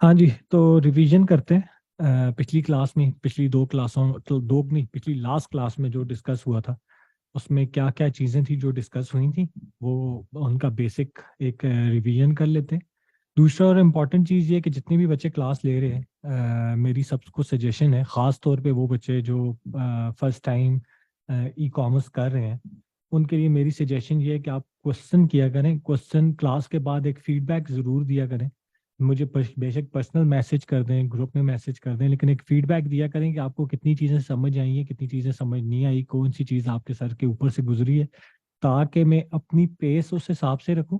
हाँ जी, तो रिवीजन करते हैं। पिछली क्लास में, पिछली दो क्लासों तो दो नहीं, पिछली लास्ट क्लास में जो डिस्कस हुआ था उसमें क्या क्या चीज़ें थी जो डिस्कस हुई थी, वो उनका बेसिक एक रिवीजन कर लेते हैं। दूसरा और इम्पॉर्टेंट चीज़ ये है कि जितने भी बच्चे क्लास ले रहे हैं, मेरी सबको सजेशन है, ख़ास तौर पे वो बच्चे जो फर्स्ट टाइम ई कॉमर्स कर रहे हैं, उनके लिए मेरी सजेशन ये है कि आप क्वेश्चन किया करें। क्वेश्चन क्लास के बाद एक फीडबैक ज़रूर दिया करें। मुझे बेशक पर्सनल मैसेज कर दें, ग्रुप में मैसेज कर दें, लेकिन एक फीडबैक दिया करें कि आपको कितनी चीज़ें समझ आई हैं, कितनी चीज़ें समझ नहीं आई, कौन सी चीज़ आपके सर के ऊपर से गुजरी है, ताकि मैं अपनी पेस उस हिसाब से रखूं।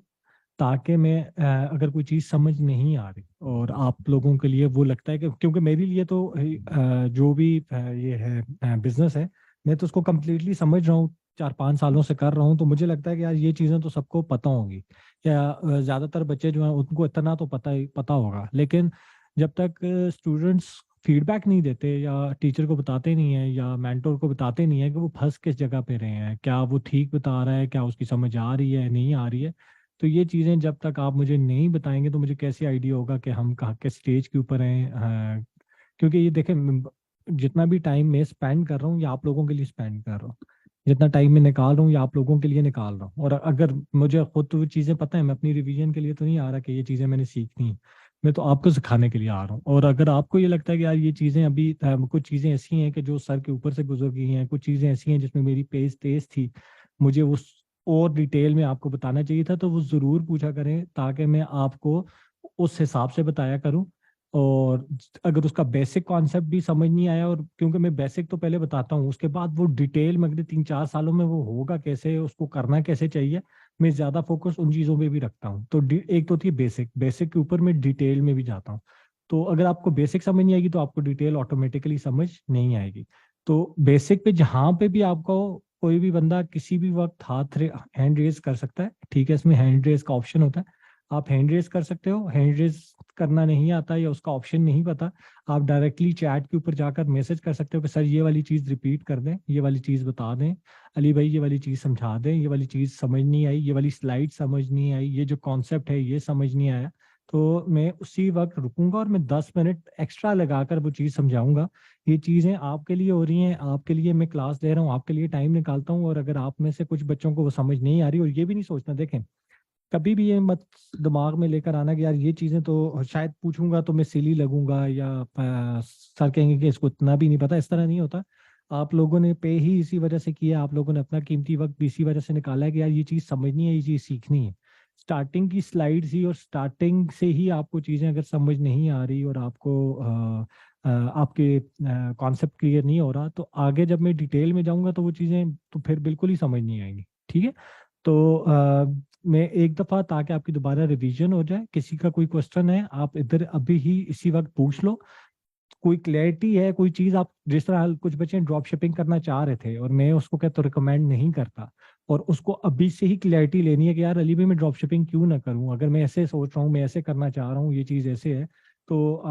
ताकि मैं अगर कोई चीज़ समझ नहीं आ रही और आप लोगों के लिए वो लगता है कि, क्योंकि मेरे लिए तो जो भी ये है बिजनेस है, मैं तो उसको कम्प्लीटली समझ रहा हूँ, 4-5 सालों से कर रहा हूँ, तो मुझे लगता है कि यार ये चीज़ें तो सबको पता होंगी, या ज़्यादातर बच्चे जो हैं उनको इतना तो पता होगा। लेकिन जब तक स्टूडेंट्स फीडबैक नहीं देते या टीचर को बताते नहीं है या मेंटोर को बताते नहीं है कि वो फंस किस जगह पे रहे हैं, क्या वो ठीक बता रहा है, क्या उसकी समझ आ रही है नहीं आ रही है, तो ये चीज़ें जब तक आप मुझे नहीं बताएंगे तो मुझे कैसे आइडिया होगा कि हम कहाँ के स्टेज के ऊपर हैं। क्योंकि ये देखें, जितना भी टाइम मैं स्पेंड कर रहा हूँ, ये आप लोगों के लिए स्पेंड कर रहा हूँ। जितना टाइम मैं निकाल रहा हूँ, ये आप लोगों के लिए निकाल रहा हूँ। और अगर मुझे खुद तो चीज़ें पता है, मैं अपनी रिवीजन के लिए तो नहीं आ रहा कि ये चीज़ें मैंने सीखनी है, मैं तो आपको सिखाने के लिए आ रहा हूँ। और अगर आपको ये लगता है कि यार ये चीज़ें अभी कुछ चीज़ें ऐसी हैं कि जो सर के ऊपर से गुजर गई हैं, कुछ चीज़ें ऐसी हैं जिसमें मेरी पेस तेज थी, मुझे उस और डिटेल में आपको बताना चाहिए था, तो वो ज़रूर पूछा करें ताकि मैं आपको उस हिसाब से बताया करूं। और अगर उसका बेसिक कॉन्सेप्ट भी समझ नहीं आया, और क्योंकि मैं बेसिक तो पहले बताता हूँ, उसके बाद वो डिटेल में अगले 3-4 सालों में वो होगा कैसे, उसको करना कैसे चाहिए, मैं ज़्यादा फोकस उन चीज़ों पे भी रखता हूँ। तो एक तो थी बेसिक, बेसिक के ऊपर मैं डिटेल में भी जाता हूँ। तो अगर आपको बेसिक समझ नहीं आएगी तो आपको डिटेल ऑटोमेटिकली समझ नहीं आएगी। तो बेसिक पे जहाँ पे भी आपको कोई भी बंदा किसी भी वक्त हाथ हैंड रेज कर सकता है, ठीक है, इसमें हैंड रेज का ऑप्शन होता है, आप हैंड रेज कर सकते हो। हैंड रेज करना नहीं आता या उसका ऑप्शन नहीं पता, आप डायरेक्टली चैट के ऊपर जाकर मैसेज कर सकते हो कि सर ये वाली चीज़ रिपीट कर दें, ये वाली चीज़ बता दें, अली भाई ये वाली चीज़ समझा दें, ये वाली चीज़ समझ नहीं आई, ये वाली स्लाइड समझ नहीं आई, ये जो कॉन्सेप्ट है ये समझ नहीं आया। तो मैं उसी वक्त रुकूंगा और मैं 10 मिनट एक्स्ट्रा लगाकर वो चीज़ समझाऊंगा। ये चीज़ें आपके लिए हो रही हैं, आपके लिए मैं क्लास ले रहा हूँ, आपके लिए टाइम निकालता हूँ। और अगर आप में से कुछ बच्चों को वो समझ नहीं आ रही, और ये भी नहीं सोचना, देखें, कभी भी ये मत दिमाग में लेकर आना कि यार ये चीजें तो शायद पूछूंगा तो मैं सिली लगूंगा, या सर कहेंगे कि इसको इतना भी नहीं पता। इस तरह नहीं होता। आप लोगों ने पे ही इसी वजह से किया, आप लोगों ने अपना कीमती वक्त भी इसी वजह से निकाला है कि यार ये चीज समझनी है, ये चीज सीखनी है। स्टार्टिंग की स्लाइड ही, और स्टार्टिंग से ही आपको चीजें अगर समझ नहीं आ रही और आपको आपके कॉन्सेप्ट क्लियर नहीं हो रहा, तो आगे जब मैं डिटेल में जाऊंगा तो वो चीजें तो फिर बिल्कुल ही समझ नहीं आएंगी। ठीक है। तो मैं एक दफ़ा, ताकि आपकी दोबारा रिवीजन हो जाए, किसी का कोई क्वेश्चन है आप इधर अभी ही इसी वक्त पूछ लो। कोई क्लैरिटी है, कोई चीज़ आप, जिस तरह कुछ बच्चे ड्रॉप शिपिंग करना चाह रहे थे और मैं उसको क्या तो रिकमेंड नहीं करता, और उसको अभी से ही क्लैरिटी लेनी है कि यार अली भाई मैं ड्रॉप शिपिंग क्यों ना करूं, अगर मैं ऐसे सोच रहा हूँ, मैं ऐसे करना चाह रहा हूँ, ये चीज़ ऐसे है, तो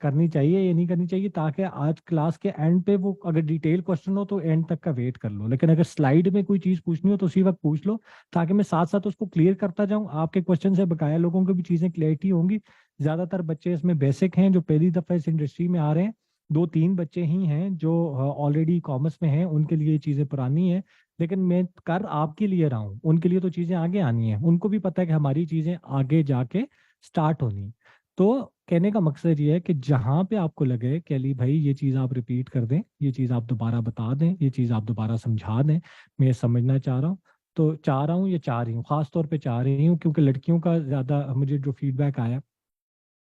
करनी चाहिए या नहीं करनी चाहिए, ताकि आज क्लास के एंड पे वो अगर डिटेल क्वेश्चन हो तो एंड तक का वेट कर लो, लेकिन अगर स्लाइड में कोई चीज़ पूछनी हो तो उसी वक्त पूछ लो, ताकि मैं साथ साथ उसको क्लियर करता जाऊं। आपके क्वेश्चन से बकाया लोगों को भी चीज़ें क्लैरिटी होंगी। ज्यादातर बच्चे इसमें बेसिक हैं जो पहली दफा इस इंडस्ट्री में आ रहे हैं, 2-3 बच्चे ही हैं जो ऑलरेडी कॉमर्स में हैं, उनके लिए ये चीज़ें पुरानी है। लेकिन मैं कर आपके लिए रहा हूँ, उनके लिए तो चीज़ें आगे आनी है, उनको भी पता है कि हमारी चीज़ें आगे जाके स्टार्ट होनी है। तो कहने का मकसद ये है कि जहाँ पे आपको लगे कि अली भाई ये चीज़ आप रिपीट कर दें, ये चीज़ आप दोबारा बता दें, ये चीज़ आप दोबारा समझा दें, मैं समझना चाह रहा हूँ, तो चाह रहा हूँ या चाह रही हूँ, खास तौर पे चाह रही हूँ, क्योंकि लड़कियों का ज़्यादा मुझे जो फीडबैक आया,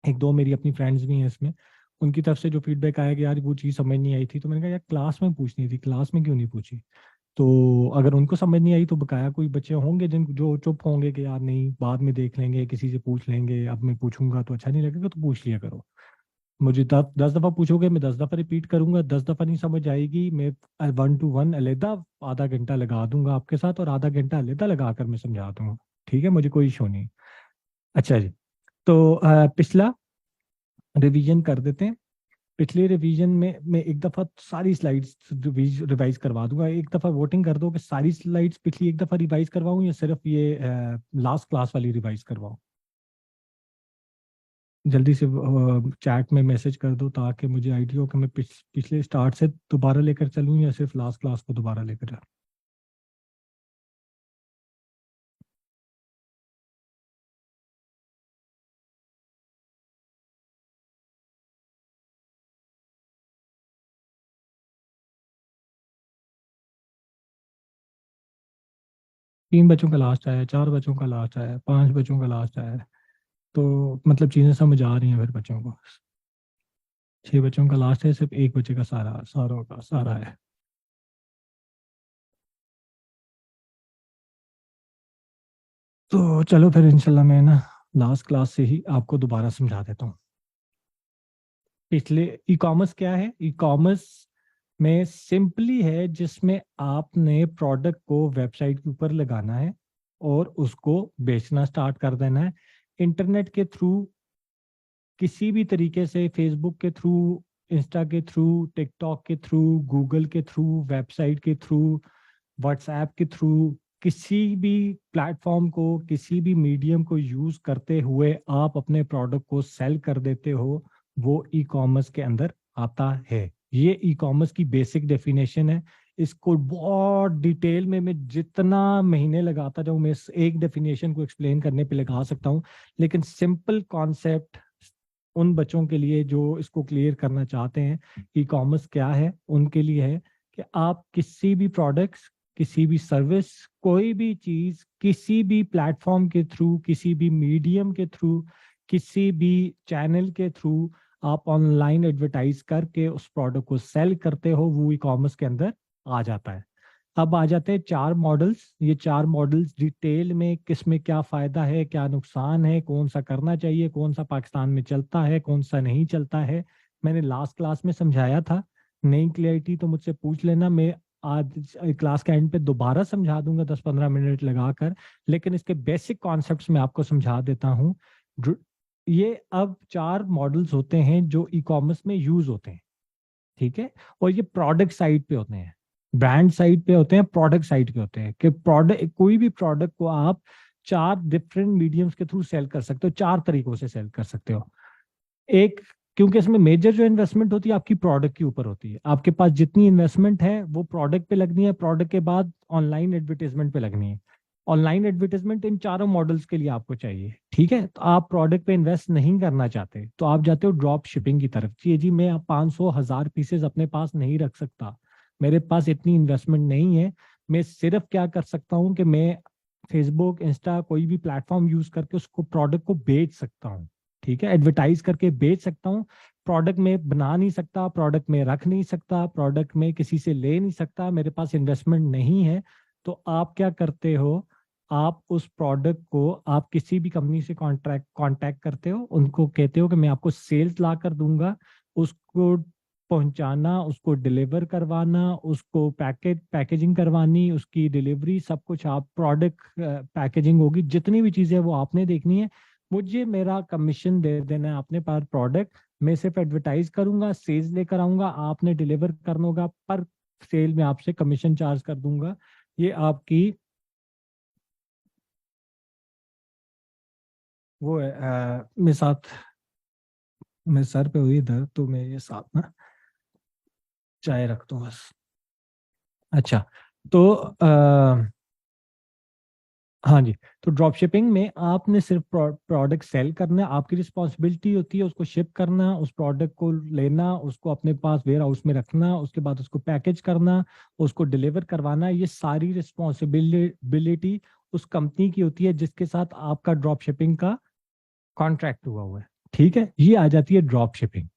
एक दो मेरी अपनी फ्रेंड्स भी हैं इसमें, उनकी तरफ से जो फीडबैक आया कि यार वो चीज़ समझ नहीं आई थी, तो मैंने कहा यार क्लास में पूछनी थी, क्लास में क्यों नहीं पूछी। तो अगर उनको समझ नहीं आई तो बकाया कोई बच्चे होंगे जिन जो चुप होंगे कि यार नहीं बाद में देख लेंगे, किसी से पूछ लेंगे, अब मैं पूछूंगा तो अच्छा नहीं लगेगा, तो पूछ लिया करो। मुझे 10 दफा पूछोगे, मैं 10 दफा रिपीट करूंगा, 10 दफा नहीं समझ आएगी, मैं 1 to 1 अलहदा आधा घंटा लगा दूंगा आपके साथ, और आधा घंटा अलहदा लगा कर मैं समझा दूंगा। ठीक है, मुझे कोई इशू नहीं। अच्छा जी। तो पिछला रिवीजन कर देते हैं। पिछले रिवीजन में मैं एक दफा सारी स्लाइड्स रिवाइज करवा दूंगा। एक दफा वोटिंग कर दो कि सारी स्लाइड्स पिछली एक दफा रिवाइज करवाऊं या सिर्फ ये लास्ट क्लास वाली रिवाइज करवाऊं। जल्दी से चैट में मैसेज कर दो ताकि मुझे आइडिया हो कि मैं पिछले स्टार्ट से दोबारा लेकर चलूँ या सिर्फ लास्ट क्लास को दोबारा लेकर जाऊँ। 3 बच्चों का लास्ट आया, 4 बच्चों का लास्ट आया, 5 बच्चों का लास्ट आया, तो मतलब चीज़ें समझ आ रही हैं फिर बच्चों को। 6 बच्चों का लास्ट है, सिर्फ एक बच्चे का सारा सारों का सारा है। तो चलो फिर इंशाल्लाह मैं ना लास्ट क्लास से ही आपको दोबारा समझा देता हूँ। पिछले ई कॉमर्स क्या है? ई कॉमर्स में सिंपली है जिसमें आपने प्रोडक्ट को वेबसाइट के ऊपर लगाना है और उसको बेचना स्टार्ट कर देना है इंटरनेट के थ्रू, किसी भी तरीके से, फेसबुक के थ्रू, इंस्टा के थ्रू, टिकटॉक के थ्रू, गूगल के थ्रू, वेबसाइट के थ्रू, व्हाट्सएप के थ्रू, किसी भी प्लेटफॉर्म को, किसी भी मीडियम को यूज करते हुए आप अपने प्रोडक्ट को सेल कर देते हो, वो ई कॉमर्स के अंदर आता है। ये ई कॉमर्स की बेसिक डेफिनेशन है। इसको बहुत डिटेल में मैं जितना महीने लगाता जाऊं, मैं इस एक डेफिनेशन को एक्सप्लेन करने पे लगा सकता हूं, लेकिन सिंपल कॉन्सेप्ट उन बच्चों के लिए जो इसको क्लियर करना चाहते हैं ई कॉमर्स क्या है, उनके लिए है कि आप किसी भी प्रोडक्ट्स, किसी भी सर्विस, कोई भी चीज किसी भी प्लेटफॉर्म के थ्रू, किसी भी मीडियम के थ्रू, किसी भी चैनल के थ्रू आप ऑनलाइन एडवर्टाइज करके उस प्रोडक्ट को सेल करते हो, वो ई कॉमर्स के अंदर आ जाता है। अब आ जाते हैं 4 मॉडल्स। ये 4 मॉडल्स डिटेल में किस में क्या फायदा है, क्या नुकसान है, कौन सा करना चाहिए, कौन सा पाकिस्तान में चलता है, कौन सा नहीं चलता है, मैंने लास्ट क्लास में समझाया था। नई क्लियरिटी तो मुझसे पूछ लेना, मैं आज क्लास के एंड पे दोबारा समझा दूंगा 10-15 मिनट लगाकर, लेकिन इसके बेसिक कॉन्सेप्ट्स मैं आपको समझा देता हूँ। ये अब 4 मॉडल्स होते हैं जो ई कॉमर्स में यूज होते हैं, ठीक है? और ये प्रोडक्ट साइड पे होते हैं, ब्रांड साइड पे होते हैं, प्रोडक्ट साइड पे होते हैं कि प्रोडक्ट, कोई भी प्रोडक्ट को आप 4 डिफरेंट मीडियम्स के थ्रू सेल कर सकते हो, 4 तरीकों से सेल कर सकते हो। एक, क्योंकि इसमें मेजर जो इन्वेस्टमेंट होती है आपकी प्रोडक्ट के ऊपर होती है, आपके पास जितनी इन्वेस्टमेंट है वो प्रोडक्ट पे लगनी है, प्रोडक्ट के बाद ऑनलाइन एडवर्टीजमेंट पे लगनी है। ऑनलाइन एडवर्टीजमेंट इन 4 मॉडल्स के लिए आपको चाहिए, ठीक है? तो आप प्रोडक्ट पे इन्वेस्ट नहीं करना चाहते तो आप जाते हो ड्रॉप शिपिंग की तरफ। जी मैं आप 500-1000 पीसेज अपने पास नहीं रख सकता, मेरे पास इतनी इन्वेस्टमेंट नहीं है। मैं सिर्फ क्या कर सकता हूँ कि मैं फेसबुक, इंस्टा, कोई भी प्लेटफॉर्म यूज करके उसको प्रोडक्ट को बेच सकता हूँ, ठीक है? एडवर्टाइज करके बेच सकता हूँ। प्रोडक्ट में बना नहीं सकता, प्रोडक्ट में रख नहीं सकता, प्रोडक्ट में किसी से ले नहीं सकता, मेरे पास इन्वेस्टमेंट नहीं है। तो आप क्या करते हो, आप उस प्रोडक्ट को आप किसी भी कंपनी से कांटेक्ट करते हो, उनको कहते हो कि मैं आपको सेल्स ला कर दूंगा, उसको पहुंचाना, उसको डिलीवर करवाना, उसको पैकेजिंग करवानी, उसकी डिलीवरी, सब कुछ आप, प्रोडक्ट पैकेजिंग होगी, जितनी भी चीजें वो आपने देखनी है। मुझे मेरा कमीशन दे देना है अपने पास प्रोडक्ट, मैं सिर्फ एडवर्टाइज करूंगा, सेल्स लेकर आऊंगा, आपने डिलीवर करना होगा, पर सेल में आपसे कमीशन चार्ज कर दूंगा। ये आपकी वो है। मेरे साथ, मेरे सर पे हुई दर्द तो मैं ये साथ ना चाय रखता हूँ बस। अच्छा, तो हाँ जी, तो ड्रॉप शिपिंग में आपने सिर्फ प्रोडक्ट सेल करना है, आपकी रिस्पॉन्सिबिलिटी होती है उसको शिप करना, उस प्रोडक्ट को लेना, उसको अपने पास वेयर हाउस में रखना, उसके बाद उसको पैकेज करना, उसको डिलीवर करवाना। ये सारी रिस्पॉन्सिबिलिटी उस कंपनी की होती है जिसके साथ आपका ड्रॉप शिपिंग का कॉन्ट्रैक्ट हुआ है, ठीक है? ये आ जाती है ड्रॉप शिपिंग।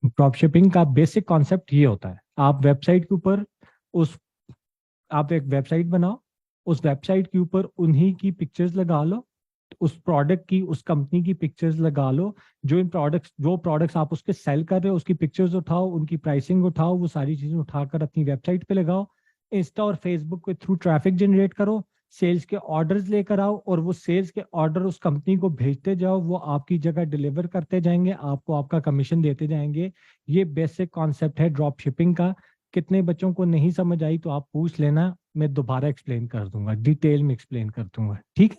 ड्रॉप शिपिंग का बेसिक कॉन्सेप्ट ये होता है, आप वेबसाइट के ऊपर उस, आप एक वेबसाइट बनाओ, उस वेबसाइट के ऊपर उन्हीं की पिक्चर्स लगा लो, उस प्रोडक्ट की, उस कंपनी की पिक्चर्स लगा लो, जो इन प्रोडक्ट्स, जो प्रोडक्ट्स आप उसके सेल कर रहे हो उसकी पिक्चर्स उठाओ, उनकी प्राइसिंग उठाओ, वो सारी चीजें उठाकर अपनी वेबसाइट पे लगाओ। इंस्टा और फेसबुक के थ्रू ट्रैफिक जनरेट करो, सेल्स के ऑर्डर्स लेकर आओ, और वो सेल्स के ऑर्डर उस कंपनी को भेजते जाओ, वो आपकी जगह डिलीवर करते जाएंगे, आपको आपका कमीशन देते जाएंगे। ये बेसिक कॉन्सेप्ट है ड्रॉप शिपिंग का। कितने बच्चों को नहीं समझ आई तो आप पूछ लेना, मैं दोबारा एक्सप्लेन कर दूंगा, डिटेल में एक्सप्लेन कर दूंगा, ठीक है?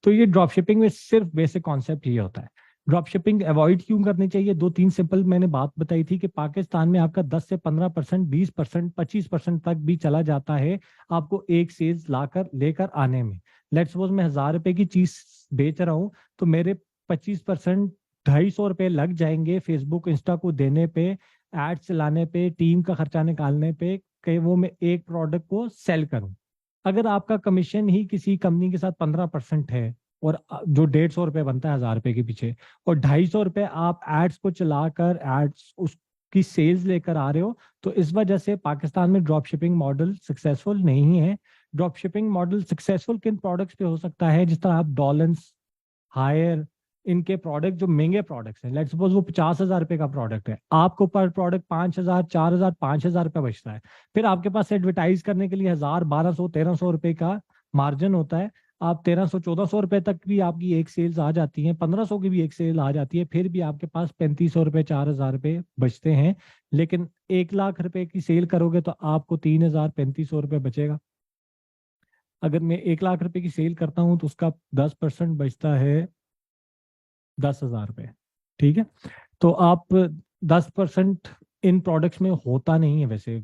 तो ये ड्रॉप शिपिंग में सिर्फ बेसिक कॉन्सेप्ट ये होता है। ड्रॉप शिपिंग अवॉइड क्यों करनी चाहिए? 2-3 सिंपल मैंने बात बताई थी कि पाकिस्तान में आपका 10 से 15%, 20%, 25% तक भी चला जाता है आपको एक सेल्स लाकर लेकर आने में। लेट्स सपोज मैं 1000 रुपए की चीज बेच रहा हूँ, तो मेरे 25%, 250 रुपए लग जाएंगे फेसबुक इंस्टा को देने पे, एड चलाने पे, टीम का खर्चा निकालने पे, कि वो मैं एक प्रोडक्ट को सेल करूं। अगर आपका कमीशन ही किसी कंपनी के साथ 15% है, और जो 150 रुपए बनता है 1000 रुपए के पीछे, और 250 रुपए आप एड्स को चलाकर एड्स उसकी सेल्स लेकर आ रहे हो, तो इस वजह से पाकिस्तान में ड्रॉप शिपिंग मॉडल सक्सेसफुल नहीं है। ड्रॉप शिपिंग मॉडल सक्सेसफुल किन प्रोडक्ट्स पे हो सकता है? जिस तरह आप डॉलेंस, हायर, इनके प्रोडक्ट जो महंगे प्रोडक्ट्स हैं, लेट्स सपोज वो 50,000 रुपए का प्रोडक्ट है, आपको पर प्रोडक्ट 5,000, 4,000, 5,000 रुपए बचता है। फिर आपके पास एडवर्टाइज करने के लिए 1,000, 1,200, 1,300 रुपए का मार्जिन होता है। आप 1,300, 1,400 रुपए तक भी आपकी एक सेल्स आ जाती है, 1,500 की भी एक सेल आ जाती है, फिर भी आपके पास 3,500 रुपए, 4,000 रुपए बचते हैं। लेकिन 1,00,000 रुपए की सेल करोगे तो आपको 3,000, 3,500 रुपए बचेगा। अगर मैं 1,00,000 रुपए की सेल करता हूँ तो उसका 10% बचता है 10,000 रुपए। ठीक है, तो आप 10% इन प्रोडक्ट्स में होता नहीं है वैसे।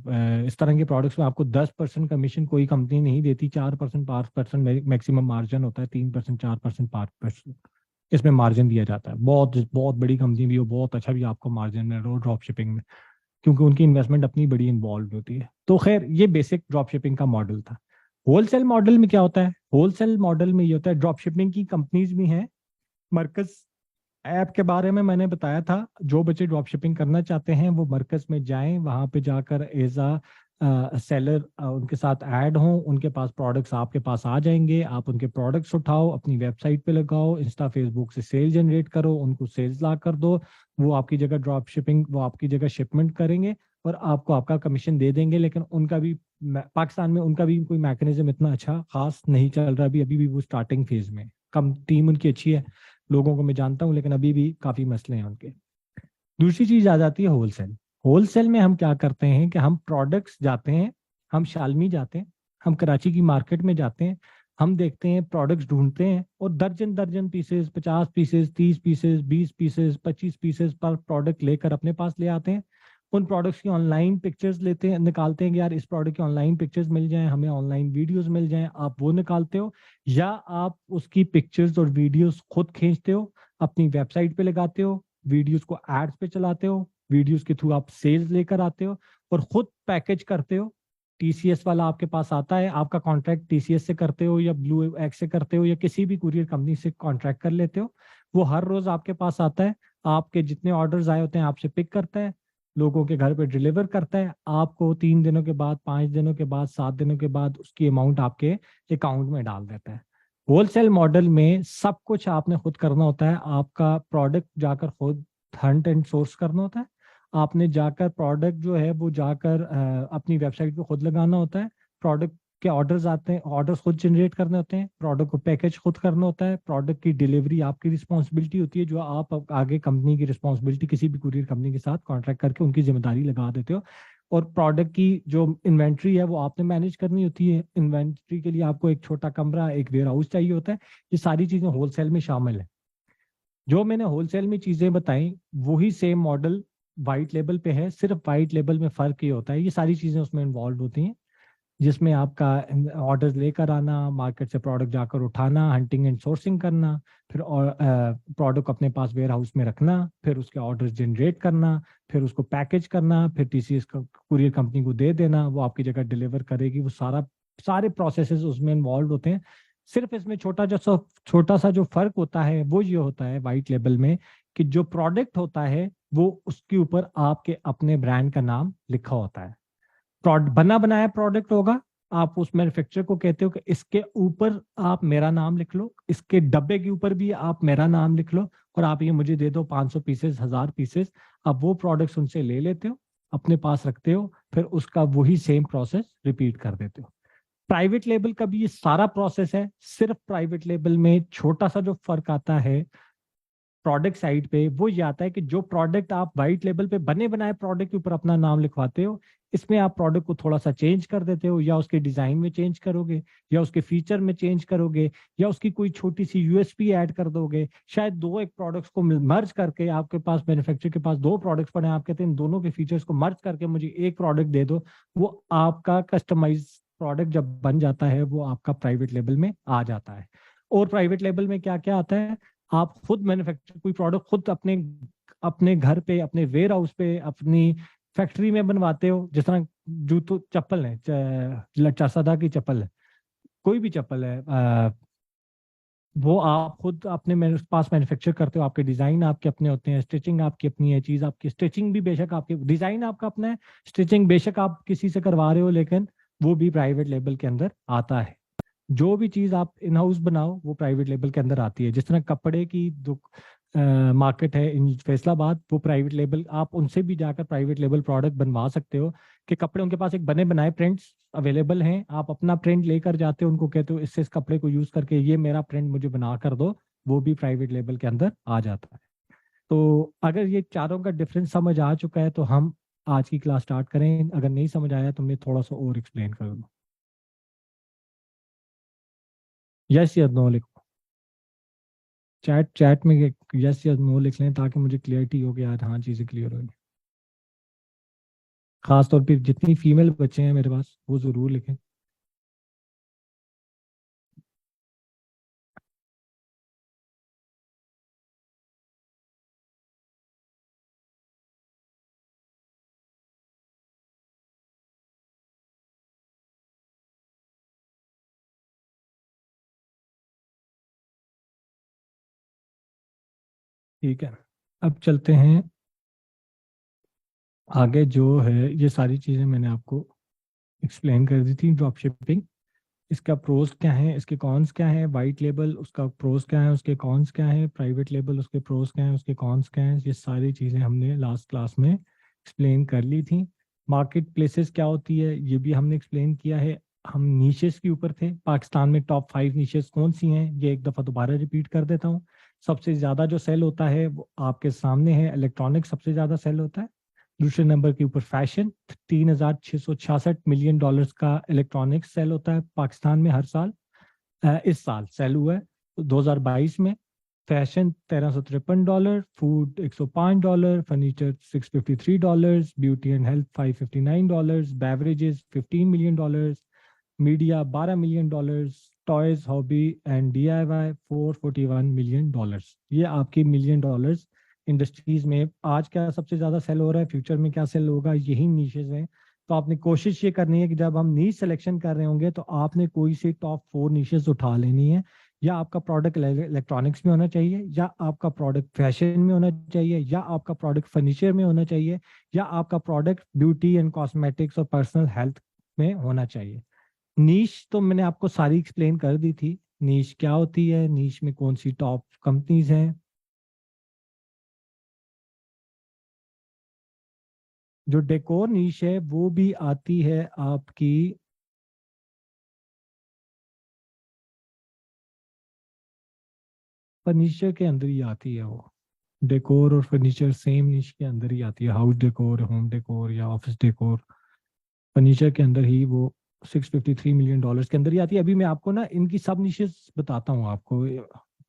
इस तरह के प्रोडक्ट्स में आपको 10% कमीशन कोई कंपनी नहीं देती। 4%, 5% मैक्सिमम मार्जिन होता है। 3%, 4%, 5% इसमें मार्जिन दिया जाता है। बहुत बहुत बड़ी कंपनी भी हो, बहुत अच्छा भी आपको मार्जिन मिल रहा हो ड्रॉप शिपिंग में, क्योंकि उनकी इन्वेस्टमेंट अपनी बड़ी इन्वॉल्व होती है। तो खैर, ये बेसिक ड्रॉप शिपिंग का मॉडल था। होलसेल मॉडल में क्या होता है? होलसेल मॉडल में ये होता है, ड्रॉप शिपिंग की कंपनीज भी हैं। मरकज ऐप के बारे में मैंने बताया था। जो बच्चे ड्रॉप शिपिंग करना चाहते हैं वो मरकज में जाएं, वहां पे जाकर एज अ सेलर उनके साथ ऐड हों, उनके पास प्रोडक्ट्स आपके पास आ जाएंगे। आप उनके प्रोडक्ट्स उठाओ, अपनी वेबसाइट पे लगाओ, इंस्टा फेसबुक से सेल जनरेट करो, उनको सेल्स ला कर दो। वो आपकी जगह ड्रॉप शिपिंग, वो आपकी जगह शिपमेंट करेंगे और आपको आपका कमीशन दे देंगे। लेकिन उनका भी पाकिस्तान में उनका भी कोई मैकेनिज्म इतना अच्छा खास नहीं चल रहा अभी भी वो स्टार्टिंग फेज में। कम टीम उनकी अच्छी है, लोगों को मैं जानता हूँ, लेकिन अभी भी काफी मसले हैं उनके। दूसरी चीज आ जाती है होलसेल। होलसेल में हम क्या करते हैं कि हम प्रोडक्ट्स जाते हैं, हम शालमी जाते हैं, हम कराची की मार्केट में जाते हैं, हम देखते हैं, प्रोडक्ट्स ढूंढते हैं, और दर्जन दर्जन pieces, 50 pieces, 30 pieces, 20 pieces, 25 pieces पर प्रोडक्ट लेकर अपने पास ले आते हैं। उन प्रोडक्ट्स की ऑनलाइन पिक्चर्स लेते हैं, निकालते हैं कि यार इस प्रोडक्ट की ऑनलाइन पिक्चर्स मिल जाएं, हमें ऑनलाइन वीडियोस मिल जाएं, आप वो निकालते हो। या आप उसकी पिक्चर्स और वीडियोस खुद खींचते हो, अपनी वेबसाइट पे लगाते हो, वीडियोस को एड्स पे चलाते हो, वीडियोस के थ्रू आप सेल्स लेकर आते हो और खुद पैकेज करते हो। टीसीएस वाला आपके पास आता है, आपका कॉन्ट्रैक्ट टीसीएस से करते हो या ब्लू एक्स से करते हो या किसी भी कुरियर कंपनी से कॉन्ट्रैक्ट कर लेते हो। वो हर रोज आपके पास आता है, आपके जितने ऑर्डर्स आए होते हैं आपसे पिक करता है, लोगों के घर पे डिलीवर करता है। आपको 3 दिनों के बाद, 5 दिनों के बाद, 7 दिनों के बाद उसकी अमाउंट आपके अकाउंट में डाल देता है। होलसेल मॉडल में सब कुछ आपने खुद करना होता है। आपका प्रोडक्ट जाकर खुद हंट एंड सोर्स करना होता है। आपने जाकर प्रोडक्ट जो है वो जाकर अपनी वेबसाइट पे खुद लगाना होता है। प्रोडक्ट के ऑर्डर्स आते हैं, ऑर्डर्स खुद जनरेट करने होते हैं, प्रोडक्ट को पैकेज खुद करना होता है, प्रोडक्ट की डिलीवरी आपकी रिस्पॉन्सिबिलिटी होती है, जो आप आगे कंपनी की रिस्पॉन्सिबिलिटी किसी भी कुरियर कंपनी के साथ कॉन्ट्रैक्ट करके उनकी जिम्मेदारी लगा देते हो। और प्रोडक्ट की जो इन्वेंट्री है वो आपने मैनेज करनी होती है। इन्वेंट्री के लिए आपको एक छोटा कमरा, एक वेयर हाउस चाहिए होता है। ये सारी चीजें होलसेल में शामिल है। जो मैंने होलसेल में चीजें बताई वही सेम मॉडल वाइट लेबल पे है, सिर्फ वाइट लेबल में फर्क ये होता है, ये सारी चीजें उसमें इन्वॉल्व होती हैं, जिसमें आपका ऑर्डर लेकर आना, मार्केट से प्रोडक्ट जाकर उठाना, हंटिंग एंड सोर्सिंग करना, फिर और प्रोडक्ट अपने पास वेयर हाउस में रखना, फिर उसके ऑर्डर जनरेट करना, फिर उसको पैकेज करना, फिर टीसीएस कुरियर कंपनी को दे देना, वो आपकी जगह डिलीवर करेगी। वो सारे प्रोसेसेस उसमें इन्वॉल्व होते हैं। सिर्फ इसमें छोटा सा जो फर्क होता है वो ये होता है वाइट लेबल में, कि जो प्रोडक्ट होता है वो उसके ऊपर आपके अपने ब्रांड का नाम लिखा होता है। बना बनाया प्रोडक्ट होगा, आप उस मैन्युफैक्चरर को कहते हो कि इसके ऊपर आप मेरा नाम लिख लो, इसके डब्बे के ऊपर भी आप मेरा नाम लिख लो, और आप ये मुझे दे दो 500 पीसेस, 1000 पीसेस। आप वो प्रोडक्ट्स उनसे ले लेते हो, अपने पास रखते हो, फिर उसका वही सेम प्रोसेस रिपीट कर देते हो। प्राइवेट लेबल का भी ये सारा प्रोसेस है। सिर्फ प्राइवेट लेबल में छोटा सा जो फर्क आता है, प्रोडक्ट साइड पे वो ये आता है कि जो प्रोडक्ट आप वाइट लेबल पे बने बनाए प्रोडक्ट के ऊपर अपना नाम लिखवाते हो, इसमें आप प्रोडक्ट को थोड़ा सा चेंज कर देते हो, या उसके डिजाइन में चेंज करोगे, या उसके फीचर में चेंज करोगे, या उसकी कोई छोटी सी यूएसपी ऐड कर दोगे। शायद दो एक प्रोडक्ट्स को मर्ज करके, आपके पास मैन्युफैक्चरर के पास दो प्रोडक्ट्स पड़े हैं, आप कहते हैं इन दोनों के फीचर्स को मर्ज करके मुझे एक प्रोडक्ट दे दो। वो आपका कस्टमाइज प्रोडक्ट जब बन जाता है वो आपका प्राइवेट लेबल में आ जाता है। और प्राइवेट लेबल में क्या क्या आता है, आप खुद मैन्युफैक्चर कोई प्रोडक्ट खुद अपने अपने घर पे, अपने वेयर हाउस पे, अपनी फैक्ट्री में बनवाते हो। जिस तरह जूतो चप्पल है, चासादा की चप्पल है, कोई भी चप्पल है, वो आप खुद अपने पास मैन्युफैक्चर करते हो। आपके डिजाइन आपके अपने होते हैं, स्टिचिंग आपकी अपनी है, चीज आपकी, स्टिचिंग भी बेशक आपके, डिजाइन आपका अपना है, स्टिचिंग बेशक आप किसी से करवा रहे हो, लेकिन वो भी प्राइवेट लेबल के अंदर आता है। जो भी चीज आप इन हाउस बनाओ वो प्राइवेट लेबल के अंदर आती है। जिस तरह कपड़े की जो मार्केट है इन फैसलाबाद, वो प्राइवेट लेबल, आप उनसे भी जाकर प्राइवेट लेबल प्रोडक्ट बनवा सकते हो कि कपड़े उनके पास एक बने बनाए प्रिंट्स अवेलेबल हैं, आप अपना प्रिंट लेकर जाते हो, उनको कहते हो इससे इस कपड़े को यूज करके ये मेरा प्रिंट मुझे बना कर दो, वो भी प्राइवेट लेबल के अंदर आ जाता है। तो अगर ये चारों का डिफरेंस समझ आ चुका है तो हम आज की क्लास स्टार्ट करें। अगर नहीं समझ आया तो मैं थोड़ा सा और एक्सप्लेन कर दूँ। यस या नो लिखो, चैट चैट में यस या नो लिख लें ताकि मुझे क्लियरिटी हो कि यार हाँ चीज़ें क्लियर हो। खास तौर पे जितनी फीमेल बच्चे हैं मेरे पास वो जरूर लिखें। ठीक है, अब चलते हैं आगे। जो है ये सारी चीज़ें मैंने आपको एक्सप्लेन कर दी थी। ड्रॉप शिपिंग, इसका प्रोज क्या है, इसके कॉन्स क्या है, वाइट लेबल उसका प्रोज क्या है, उसके कॉन्स क्या है, प्राइवेट लेबल उसके प्रोज क्या है, उसके कॉन्स क्या है, ये सारी चीज़ें हमने लास्ट क्लास में एक्सप्लेन कर ली थी। मार्केट प्लेसेस क्या होती है ये भी हमने एक्सप्लेन किया है। हम नीशेस के ऊपर थे, पाकिस्तान में टॉप 5 नीशेस कौन सी हैं ये एक दफ़ा दोबारा रिपीट कर देता हूँ। सबसे ज़्यादा जो सेल होता है वो आपके सामने है, इलेक्ट्रॉनिक्स सबसे ज़्यादा सेल होता है। दूसरे नंबर के ऊपर फैशन, 3,666 मिलियन डॉलर्स का इलेक्ट्रॉनिक्स सेल होता है पाकिस्तान में हर साल। इस साल सेल हुआ है 2022 में। Fashion $1,353, food $105, furniture $653, beauty and health $559, beverages $15 million, media $12 million, toys hobby and DIY $441 million. ये आपकी मिलियन डॉलर्स इंडस्ट्रीज में आज क्या सबसे ज्यादा सेल हो रहा है, फ्यूचर में क्या सेल होगा, यही नीशेज हैं। तो आपने कोशिश ये करनी है कि जब हम नीश सिलेक्शन कर रहे होंगे तो आपने कोई से टॉप 4 नीशेज उठा लेनी है। या आपका प्रोडक्ट इलेक्ट्रॉनिक्स में होना चाहिए, या आपका प्रोडक्ट फैशन में होना चाहिए, या आपका प्रोडक्ट फर्नीचर में होना चाहिए, या आपका प्रोडक्ट ब्यूटी एंड कॉस्मेटिक्स और पर्सनल हेल्थ में होना चाहिए। नीश तो मैंने आपको सारी एक्सप्लेन कर दी थी, नीश क्या होती है, नीश में कौन सी टॉप कंपनीज हैं। जो डेकोर नीश है वो भी आती है आपकी, फर्नीचर के अंदर ही आती है वो। डेकोर और फर्नीचर सेम नीश के अंदर ही आती है, हाउस डेकोर, होम डेकोर या ऑफिस डेकोर, फर्नीचर के अंदर ही वो $653 मिलियन के अंदर ही आती है। अभी मैं आपको ना इनकी सब निशेस बताता हूँ, आपको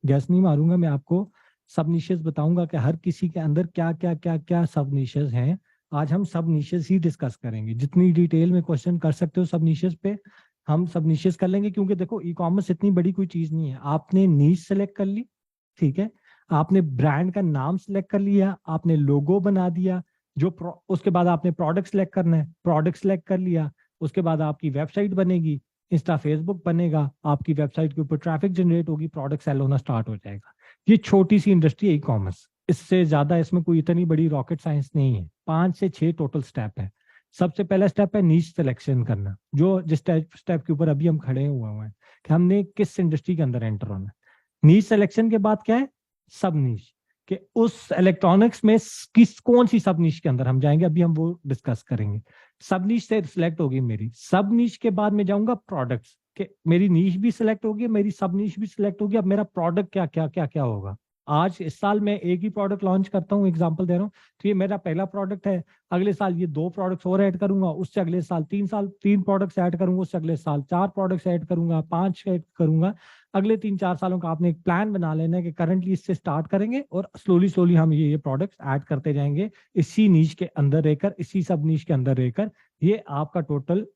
गैस नहीं मारूंगा, मैं आपको सब निशेस बताऊंगा कि हर किसी के अंदर क्या क्या क्या क्या सब निशेस हैं। आज हम सब निशेस ही डिस्कस करेंगे, जितनी डिटेल में क्वेश्चन कर सकते हो सब निशेस पे हम सब निशेस कर लेंगे। क्योंकि देखो ई कॉमर्स इतनी बड़ी कोई चीज नहीं है। आपने नीश सेलेक्ट कर ली, ठीक है, आपने ब्रांड का नाम सेलेक्ट कर लिया, आपने लोगो बना दिया, उसके बाद आपने प्रोडक्ट सेलेक्ट करना है, प्रोडक्ट सेलेक्ट कर लिया, उसके बाद आपकी वेबसाइट बनेगी, इंस्टा फेसबुक बनेगा, आपकी वेबसाइट के ऊपर ट्रैफिक जनरेट होगी, प्रोडक्ट सेल होना स्टार्ट हो जाएगा। ये छोटी सी इंडस्ट्री है ई कॉमर्स, इससे ज्यादा इसमें कोई इतनी बड़ी रॉकेट साइंस नहीं है। 5 से 6 टोटल स्टेप है। सबसे पहला स्टेप है नीश सिलेक्शन करना, जो जिस स्टेप के ऊपर अभी हम खड़े हुए हैं कि हमने किस इंडस्ट्री के अंदर एंटर होना है। नीश सिलेक्शन के बाद क्या है, सब नीश, कि उस इलेक्ट्रॉनिक्स में किस कौन सी सब नीश के अंदर हम जाएंगे, अभी हम वो डिस्कस करेंगे। सब नीश से सिलेक्ट होगी मेरी, सब नीश के बाद में जाऊंगा प्रोडक्ट्स, कि मेरी नीश भी सिलेक्ट होगी, मेरी सब नीश भी सिलेक्ट होगी, अब मेरा प्रोडक्ट क्या क्या क्या क्या होगा। आज इस साल मैं एक ही प्रोडक्ट लॉन्च करता हूँ, एग्जांपल दे रहा हूँ, तो ये मेरा पहला प्रोडक्ट है। अगले साल ये 2 प्रोडक्ट्स और ऐड करूंगा, उससे अगले साल 3 प्रोडक्ट्स ऐड करूंगा, उससे अगले साल 4 प्रोडक्ट्स ऐड करूंगा, 5 ऐड करूंगा। अगले 3-4 सालों का आपने एक प्लान बना लेना है कि करंटली इससे स्टार्ट करेंगे और स्लोली स्लोली हम ये प्रोडक्ट्स ऐड करते जाएंगे इसी नीश के अंदर रहकर, इसी सब नीश के अंदर रहकर। ये आपका टोटल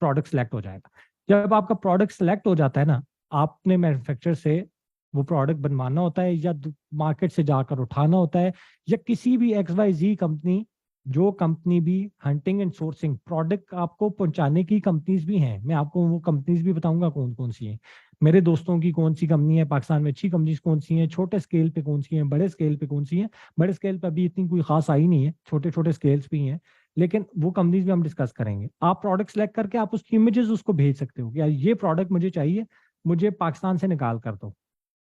प्रोडक्ट सेलेक्ट हो जाएगा। जब आपका प्रोडक्ट सेलेक्ट हो जाता है ना, आपने मैन्युफैक्चरर से वो प्रोडक्ट बनवाना होता है या मार्केट से जाकर उठाना होता है, या किसी भी XYZ कंपनी, जो कंपनी भी हंटिंग एंड सोर्सिंग प्रोडक्ट आपको पहुंचाने की कंपनीज भी हैं, मैं आपको वो कंपनीज भी बताऊंगा कौन कौन सी हैं, मेरे दोस्तों की कौन सी कंपनी है पाकिस्तान में, अच्छी कंपनीज कौन सी हैं, छोटे स्केल पे कौन सी हैं, बड़े स्केल पे कौन सी हैं। बड़े स्केल पे अभी इतनी कोई खास आई नहीं है, छोटे छोटे स्केल्स भी हैं, लेकिन वो कंपनीज भी हम डिस्कस करेंगे। आप प्रोडक्ट सेलेक्ट करके आप उसकी इमेजेस उसको भेज सकते हो कि यार ये प्रोडक्ट मुझे चाहिए, मुझे पाकिस्तान से निकाल कर दो।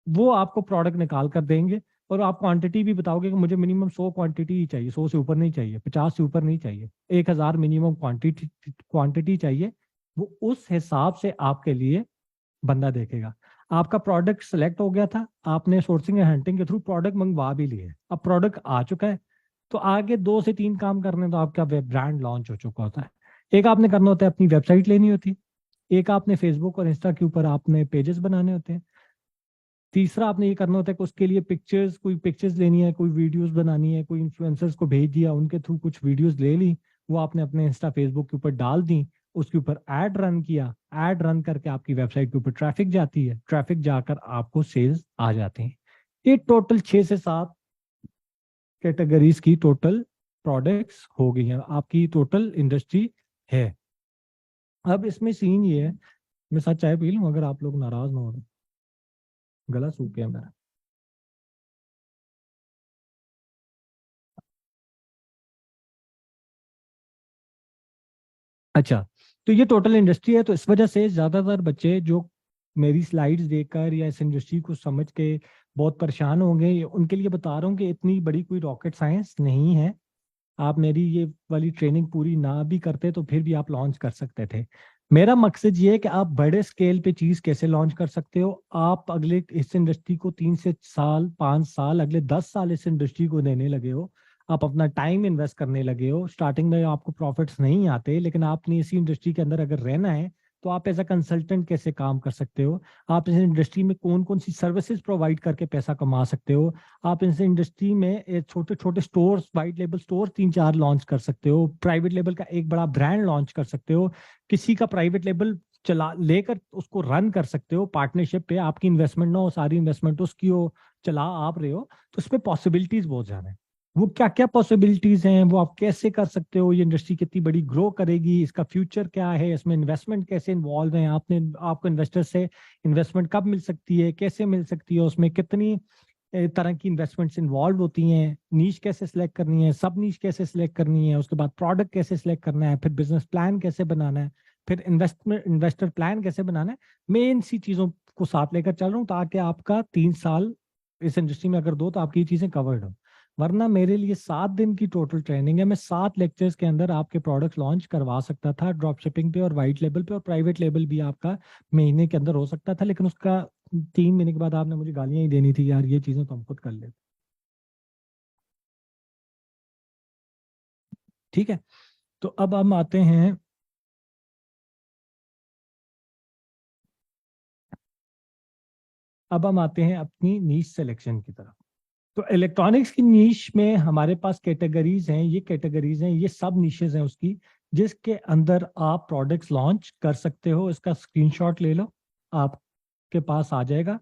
वो आपको प्रोडक्ट निकाल कर देंगे और आप क्वांटिटी भी बताओगे कि मुझे मिनिमम 100 क्वांटिटी ही चाहिए, 100 से ऊपर नहीं चाहिए, 50 से ऊपर नहीं चाहिए, 1000 मिनिमम क्वांटिटी चाहिए। वो उस हिसाब से आपके लिए बंदा देखेगा। आपका प्रोडक्ट सेलेक्ट हो गया था, आपने सोर्सिंग एंड हंटिंग के थ्रू प्रोडक्ट मंगवा भी लिए, अब प्रोडक्ट आ चुका है, तो आगे 2 से 3 काम करने, तो आपका वेब ब्रांड लॉन्च हो चुका होता है। एक आपने करना होता है, अपनी वेबसाइट लेनी होती है। एक आपने फेसबुक और इंस्टा के ऊपर आपने पेजेस बनाने होते हैं। तीसरा आपने ये करना होता है कि उसके लिए पिक्चर्स, कोई पिक्चर्स लेनी है, कोई वीडियोस बनानी है, कोई इन्फ्लुएंसर्स को भेज दिया, उनके थ्रू कुछ वीडियोस ले ली, वो आपने अपने इंस्टा फेसबुक के ऊपर डाल दी, उसके ऊपर ऐड रन किया, ऐड रन करके आपकी वेबसाइट के ऊपर ट्रैफिक जाती है, ट्रैफिक जाकर आपको सेल्स आ जाते हैं। ये टोटल 6 से 7 कैटेगरीज की टोटल प्रोडक्ट्स हो गई हैं, आपकी टोटल इंडस्ट्री है। अब इसमें सीन ये है, मैं साथ चाय पी लूं अगर आप लोग नाराज ना हो तो, गला सूख गया मेरा। अच्छा, तो ये टोटल इंडस्ट्री है, तो इस वजह से ज्यादातर बच्चे जो मेरी स्लाइड्स देखकर या इस इंडस्ट्री को समझ के बहुत परेशान होंगे, उनके लिए बता रहा हूँ कि इतनी बड़ी कोई रॉकेट साइंस नहीं है। आप मेरी ये वाली ट्रेनिंग पूरी ना भी करते तो फिर भी आप लॉन्च कर सकते थे। मेरा मकसद ये है कि आप बड़े स्केल पे चीज कैसे लॉन्च कर सकते हो। आप अगले इस इंडस्ट्री को 3 से 5 साल, अगले 10 साल इस इंडस्ट्री को देने लगे हो, आप अपना टाइम इन्वेस्ट करने लगे हो। स्टार्टिंग में आपको प्रॉफिट्स नहीं आते, लेकिन आपने इसी इंडस्ट्री के अंदर अगर रहना है तो आप एज अ कंसल्टेंट कैसे काम कर सकते हो, आप इस इंडस्ट्री में कौन कौन सी सर्विसेज प्रोवाइड करके पैसा कमा सकते हो, आप इस इंडस्ट्री में छोटे छोटे stores, white label store 3-4 launch कर सकते हो, प्राइवेट लेबल का एक बड़ा ब्रांड लॉन्च कर सकते हो, किसी का प्राइवेट लेबल चला लेकर उसको रन कर सकते हो, पार्टनरशिप पे आपकी इन्वेस्टमेंट ना हो, सारी इन्वेस्टमेंट उसकी हो, चला आप रहे हो, तो उसमें पॉसिबिलिटीज बहुत ज्यादा है। वो क्या क्या पॉसिबिलिटीज हैं, वो आप कैसे कर सकते हो, ये इंडस्ट्री कितनी बड़ी ग्रो करेगी, इसका फ्यूचर क्या है, इसमें इन्वेस्टमेंट कैसे इन्वॉल्व है, आपको इन्वेस्टर से इन्वेस्टमेंट कब मिल सकती है, कैसे मिल सकती है, उसमें कितनी तरह की इन्वेस्टमेंट्स इन्वॉल्व होती हैं, नीश कैसे सिलेक्ट करनी है, सब नीश कैसे सिलेक्ट करनी है, उसके बाद प्रोडक्ट कैसे सिलेक्ट करना है, फिर बिजनेस प्लान कैसे बनाना है, फिर इन्वेस्टर प्लान कैसे बनाना है। मैं इन सी चीज़ों को साथ लेकर चल रहा हूँ ताकि आपका 3 साल इस इंडस्ट्री में अगर दो तो आपकी ये चीज़ें कवर्ड हो। वरना मेरे लिए 7 दिन की टोटल ट्रेनिंग है, मैं 7 लेक्चर्स के अंदर आपके प्रोडक्ट लॉन्च करवा सकता था, ड्रॉप शिपिंग पे और वाइट लेबल पे और प्राइवेट लेबल भी आपका महीने के अंदर हो सकता था, लेकिन उसका 3 महीने के बाद आपने मुझे गालियां ही देनी थी, यार ये चीजें तो हम खुद कर ले। ठीक है, तो अब हम आते हैं, अपनी नीश सिलेक्शन की तरफ। तो इलेक्ट्रॉनिक्स की नीश में हमारे पास कैटेगरीज हैं, ये कैटेगरीज हैं, ये सब नीशेज हैं उसकी, जिसके अंदर आप प्रोडक्ट्स लॉन्च कर सकते हो। इसका स्क्रीनशॉट ले लो, आपके पास आ जाएगा।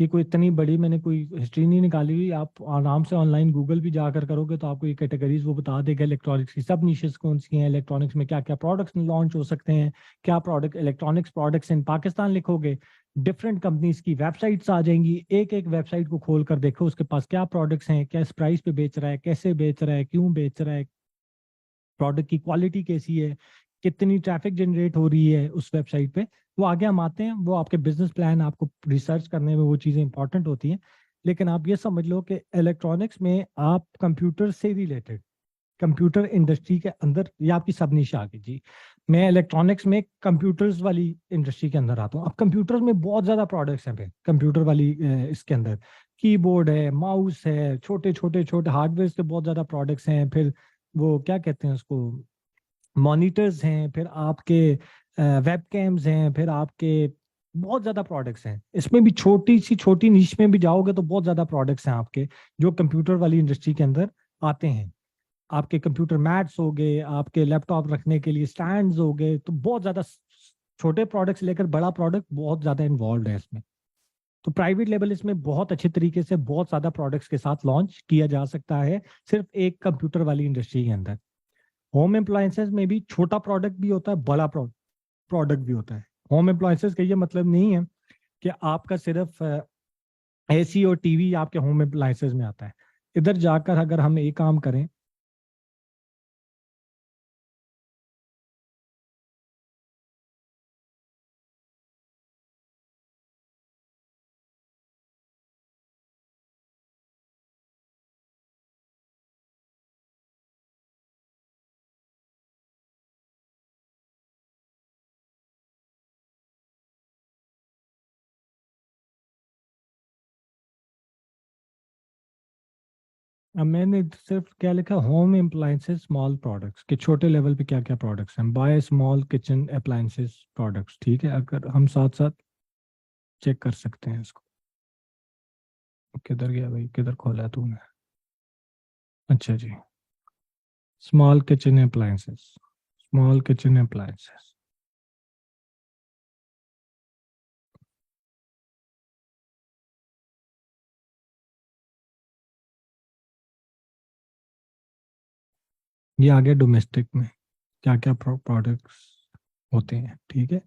ये कोई इतनी बड़ी मैंने कोई हिस्ट्री नहीं निकाली हुई, आप आराम से ऑनलाइन गूगल भी जाकर करोगे तो आपको ये कैटेगरीज वो बता देगा इलेक्ट्रॉनिक्स की सब नीशेस कौन सी हैं, इलेक्ट्रॉनिक्स में क्या क्या प्रोडक्ट्स लॉन्च हो सकते हैं, क्या product, electronics products in Pakistan लिखोगे, डिफरेंट कंपनीज की वेबसाइट्स आ जाएंगी, एक एक वेबसाइट को खोल कर देखो उसके पास क्या प्रोडक्ट्स हैं, क्या इस प्राइस पे बेच रहा है, कैसे बेच रहा है, क्यों बेच रहा है, प्रोडक्ट की क्वालिटी कैसी है, कितनी ट्रैफिक जनरेट हो रही है उस वेबसाइट पे। वो आगे हम आते हैं, वो आपके बिजनेस प्लान, आपको रिसर्च करने में वो चीज़ें इंपॉर्टेंट होती हैं। लेकिन आप ये समझ लो कि इलेक्ट्रॉनिक्स में आप कंप्यूटर से रिलेटेड, कंप्यूटर इंडस्ट्री के अंदर, ये आपकी सब निश आ गई जी। मैं इलेक्ट्रॉनिक्स में कंप्यूटर्स वाली इंडस्ट्री के अंदर आता हूँ। अब कंप्यूटर्स में बहुत ज्यादा प्रोडक्ट्स हैं कंप्यूटर वाली इसके अंदर, कीबोर्ड है, माउस है, छोटे छोटे छोटे हार्डवेयर के बहुत ज़्यादा प्रोडक्ट्स हैं, फिर वो क्या कहते हैं उसको, मॉनिटर्स हैं, फिर आपके वेब कैम्स हैं, फिर आपके बहुत ज़्यादा प्रोडक्ट्स हैं। इसमें भी छोटी सी छोटी नीश में भी जाओगे तो बहुत ज़्यादा प्रोडक्ट्स हैं आपके, जो कंप्यूटर वाली इंडस्ट्री के अंदर आते हैं। आपके कंप्यूटर मैट्स हो गए, आपके लैपटॉप रखने के लिए स्टैंड्स हो गए, तो बहुत ज़्यादा छोटे प्रोडक्ट्स लेकर बड़ा प्रोडक्ट बहुत ज़्यादा इन्वॉल्व है इसमें। तो प्राइवेट लेवल इसमें बहुत अच्छे तरीके से बहुत ज़्यादा प्रोडक्ट्स के साथ लॉन्च किया जा सकता है, सिर्फ एक कंप्यूटर वाली इंडस्ट्री के अंदर। होम अप्लायंसेस में भी छोटा प्रोडक्ट भी होता है, बड़ा प्रोडक्ट भी होता है। होम अप्लायंसेस का ये मतलब नहीं है कि आपका सिर्फ एसी और टीवी आपके होम अप्लायंसेस में आता है। इधर जाकर अगर हम एक काम करें, अब मैंने सिर्फ क्या लिखा, होम अप्लायंसेस स्मॉल प्रोडक्ट्स के छोटे लेवल पे क्या क्या प्रोडक्ट्स हैं, by small kitchen appliances products. ठीक है, अगर हम साथ साथ चेक कर सकते हैं इसको। किधर गया भाई, किधर खोला है तूने? अच्छा जी, small kitchen appliances, small kitchen appliances. ये आ गया डोमेस्टिक में क्या क्या प्रोडक्ट्स होते हैं। ठीक है,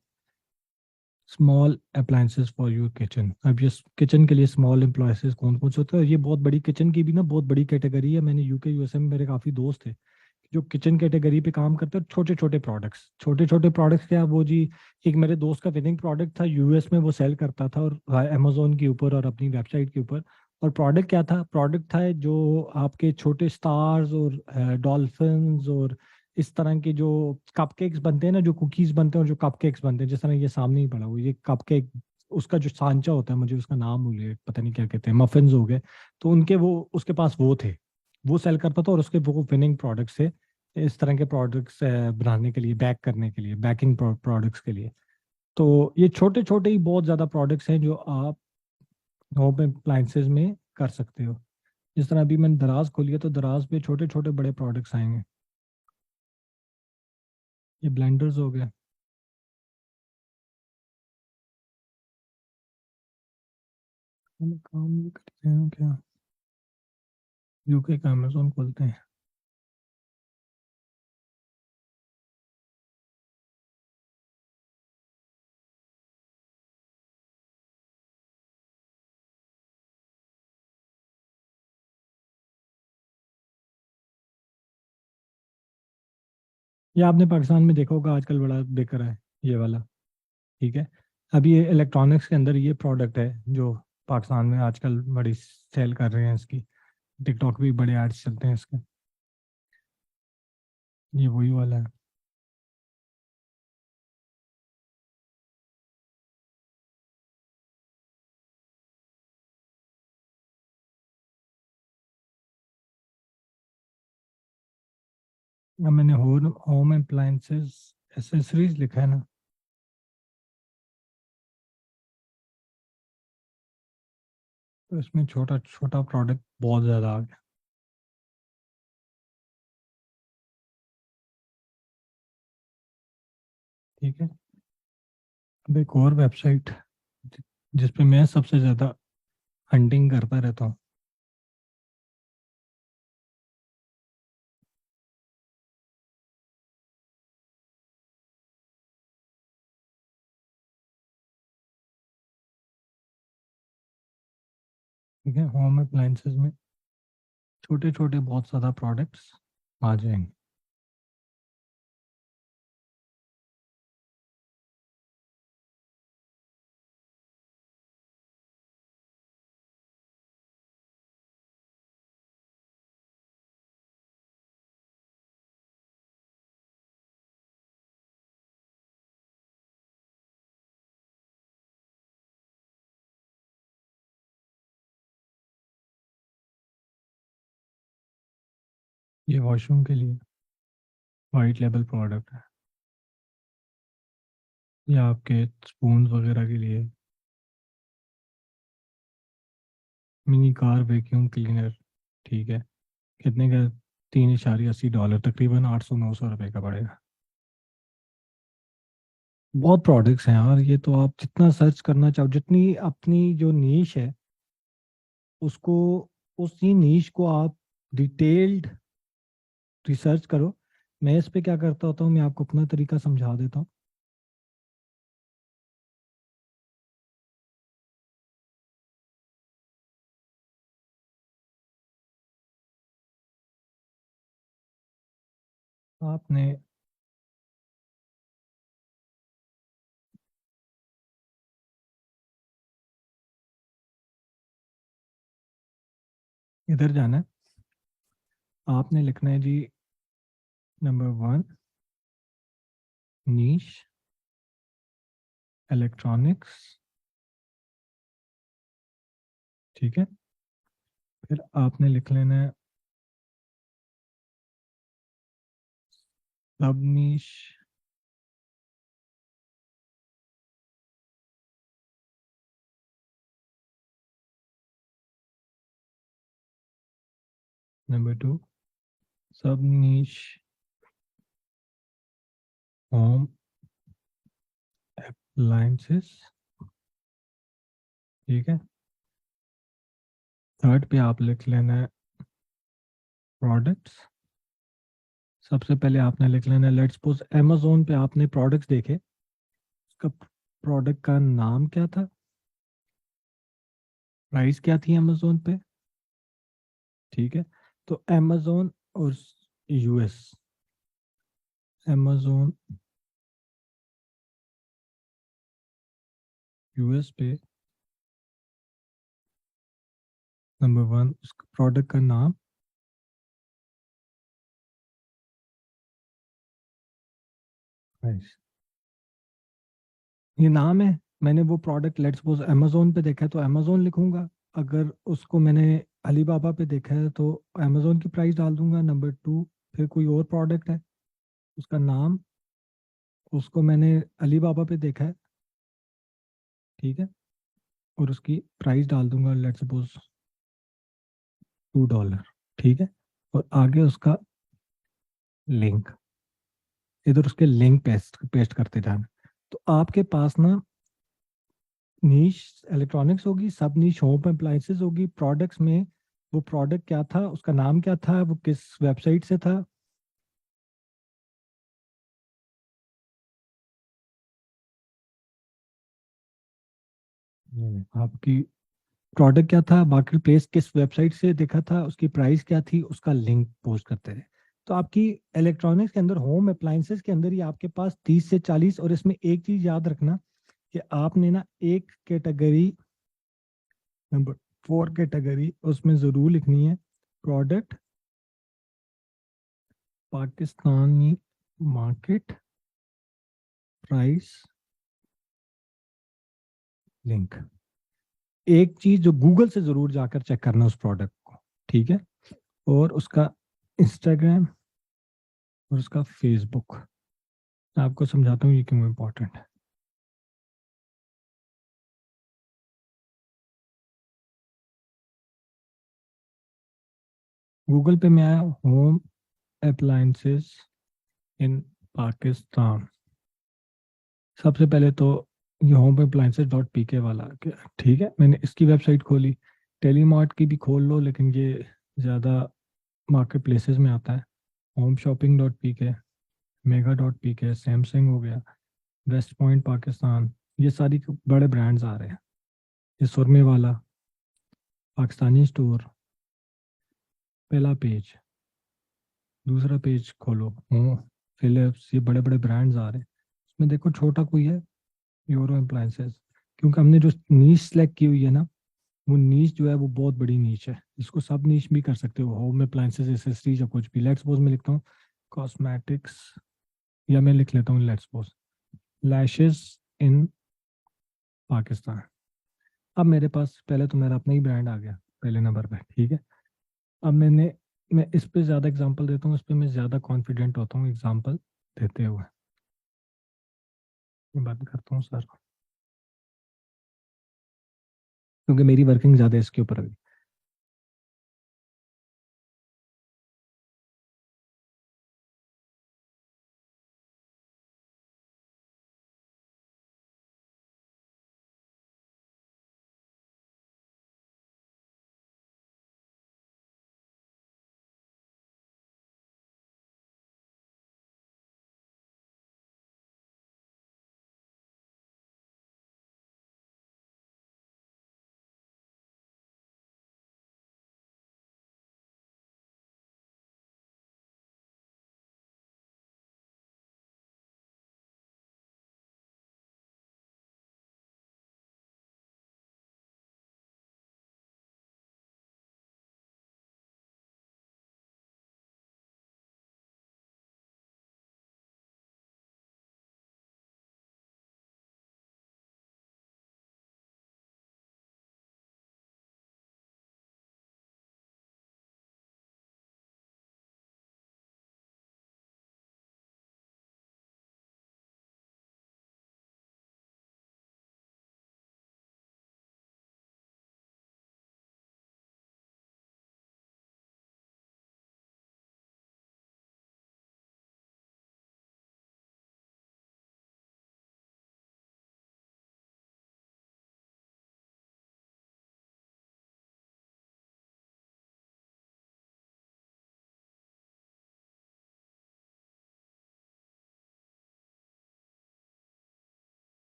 small appliances for your kitchen. अब ये किचन के लिए स्मॉल अप्लायंसेस कौन कौन से होते हैं? ये बहुत बड़ी किचन की भी ना बहुत बड़ी कैटेगरी है। मैंने यूके यूएसए में मेरे काफ़ी दोस्त थे जो किचन कैटेगरी पे काम करते हैं। छोटे छोटे प्रोडक्ट्स, छोटे छोटे प्रोडक्ट्स क्या वो जी, एक मेरे दोस्त का विनिंग प्रोडक्ट था, यूएस में वो सेल करता था और अमेजोन के ऊपर और अपनी वेबसाइट के ऊपर। और प्रोडक्ट क्या था? प्रोडक्ट था जो आपके छोटे स्टार्स और डॉल्फिन्स और इस तरह के जो कपकेक्स बनते हैं ना, जो कुकीज बनते हैं और जो कपकेक्स बनते हैं, जिस तरह ये सामने ही पड़ा हुआ ये कपकेक, उसका जो सांचा होता है, मुझे उसका नाम भूल गया, पता नहीं क्या कहते हैं, मफिन्स हो गए। तो उनके वो उसके पास वो थे, वो सेल करता था और उसके वो विनिंग प्रोडक्ट्स थे इस तरह के प्रोडक्ट्स बनाने के लिए, बैक करने के लिए, बैकिंग प्रोडक्ट्स के लिए। तो ये छोटे छोटे ही बहुत ज़्यादा प्रोडक्ट्स हैं जो आप होम अप्लायंसेज में कर सकते हो। जिस तरह अभी मैंने दराज खोली है तो दराज पे छोटे छोटे बड़े प्रोडक्ट्स आएंगे। ये ब्लेंडर्स हो गए। हम काम भी करते हैं क्या? यूके का अमेजोन खोलते हैं। ये आपने पाकिस्तान में देखा होगा आजकल बड़ा बिक रहा है ये वाला। ठीक है, अभी ये इलेक्ट्रॉनिक्स के अंदर ये प्रोडक्ट है जो पाकिस्तान में आजकल बड़ी सेल कर रहे हैं इसकी। टिकटॉक भी बड़े एड्स चलते हैं इसके। ये वही वाला है। अब मैंने होम होम अप्लायंसेस एसेसरीज लिखा है ना, तो इसमें छोटा छोटा प्रोडक्ट बहुत ज़्यादा आ गया। ठीक है, अब एक और वेबसाइट जिस पे मैं सबसे ज़्यादा हंटिंग करता रहता हूँ। ठीक है, होम अप्लायंसेस में छोटे छोटे बहुत ज़्यादा प्रोडक्ट्स आ जाएंगे। ये वॉशरूम के लिए वाइट लेबल प्रोडक्ट है। ये आपके स्पून वगैरह के लिए। मिनी कार वैक्यूम क्लीनर, ठीक है। कितने का? $3.80, तकरीबन 800-900 रुपये का पड़ेगा। बहुत प्रोडक्ट्स हैं यार, ये तो आप जितना सर्च करना चाहो, जितनी अपनी जो नीश है उसको, उसी नीश को आप डिटेल्ड रिसर्च करो। मैं इस पे क्या करता होता हूँ, मैं आपको अपना तरीका समझा देता हूँ। आपने इधर जाना है, आपने लिखना है जी नंबर 1, नीश इलेक्ट्रॉनिक्स, ठीक है। फिर आपने लिख लेना है सब नीश, नंबर 2 सब नीश होम अप्लायंसेस, ठीक है। थर्ड पे आप लिख लेना है प्रोडक्ट्स। सबसे पहले आपने लिख लेना है, लेट्स सपोज अमेजोन पे आपने प्रोडक्ट्स देखे, उसका प्रोडक्ट का नाम क्या था, प्राइस क्या थी अमेजोन पे, ठीक है। तो अमेजोन और यूएस, अमेजोन यूएस पे नंबर 1 उसका प्रोडक्ट का नाम, प्राइस, ये नाम है। मैंने वो प्रोडक्ट लेट्स सपोज अमेजोन पे देखा है तो अमेजोन लिखूंगा। अगर उसको मैंने अलीबाबा पे देखा है तो अमेजोन की प्राइस डाल दूंगा। नंबर 2, फिर कोई और प्रोडक्ट है, उसका नाम, उसको मैंने अलीबाबा पे देखा है, ठीक है, और उसकी प्राइस डाल दूंगा लेट्स सपोज $2, ठीक है। और आगे उसका लिंक, इधर उसके लिंक पेस्ट पेस्ट करते जाना। तो आपके पास ना नीश इलेक्ट्रॉनिक्स होगी, सब नीश होम अप्लायंसेस होगी, प्रोडक्ट्स में वो प्रोडक्ट क्या था, उसका नाम क्या था, वो किस वेबसाइट से था। आपकी प्रोडक्ट क्या था, मार्केट प्लेस किस वेबसाइट से देखा था, उसकी प्राइस क्या थी, उसका लिंक पोस्ट करते रहे। तो आपकी इलेक्ट्रॉनिक्स के अंदर, होम अप्लायंसेस के अंदर ही आपके पास 30 से 40। और इसमें एक चीज याद रखना कि आपने ना एक कैटेगरी, नंबर 4 कैटेगरी उसमें जरूर लिखनी है, product Pakistani market price link. एक चीज जो गूगल से जरूर जाकर चेक करना उस प्रोडक्ट को, ठीक है। और उसका इंस्टाग्राम और उसका फेसबुक। आपको समझाता हूँ ये क्यों इम्पोर्टेंट है। गूगल पे मैं आया होम अप्लायंसेस इन पाकिस्तान। सबसे पहले तो ये होम अप्लायंसेस .pk वाला, ठीक है, मैंने इसकी वेबसाइट खोली। टेलीमार्ट की भी खोल लो, लेकिन ये ज़्यादा मार्केट प्लेसेस में आता है। होम शॉपिंग .pk, मेगा.pk, सैमसंग हो गया, वेस्ट पॉइंट पाकिस्तान, ये सारी बड़े ब्रांड्स आ रहे हैं। ये सुरमे वाला, पाकिस्तानी स्टोर, पहला पेज, दूसरा पेज खोलो, हो फिलिप्स, ये बड़े बड़े ब्रांड्स आ रहे हैं। इसमें देखो छोटा कोई है, यूरो अप्लायंसेस, क्योंकि हमने जो नीश सेलेक्ट की हुई है ना, वो नीश जो है वो बहुत बड़ी नीश है। इसको सब नीश भी कर सकते हो, होम अप्लायंसेस, एसेसरीज या कुछ भी। लेट्स सपोज मैं लिखता हूँ कॉस्मेटिक्स, या मैं लिख लेता हूँ लेट्स सपोज लैशेस इन पाकिस्तान। अब मेरे पास पहले तो मेरा अपना ही ब्रांड आ गया पहले नंबर पे, ठीक है। अब मैंने मैं इस पे ज़्यादा एग्जांपल देता हूँ, इस पे मैं ज़्यादा कॉन्फिडेंट होता हूँ एग्जांपल देते हुए। मैं बात करता हूँ सर, क्योंकि मेरी वर्किंग ज़्यादा है इसके ऊपर अभी।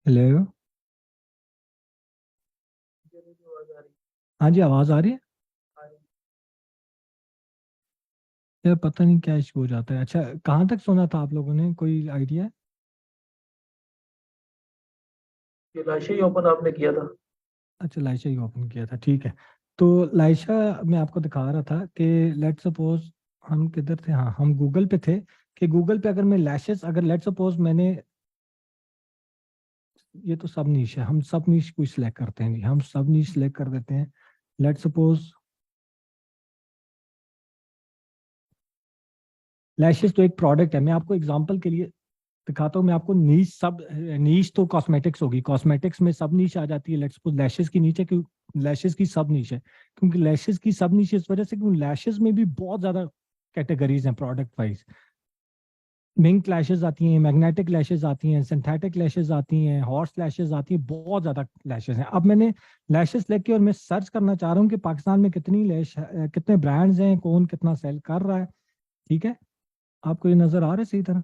हेलो। हाँ जी, आवाज़ आ रही है। यार पता नहीं क्या इशू हो जाता है। अच्छा, कहाँ तक सुना था आप लोगों ने, कोई आइडिया है? ये लाशें ही ओपन आपने किया था। अच्छा, लाइशा ही ओपन किया था, ठीक है। तो लाइशा मैं आपको दिखा रहा था कि लेट सपोज हम किधर थे, हाँ हम गूगल पे थे, कि गूगल पे अगर मैं लैशेस, अगर लेट सपोज मैंने, ये तो सब नीश है, हम सब नीश को सिलेक्ट करते हैं, जी हम सब नीश सिलेक्ट कर देते हैं। लेट सपोज लैशेस तो एक प्रोडक्ट है, मैं आपको एग्जांपल के लिए दिखाता हूँ। मैं आपको नीश, सब नीश तो कॉस्मेटिक्स होगी, कॉस्मेटिक्स में सब नीश आ जाती है। लेट्स सपोज लैशेस की नीचे, क्यों लैशेस की सब नीश है, क्योंकि लैशेस की सब नीश इस वजह से क्योंकि लैशेस में भी बहुत ज्यादा कैटेगरीज हैं प्रोडक्ट वाइज। मिंक लैशेस आती हैं, मैग्नेटिक लैशेस आती हैं, सिंथेटिक लैशेस आती हैं, हॉर्स लैशेस आती हैं, बहुत ज़्यादा लैशेस हैं। अब मैंने लैशेस लेके और मैं सर्च करना चाह रहा हूँ कि पाकिस्तान में कितनी लैश, कितने ब्रांड्स हैं, कौन कितना सेल कर रहा है, ठीक है। आपको ये नजर आ रहा है सही तरह?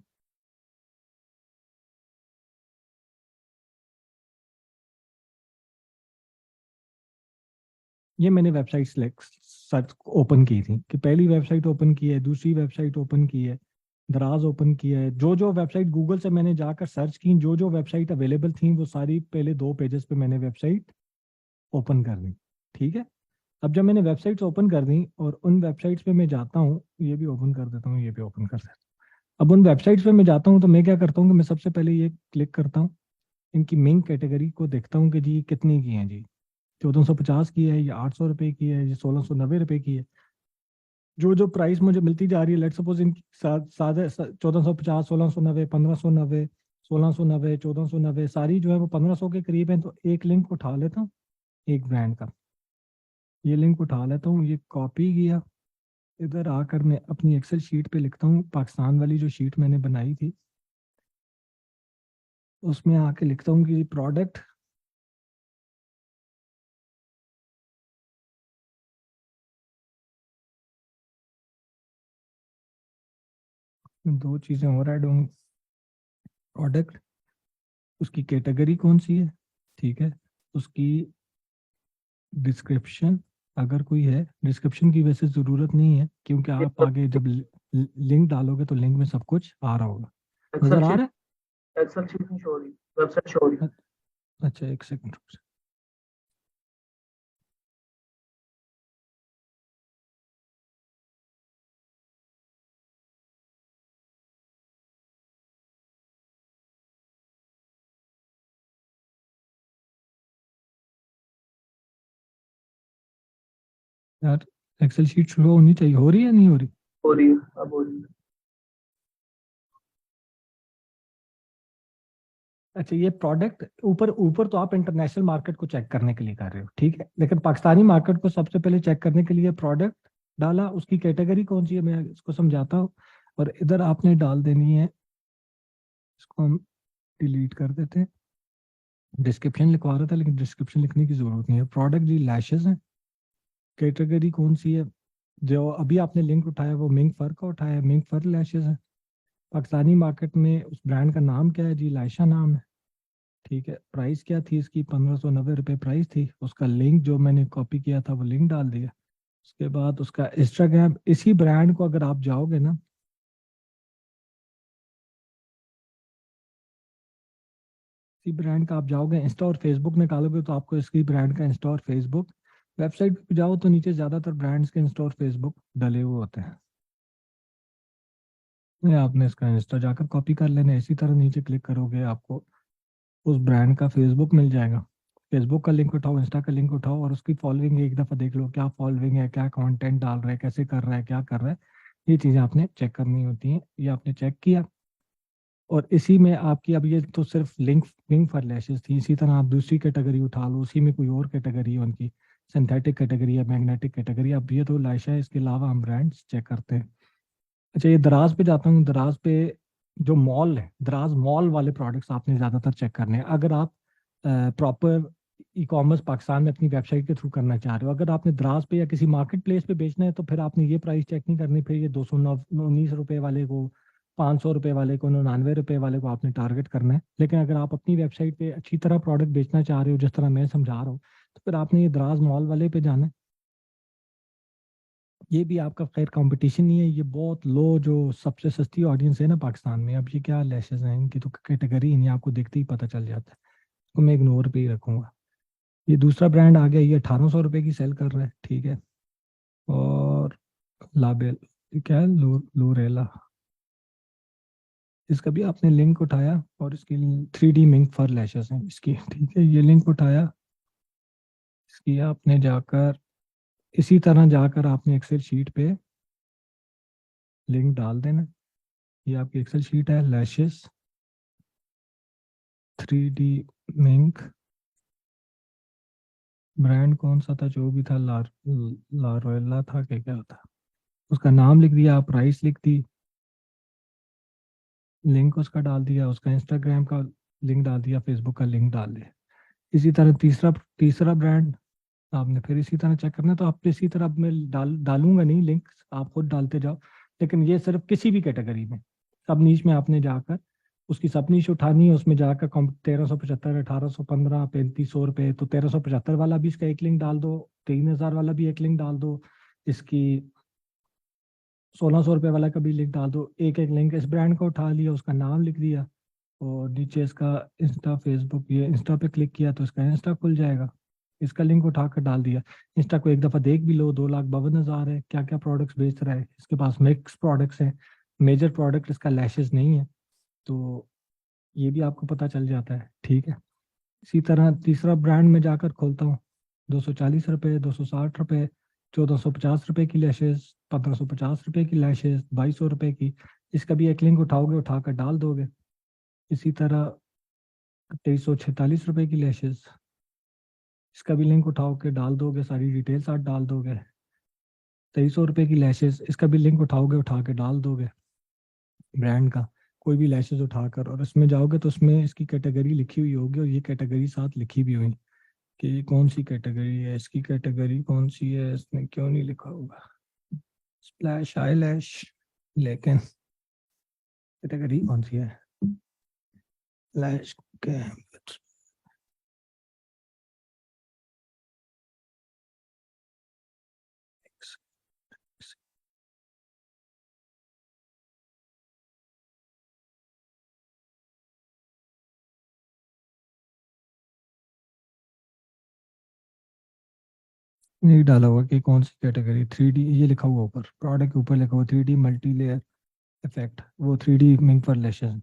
ये मैंने वेबसाइट सेलेक्ट सर्च ओपन की थी कि पहली वेबसाइट ओपन की है, दूसरी वेबसाइट ओपन की है, दराज ओपन किया है। जो जो वेबसाइट गूगल से मैंने जाकर सर्च की, जो जो वेबसाइट अवेलेबल थी, वो सारी पहले 2 पेजेस पे मैंने वेबसाइट ओपन कर दी। ठीक है। अब जब मैंने वेबसाइट्स ओपन कर दी और उन वेबसाइट्स पे मैं जाता हूँ, ये भी ओपन कर देता हूँ, ये भी ओपन कर देता हूँ। अब उन वेबसाइट्स पे मैं जाता हूँ तो मैं क्या करता हूँ कि मैं सबसे पहले ये क्लिक करता हूँ, इनकी मेन कैटेगरी को देखता हूँ कि जी कितनी की है जी। 1450 की है या 800 रुपए की है या 1690 रुपए की है। जो जो प्राइस मुझे मिलती जा रही है, लेट सपोज इनकी साढ़े 1450, 1690, 1590, 1690, 1490, सारी जो है वो 1500 के करीब है। तो एक लिंक उठा लेता हूँ, एक ब्रांड का ये लिंक उठा लेता हूँ, ये कॉपी किया, इधर आकर मैं अपनी एक्सेल शीट पे लिखता हूँ, पाकिस्तान वाली जो शीट मैंने बनाई थी उसमें आके लिखता हूँ कि प्रोडक्ट दो चीज़ें और ऐड होंगी। प्रोडक्ट, उसकी कैटेगरी कौन सी है, ठीक है, उसकी डिस्क्रिप्शन, अगर कोई है। डिस्क्रिप्शन की वैसे ज़रूरत नहीं है क्योंकि आप आगे जब लिंक डालोगे तो लिंक में सब कुछ आ रहा होगा। एक्सेल नज़र आ शीट, रहा एक्सेल शीट नहीं शो हो रही, वेबसाइट शो हो रही। है? अच्छा एक सेकंड। यार एक्सेल शीट शुरू होनी चाहिए, हो रही है नहीं हो रही? हो रही है, अब हो रही है। अच्छा ये प्रोडक्ट ऊपर ऊपर तो आप इंटरनेशनल मार्केट को चेक करने के लिए कर रहे हो, ठीक है, लेकिन पाकिस्तानी मार्केट को सबसे पहले चेक करने के लिए प्रोडक्ट डाला, उसकी कैटेगरी कौन सी है मैं इसको समझाता हूँ। और इधर आपने डाल देनी है, इसको हम डिलीट कर देते हैं। डिस्क्रिप्शन लिखवा रहा था लेकिन डिस्क्रिप्शन लिखने की जरूरत नहीं है। प्रोडक्ट जी लैशेस है, कैटेगरी कौन सी है, जो अभी आपने लिंक उठाया वो मिंग फर का उठाया है, मिंग फर लैशेस है। पाकिस्तानी मार्केट में उस ब्रांड का नाम क्या है जी, लायशा नाम है, ठीक है। प्राइस क्या थी इसकी, 1590 रुपये प्राइस थी। उसका लिंक जो मैंने कॉपी किया था वो लिंक डाल दिया। उसके बाद उसका इंस्टाग्राम, इसी ब्रांड को अगर आप जाओगे ना, इसी ब्रांड का आप जाओगे इंस्टा और फेसबुक निकालोगे तो आपको इसकी ब्रांड का इंस्टा और फेसबुक, वेबसाइट पे जाओ तो नीचे ज्यादातर ब्रांड्स के इंस्टा और फेसबुक डले हुए होते हैं। ये आपने इसका इंस्टा जाकर कॉपी कर लेना है। इसी तरह नीचे क्लिक करोगे आपको उस ब्रांड का फेसबुक मिल जाएगा। फेसबुक का लिंक उठाओ, इंस्टा का लिंक उठाओ और उसकी फॉलोइंग एक दफ़ा देख लो, क्या फॉलोइंग है, क्या कंटेंट डाल रहा है, कैसे कर रहा है, क्या कर रहा है। ये चीज़ें आपने चेक करनी होती हैं। ये आपने चेक किया और इसी में आपकी, अब ये तो सिर्फ लिंक लिंक फॉर लैशेस थी, इसी तरह आप दूसरी कैटेगरी उठा लो, उसी में कोई और कैटेगरी है उनकी, सिंथेटिक कैटेगरी या मैग्नेटिक कैटेगरी। अब ये तो लायशा है, इसके अलावा हम ब्रांड्स चेक करते हैं। अच्छा ये दराज पे जाता हूँ, दराज पे जो मॉल है, दराज मॉल वाले प्रोडक्ट्स आपने ज़्यादातर चेक करने हैं अगर आप प्रॉपर ई कॉमर्स पाकिस्तान में अपनी वेबसाइट के थ्रू करना चाह रहे हो। अगर आपने दराज पे या किसी मार्केट प्लेस पे बेचना है तो फिर आपने ये प्राइस चेक नहीं करनी, फिर ये 219 रुपये वाले को, 500 रुपये वाले को, 99 रुपये वाले को आपने टारगेट करना है। लेकिन अगर आप अपनी वेबसाइट पे अच्छी तरह प्रोडक्ट बेचना चाह रहे हो जिस तरह मैं समझा रहा हूँ, तो फिर आपने ये दराज मॉल वाले पे जाना है। ये भी आपका खैर कंपटीशन नहीं है, ये बहुत लो, जो सबसे सस्ती ऑडियंस है ना पाकिस्तान में। अब ये क्या लैशेस हैं, इनकी तो कैटेगरी ही नहीं, आपको देखते ही पता चल जाता है। तो मैं इग्नोर पे ही रखूंगा। ये दूसरा ब्रांड आ गया, ये 1800 रुपये की सेल कर रहा है, ठीक है। और लाबेल, ये क्या है, लोरेला, इसका भी आपने लिंक उठाया और इसकी 3D मिंक फर लैशेस हैं इसकी, ठीक है। ये लिंक उठाया, इसकी आपने जाकर इसी तरह जाकर आपने एक्सेल शीट पे लिंक डाल देना। ये आपकी एक्सेल शीट है, लैशेस 3D मिंक, ब्रांड कौन सा था जो भी था, लारोएला था क्या, क्या था, उसका नाम लिख दिया, प्राइस लिख दी, लिंक उसका डाल दिया, उसका इंस्टाग्राम का लिंक डाल दिया, फेसबुक का लिंक डाल दिया। इसी तरह तीसरा तीसरा ब्रांड आपने फिर इसी तरह चेक करना है। तो आप इसी तरह, अब मैं डालूंगा नहीं लिंक, आप खुद डालते जाओ। लेकिन ये सिर्फ किसी भी कैटेगरी में, सब नीच में आपने जाकर उसकी सब नीच उठानी है, उसमें जाकर 1375, 1815, 3500 रुपये, तो 1375 वाला भी इसका एक लिंक डाल दो, 3000 वाला भी एक लिंक डाल दो, इसकी 1600 रुपये वाला का भी लिंक डाल दो, एक एक लिंक इस ब्रांड का उठा लिया, उसका नाम लिख दिया, और नीचे इसका इंस्टा फेसबुक, ये इंस्टा पे क्लिक किया तो इसका इंस्टा खुल जाएगा, इसका लिंक उठाकर डाल दिया। इंस्टा को एक दफ़ा देख भी लो, 2,52,000 है, क्या क्या प्रोडक्ट्स बेच रहा है, इसके पास मिक्स प्रोडक्ट्स हैं, मेजर प्रोडक्ट इसका लैशेस नहीं है, तो ये भी आपको पता चल जाता है। ठीक है, इसी तरह तीसरा ब्रांड में जाकर खोलता हूँ, 240 रुपये, 260 रुपये, 1450 रुपये की लैशेस, 1550 रुपये की लैशेस, 2200 रुपये की, इसका भी एक लिंक उठाओगे, उठाकर डाल दोगे। इसी तरह 2346 रुपये की लैशेस, इसका भी लिंक उठाओ के डाल दोगे, सारी डिटेल साथ डाल दोगे। 2300 रुपये की लैशेस, इसका भी लिंक उठाओगे, उठा के डाल दोगे, ब्रांड का कोई भी लैशेस उठाकर, और इसमें जाओगे तो उसमें इसकी कैटेगरी लिखी हुई होगी, और ये कैटेगरी साथ लिखी भी हुई कि कौन सी कैटेगरी है, इसकी कैटेगरी कौन सी है, इसमें क्यों नहीं लिखा होगा, स्प्लैश आईलैश, लेकिन कैटेगरी कौन सी है, लैश के नहीं डाला हुआ कि कौन सी कैटेगरी, 3D ये लिखा हुआ ऊपर, प्रोडक्ट के ऊपर लिखा हुआ 3D मल्टी लेयर इफेक्ट, वो 3D मिंक फर लैशेस,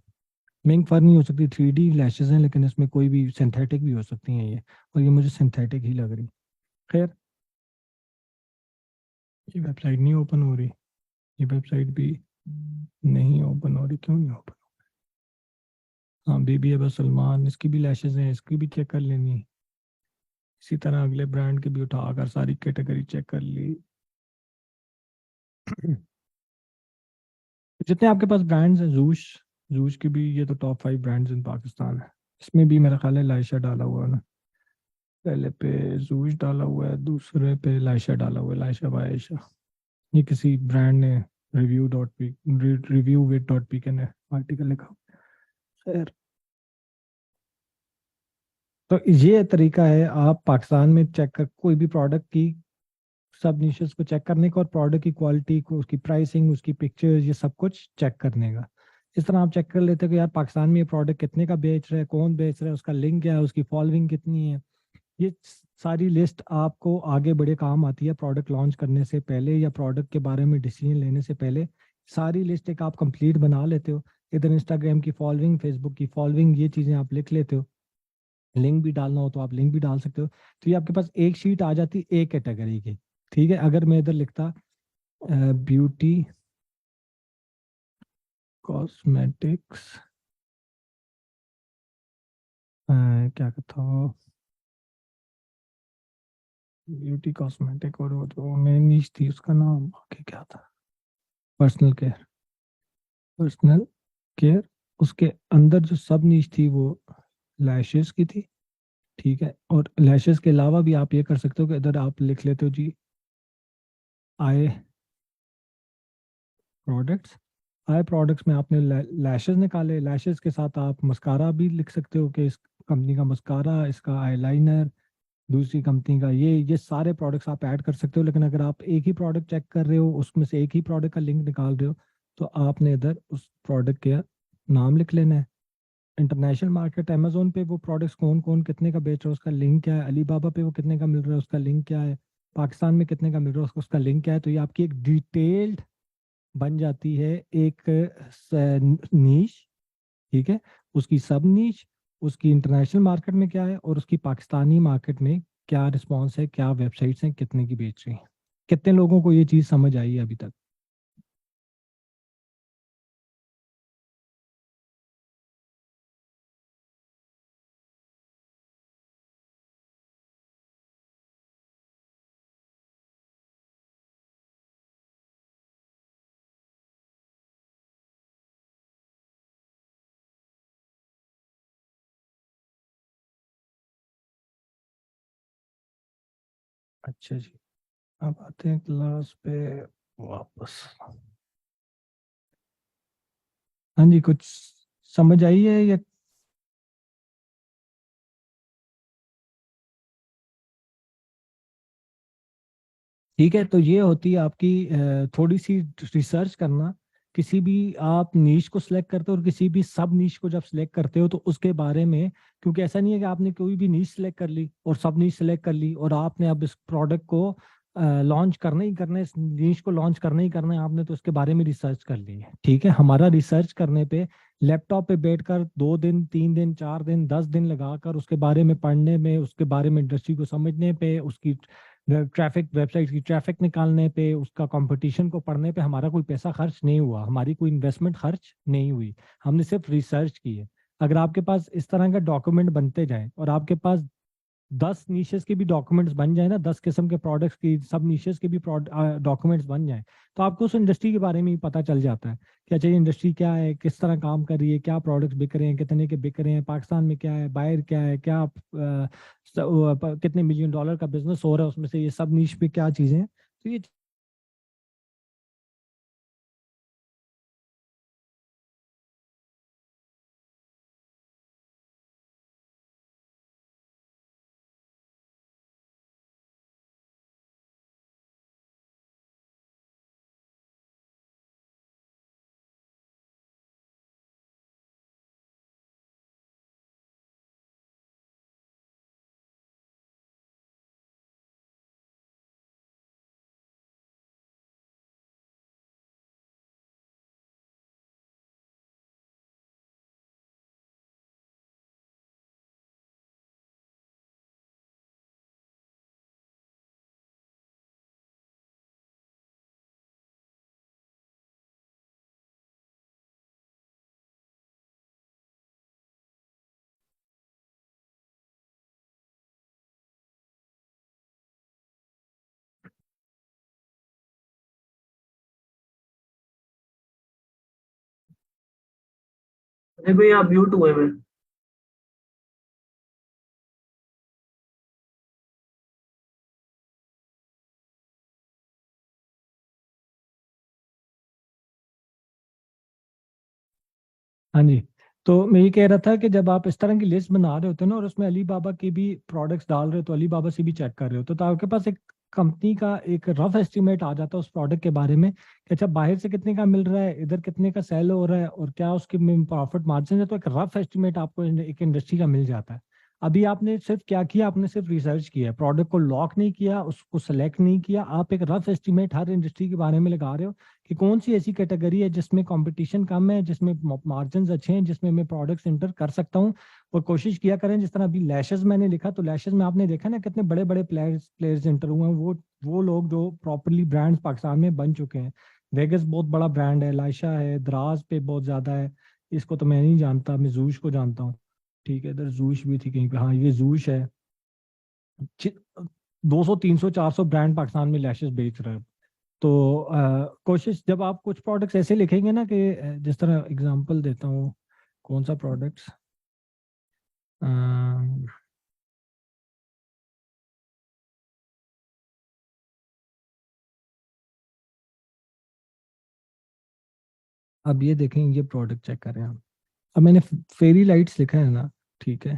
मिंक फर नहीं हो सकती, 3D लैशेस हैं, लेकिन इसमें कोई भी सिंथेटिक भी हो सकती हैं ये, और ये मुझे सिंथेटिक ही लग रही। खैर, ये वेबसाइट नहीं ओपन हो रही, ये वेबसाइट भी नहीं ओपन हो रही, क्यों नहीं ओपन? हाँ, बीबी अबा सलमान, इसकी भी लैशेस हैं, इसकी भी चेक कर लेनी है। इसी तरह अगले ब्रांड की भी उठाकर सारी कैटेगरी चेक कर ली। जितने आपके पास ब्रांड्स हैं, जूश, जूश की भी, ये तो टॉप 5 ब्रांड्स इन पाकिस्तान है, इसमें भी मेरा ख्याल है लाइशा डाला हुआ है ना, पहले पे जूश डाला हुआ है, दूसरे पे लाइशा डाला हुआ है, लाइशा बाय आयशा, ये किसी ब्रांड ने रिव्यू विद डॉट पी के ने आर्टिकल लिखा। खैर, तो ये तरीका है आप पाकिस्तान में चेक कर कोई भी प्रोडक्ट की सब निशेस को चेक करने का, और प्रोडक्ट की क्वालिटी को, उसकी प्राइसिंग, उसकी पिक्चर्स, ये सब कुछ चेक करने का। इस तरह आप चेक कर लेते हो कि यार पाकिस्तान में ये प्रोडक्ट कितने का बेच रहा है, कौन बेच रहा है, उसका लिंक क्या है, उसकी फॉलोइंग कितनी है, ये सारी लिस्ट आपको आगे बड़े काम आती है प्रोडक्ट लॉन्च करने से पहले, या प्रोडक्ट के बारे में डिसीजन लेने से पहले। सारी लिस्ट एक आप कंप्लीट बना लेते हो, इधर इंस्टाग्राम की फॉलोइंग, फेसबुक की फॉलोइंग, ये चीज़ें आप लिख लेते हो, लिंक भी डालना हो तो आप लिंक भी डाल सकते हो, तो ये आपके पास एक शीट आ जाती है एक कैटेगरी की। ठीक है, अगर मैं इधर लिखता ब्यूटी कॉस्मेटिक्स, क्या कहता हो, ब्यूटी कॉस्मेटिक, और वो जो मेरी नीच थी उसका नाम आगे क्या था, पर्सनल केयर, पर्सनल केयर, उसके अंदर जो सब नीच थी वो लैशेस की थी। ठीक है, और लैशेस के अलावा भी आप ये कर सकते हो कि इधर आप लिख लेते हो जी आई प्रोडक्ट्स, आई प्रोडक्ट्स में आपने लैशेस निकाले, लैशेस के साथ आप मस्कारा भी लिख सकते हो कि इस कंपनी का मस्कारा, इसका आईलाइनर, दूसरी कंपनी का ये सारे प्रोडक्ट्स आप ऐड कर सकते हो। लेकिन अगर आप एक ही प्रोडक्ट चेक कर रहे हो, उसमें से एक ही प्रोडक्ट का लिंक निकाल रहे हो, तो आपने इधर उस प्रोडक्ट का नाम लिख लेना है। इंटरनेशनल मार्केट, अमेजोन पे वो प्रोडक्ट्स कौन कौन कितने का बेच रहा है उसका लिंक क्या है, अलीबाबा पे वो कितने का मिल रहा है उसका लिंक क्या है, पाकिस्तान में कितने का मिल रहा है उसका लिंक क्या है, तो ये आपकी एक डिटेल्ड बन जाती है एक नीश। ठीक है, उसकी सब नीच, उसकी इंटरनेशनल मार्केट में क्या है, और उसकी पाकिस्तानी मार्केट में क्या रिस्पॉन्स है, क्या वेबसाइट्स हैं, कितने की बेच रही हैं। कितने लोगों को ये चीज़ समझ आई है अभी तक? अच्छा जी, अब आते हैं क्लास पे वापस। हाँ जी, कुछ समझ आई है या? ठीक है, तो ये होती है आपकी थोड़ी सी रिसर्च करना। किसी भी आप नीश को सिलेक्ट करते हो और किसी भी सब नीश को जब सिलेक्ट करते हो तो उसके बारे में, क्योंकि ऐसा नहीं है कि आपने कोई भी नीश सिलेक्ट कर ली और सब नीश सिलेक्ट कर ली और आपने अब इस प्रोडक्ट को लॉन्च करना ही करना है, इस नीश को लॉन्च करना ही करना है आपने, तो उसके बारे में रिसर्च कर ली है। ठीक है, हमारा रिसर्च करने पे लैपटॉप पे बैठकर 2 दिन 3 दिन 4 दिन 10 दिन लगाकर उसके बारे में पढ़ने में, उसके बारे में इंडस्ट्री को समझने पे, उसकी ट्रैफिक, वेबसाइट की ट्रैफिक निकालने पे, उसका कंपटीशन को पढ़ने पे हमारा कोई पैसा खर्च नहीं हुआ, हमारी कोई इन्वेस्टमेंट खर्च नहीं हुई। हमने सिर्फ रिसर्च की है। अगर आपके पास इस तरह का डॉक्यूमेंट बनते जाए और आपके पास 10 नीशेस के भी डॉक्यूमेंट्स बन जाए ना, 10 किस्म के प्रोडक्ट्स की सब नीशेस के भी डॉक्यूमेंट्स बन जाए, तो आपको उस इंडस्ट्री के बारे में ही पता चल जाता है कि अच्छा ये इंडस्ट्री क्या है, किस तरह काम कर रही है, क्या प्रोडक्ट्स बिक रहे हैं, कितने के बिक रहे हैं, पाकिस्तान में क्या है, बाहर क्या है, क्या कितने मिलियन डॉलर का बिजनेस हो रहा है उसमें से, ये सब नीश पे क्या चीजें हैं, तो ये। अरे भाई आप म्यूट हुए मैं। हाँ जी, तो मैं ये कह रहा था कि जब आप इस तरह की लिस्ट बना रहे होते हो ना और उसमें अली बाबा के भी प्रोडक्ट्स डाल रहे हो, तो अली बाबा से भी चेक कर रहे हो, तो आपके पास एक कंपनी का एक रफ एस्टिमेट आ जाता है उस प्रोडक्ट के बारे में कि अच्छा बाहर से कितने का मिल रहा है, इधर कितने का सेल हो रहा है और क्या उसकी प्रॉफिट मार्जिन है, तो एक रफ एस्टिमेट आपको एक इंडस्ट्री का मिल जाता है। अभी आपने सिर्फ क्या किया, आपने सिर्फ रिसर्च किया, प्रोडक्ट को लॉक नहीं किया, उसको सेलेक्ट नहीं किया, आप एक रफ एस्टिमेट हर इंडस्ट्री के बारे में लगा रहे हो कि कौन सी ऐसी कैटेगरी है जिसमें कंपटीशन कम है, जिसमें मार्जिन अच्छे हैं, जिसमें मैं प्रोडक्ट्स इंटर कर सकता हूँ। और कोशिश किया करें, जिस तरह अभी लैशेस मैंने लिखा, तो लैशेस में आपने देखा ना कितने बड़े बड़े प्लेयर्स इंटर हुए हैं, वो लोग जो प्रॉपरली ब्रांड्स पाकिस्तान में बन चुके हैं। वेगस बहुत बड़ा ब्रांड है, लाइशा है, दराज पे बहुत ज्यादा है, इसको तो मैं नहीं जानता, मैं जूश को जानता हूँ। ठीक है, इधर जूश भी थी कहीं पे, हाँ ये जूश है। 200 300 400 ब्रांड पाकिस्तान में लैशेस बेच रहे हैं। तो कोशिश, जब आप कुछ प्रोडक्ट्स ऐसे लिखेंगे ना कि जिस तरह एग्जांपल देता हूँ, कौन सा प्रोडक्ट्स, अब ये देखें, ये प्रोडक्ट चेक करें आप। अब मैंने फेरी लाइट्स लिखा है ना, ठीक है,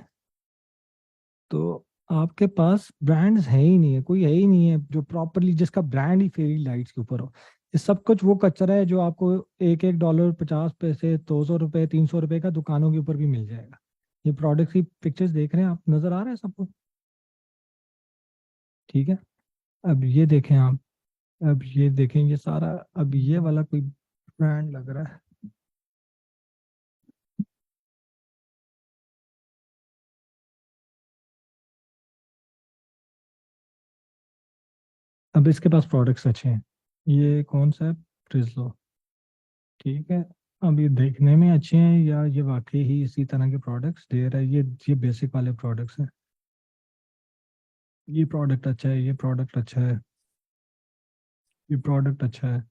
तो आपके पास ब्रांड्स है ही नहीं है, कोई है ही नहीं है जो प्रॉपरली जिसका ब्रांड ही फेरी लाइट्स के ऊपर हो। ये सब कुछ वो कचरा है जो आपको $1 $50 $200 $300 का दुकानों के ऊपर भी मिल जाएगा। ये प्रोडक्ट की पिक्चर्स देख रहे हैं आप, नजर आ रहा है सबको? ठीक है, अब ये देखें आप, अब ये देखें ये सारा, अब ये वाला कोई ब्रांड लग रहा है। अब इसके पास प्रोडक्ट्स अच्छे हैं, ये कौन सा है, ट्रिजलो। ठीक है, अब ये देखने में अच्छे हैं या ये वाकई ही इसी तरह के प्रोडक्ट्स दे रहा है, ये बेसिक वाले प्रोडक्ट्स हैं। ये प्रोडक्ट अच्छा है, ये प्रोडक्ट अच्छा है, ये प्रोडक्ट अच्छा है,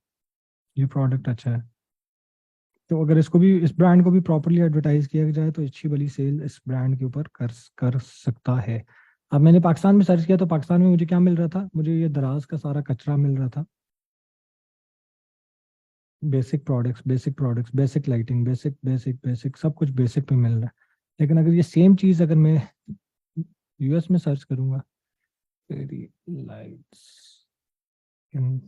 ये प्रोडक्ट अच्छा है। तो अगर इसको भी, इस ब्रांड को भी प्रॉपरली एडवर्टाइज किया जाए तो अच्छी वाली सेल इस ब्रांड के ऊपर कर सकता है। अब मैंने पाकिस्तान में सर्च किया तो पाकिस्तान में मुझे क्या मिल रहा था, मुझे ये दराज का सारा कचरा मिल रहा था। Basic products, basic lighting, basic सब कुछ बेसिक पे मिल रहा है। लेकिन अगर ये सेम चीज़ अगर मैं यूएस में सर्च करूंगा, fairy lights in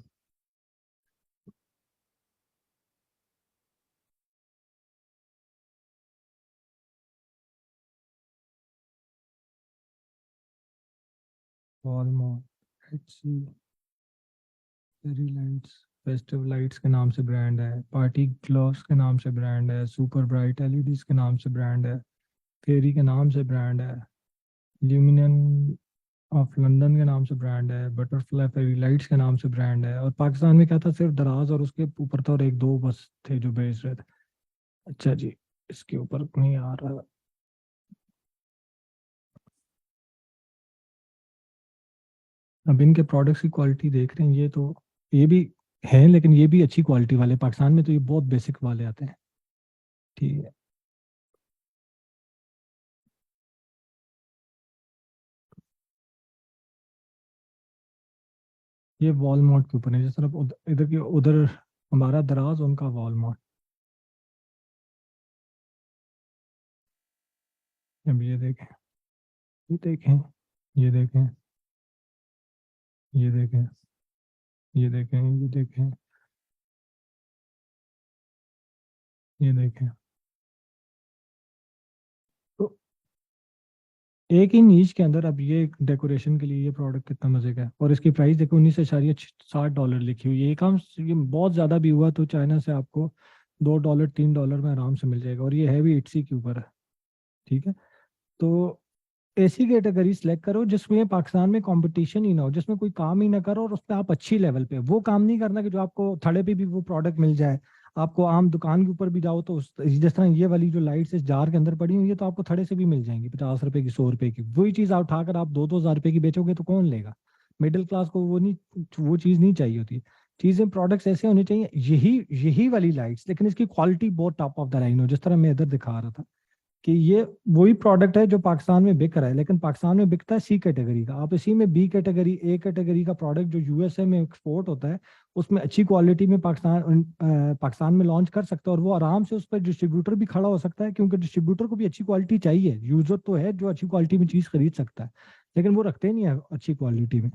Walmart, HC, fairy lights, festive lights के नाम से ब्रांड है, पार्टी ग्लोव्स के नाम से ब्रांड है, सुपर ब्राइट एलईडीज के नाम से ब्रांड है, फेरी के नाम से ब्रांड है, ल्यूमिनन ऑफ लंदन के नाम से ब्रांड है, बटरफ्लाई फेरी लाइट्स के नाम से ब्रांड है। और पाकिस्तान में क्या था, सिर्फ दराज और उसके ऊपर था और एक दो बस थे जो बेच रहे थे। अच्छा जी, इसके ऊपर नहीं आ रहा। अब इनके प्रोडक्ट्स की क्वालिटी देख रहे हैं, ये तो ये भी है, लेकिन ये भी अच्छी क्वालिटी वाले। पाकिस्तान में तो ये बहुत बेसिक वाले आते हैं। ठीक है, ये वॉलमार्ट के ऊपर है, जिस तरफ इधर की उधर हमारा दराज, उनका वॉलमार्ट। अब ये देखें, ये देखें, ये देखें, ये देखें, ये देखें, ये देखें, ये देखें। तो एक ही नीच के अंदर अब ये डेकोरेशन के लिए ये प्रोडक्ट कितना मजे का है। और इसकी प्राइस देखो, 19.60 लिखी हुई है। ये काम ये बहुत ज्यादा भी हुआ तो चाइना से आपको $2 $3 में आराम से मिल जाएगा। और ये है भी इट्सी के ऊपर है। ठीक है, तो ऐसी कैटेगरी सेलेक्ट करो जिसमें पाकिस्तान में कंपटीशन ही ना हो, जिसमें कोई काम ही ना करो और उस पर आप अच्छी लेवल पे। वो काम नहीं करना कि जो आपको थड़े पे भी वो प्रोडक्ट मिल जाए। आपको आम दुकान के ऊपर भी जाओ तो जिस तरह ये वाली जो लाइट्स इस जार के अंदर पड़ी हुई है, तो आपको थड़े से भी मिल जाएंगी 50 रुपए की, 100 रुपए की। वही चीज आप उठाकर आप 2-2 हज़ार रुपए की बेचोगे तो कौन लेगा? मिडिल क्लास को वो नहीं, वो चीज नहीं चाहिए होती। चीजें प्रोडक्ट्स ऐसे होने चाहिए, यही यही वाली लाइट्स, लेकिन इसकी क्वालिटी बहुत टॉप ऑफ द लाइन हो। जिस तरह मैं इधर दिखा रहा था कि ये वही प्रोडक्ट है जो पाकिस्तान में बिक रहा है, लेकिन पाकिस्तान में बिकता है सी कैटेगरी का। आप इसी में बी कैटेगरी, ए कैटेगरी का प्रोडक्ट जो यूएसए में एक्सपोर्ट होता है, उसमें अच्छी क्वालिटी में पाकिस्तान में लॉन्च कर सकता है। और वो आराम से उस पर डिस्ट्रीब्यूटर भी खड़ा हो सकता है, क्योंकि डिस्ट्रीब्यूटर को भी अच्छी क्वालिटी चाहिए। यूजर तो है जो अच्छी क्वालिटी में चीज खरीद सकता है, लेकिन वो रखते नहीं है अच्छी क्वालिटी में।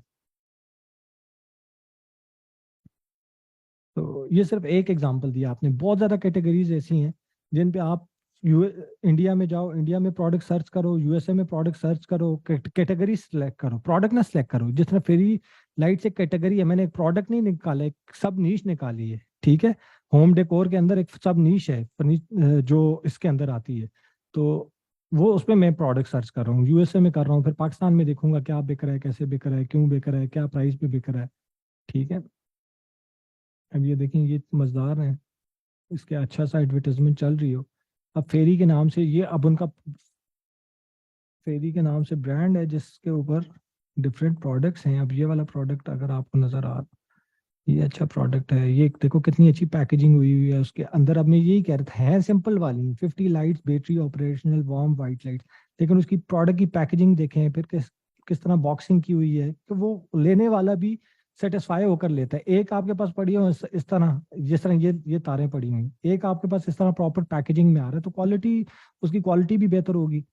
तो ये सिर्फ एक एग्जांपल दिया आपने, बहुत ज्यादा कैटेगरीज ऐसी हैं जिन पे आप यू इंडिया में जाओ, इंडिया में प्रोडक्ट सर्च करो, यूएसए में प्रोडक्ट सर्च करो, कैटेगरी सिलेक्ट करो, प्रोडक्ट ना सिलेक्ट करो। जिस तरह फेरी लाइट से कैटेगरी है, मैंने एक प्रोडक्ट नहीं निकाला, एक सब नीश निकाली है। ठीक है, होम डेकोर के अंदर एक सब नीश है जो इसके अंदर आती है। तो वो उसमें मैं प्रोडक्ट सर्च कर रहा हूँ, यूएसए में कर रहा हूँ, फिर पाकिस्तान में देखूंगा क्या बिक रहा है, कैसे बिक रहा है, क्यों बिक रहा है, क्या प्राइस पे बिक रहा है। ठीक है, अब ये देखें, ये मजेदार है, इसके अच्छा सा एडवर्टाइजमेंट चल रही हो। अब फेरी के नाम से ये, अब उनका फेरी के नाम से ब्रांड है जिसके ऊपर डिफरेंट प्रोडक्ट्स हैं। अब ये वाला प्रोडक्ट अगर आपको नजर आ, ये अच्छा प्रोडक्ट है। ये देखो कितनी अच्छी पैकेजिंग हुई हुई है उसके अंदर। अब मैं यही कह रहा था, है सिंपल वाली 50 lights, battery operational, warm white lights, लेकिन उसकी प्रोडक्ट की पैकेजिंग देखें फिर किस तरह बॉक्सिंग की हुई है, कि वो लेने वाला भी सेटिस्फाई होकर लेता है। एक आपके पास पड़ी हो इस तरह, जिस तरह ये तारें पड़ी हुई, एक आपके पास इस तरह प्रॉपर पैकेजिंग में आ रहा है, तो क्वालिटी, उसकी क्वालिटी भी बेहतर होगी।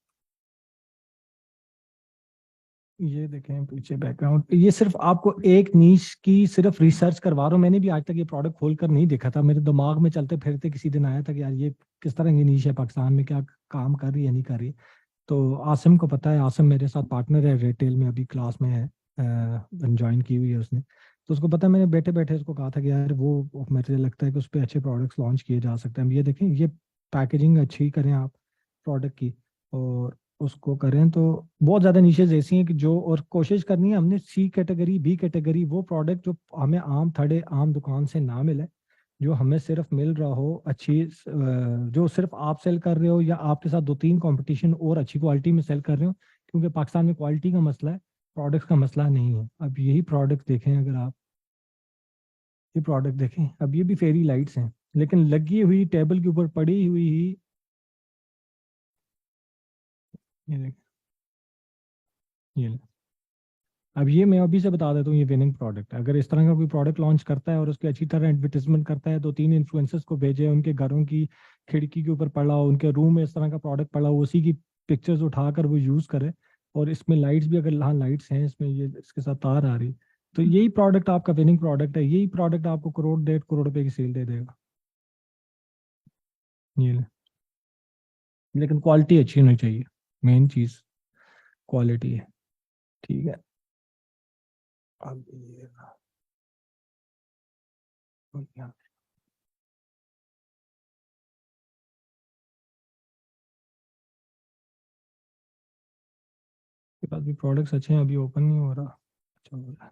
ये देखें पीछे बैकग्राउंड, ये सिर्फ आपको एक नीश की सिर्फ रिसर्च करवा रहा हूँ। मैंने भी आज तक ये प्रोडक्ट खोल कर नहीं देखा था, मेरे दिमाग में चलते फिरते किसी दिन आया था कि यार ये किस तरह की नीश है, पाकिस्तान में क्या काम कर रही है, नहीं कर रही। तो आसिम को पता है, आसिम मेरे साथ पार्टनर है रिटेल में, अभी क्लास में है, ज्वाइन की हुई है उसने। तो उसको पता है, मैंने बैठे बैठे उसको कहा था कि यार वो मुझे लगता है कि उस पर अच्छे प्रोडक्ट्स लॉन्च किए जा सकते हैं। ये देखें, ये पैकेजिंग अच्छी करें आप प्रोडक्ट की, और उसको करें तो बहुत ज़्यादा निशेज ऐसी हैं कि जो, और कोशिश करनी है हमने सी कैटेगरी, बी कैटेगरी, वो प्रोडक्ट जो हमें आम थड़े आम दुकान से ना मिले, जो हमें सिर्फ मिल रहा हो अच्छी जो सिर्फ आप सेल कर रहे हो, या आपके साथ 2-3 कंपटीशन और अच्छी क्वालिटी में सेल कर रहे हो। क्योंकि पाकिस्तान में क्वालिटी का मसला है, प्रोडक्ट्स का मसला नहीं है। अब यही प्रोडक्ट देखें, अगर आप ये प्रोडक्ट देखें, अब ये भी फेरी लाइट्स हैं, लेकिन लगी हुई टेबल के ऊपर पड़ी हुई ही, ये देखें, ये अब ये मैं अभी से बता देता हूँ, ये विनिंग प्रोडक्ट है। अगर इस तरह का कोई प्रोडक्ट लॉन्च करता है और उसकी अच्छी तरह एडवर्टीजमेंट करता है, तो 3 इन्फ्लुएंसर्स को भेजे, उनके घरों की खिड़की के ऊपर पड़ा हो, उनके रूम में इस तरह का प्रोडक्ट पड़ा हो, उसी की पिक्चर्स उठाकर वो यूज़ करे, और इसमें लाइट्स भी, अगर हाँ लाइट्स हैं इसमें, ये इसके साथ तार आ रही, तो यही प्रोडक्ट आपका विनिंग प्रोडक्ट है। यही प्रोडक्ट आपको करोड़ 1.5 करोड़ रुपए की सेल दे देगा। ये ले। लेकिन क्वालिटी अच्छी होनी चाहिए, मेन चीज़ क्वालिटी है। ठीक है। अब ये यहाँ के पास भी प्रोडक्ट्स अच्छे हैं, अभी ओपन नहीं हो रहा। अच्छा हो रहा है।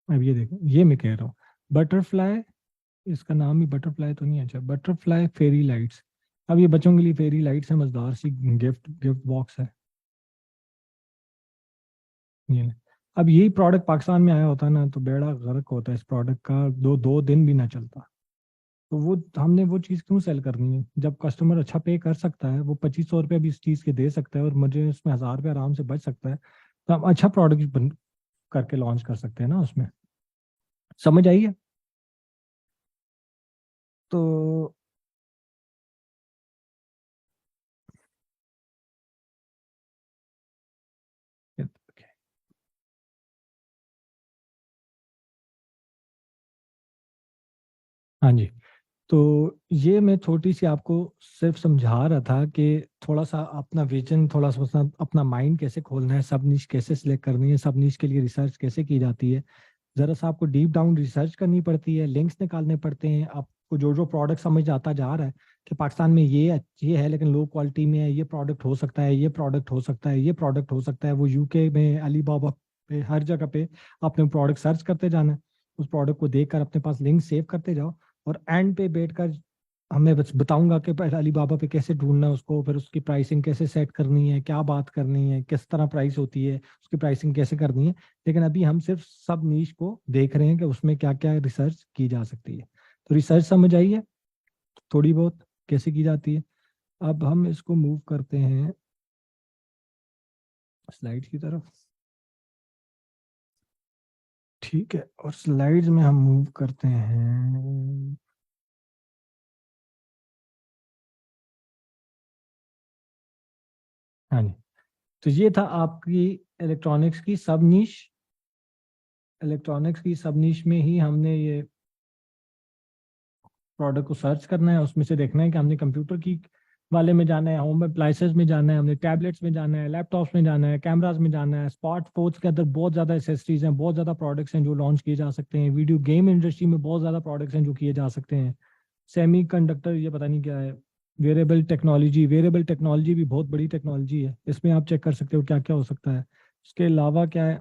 अब ये देखो, ये मैं कह रहा हूँ बटरफ्लाई, इसका नाम ही बटरफ्लाई तो नहीं है, अच्छा बटरफ्लाई फेरी लाइट्स। अब ये बच्चों के लिए फेरी लाइट्स है, मजेदार सी गिफ्ट गिफ्ट बॉक्स है। ये ले। अब यही प्रोडक्ट पाकिस्तान में आया होता ना, तो बेड़ा गर्क होता है इस प्रोडक्ट का, दो दो दिन भी ना चलता। तो वो हमने वो चीज़ क्यों सेल करनी है, जब कस्टमर अच्छा पे कर सकता है, वो 2500 रुपये भी इस चीज़ के दे सकता है, और मुझे उसमें 1000 रुपये आराम से बच सकता है, तो हम अच्छा प्रोडक्ट बन करके लॉन्च कर सकते हैं ना उसमें। समझ आई है? तो हाँ जी। तो ये मैं छोटी सी आपको सिर्फ समझा रहा था कि थोड़ा सा अपना विजन, थोड़ा सा अपना माइंड कैसे खोलना है, सब निश कैसे सिलेक्ट करनी है, सब निश के लिए रिसर्च कैसे की जाती है। जरा सा आपको डीप डाउन रिसर्च करनी पड़ती है, लिंक्स निकालने पड़ते हैं, आपको जो जो प्रोडक्ट समझ आता जा रहा है कि पाकिस्तान में ये है लेकिन लो क्वालिटी में है, ये प्रोडक्ट हो सकता है, ये प्रोडक्ट हो सकता है, ये प्रोडक्ट हो सकता है, वो यूके में अलीबाबा पे हर जगह पे आपने प्रोडक्ट सर्च करते जाना है, उस प्रोडक्ट को देखकर अपने पास लिंक सेव करते जाओ, और एंड पे बैठकर हमें बस बताऊंगा कि पहले अलीबाबा पे कैसे ढूंढना है उसको, फिर उसकी प्राइसिंग कैसे सेट करनी है, क्या बात करनी है, किस तरह प्राइस होती है, उसकी प्राइसिंग कैसे करनी है। लेकिन अभी हम सिर्फ सब नीश को देख रहे हैं कि उसमें क्या क्या रिसर्च की जा सकती है। तो रिसर्च समझ आई है थोड़ी बहुत कैसे की जाती है। अब हम इसको मूव करते हैं स्लाइड्स की तरफ। ठीक है, और स्लाइड्स में हम मूव करते हैं। हाँ जी। तो ये था आपकी इलेक्ट्रॉनिक्स की सब नीश। इलेक्ट्रॉनिक्स की सब नीश में ही हमने ये प्रोडक्ट को सर्च करना है, उसमें से देखना है कि हमने कंप्यूटर की वाले में जाना है, होम अप्लाइंसेस में जाना है, हमने टैबलेट्स में जाना है, लैपटॉप्स में जाना है, कैमराज में जाना है। स्मार्टफोन्स के अंदर बहुत ज़्यादा एसेसरीज हैं, बहुत ज़्यादा प्रोडक्ट्स हैं जो लॉन्च किए जा सकते हैं। वीडियो गेम इंडस्ट्री में बहुत ज़्यादा प्रोडक्ट्स हैं जो किए जा सकते हैं। सेमी कंडक्टर, ये पता नहीं क्या है। वेरेबल टेक्नोलॉजी भी बहुत बड़ी टेक्नोलॉजी है, इसमें आप चेक कर सकते हो क्या क्या हो सकता है। उसके अलावा क्या है,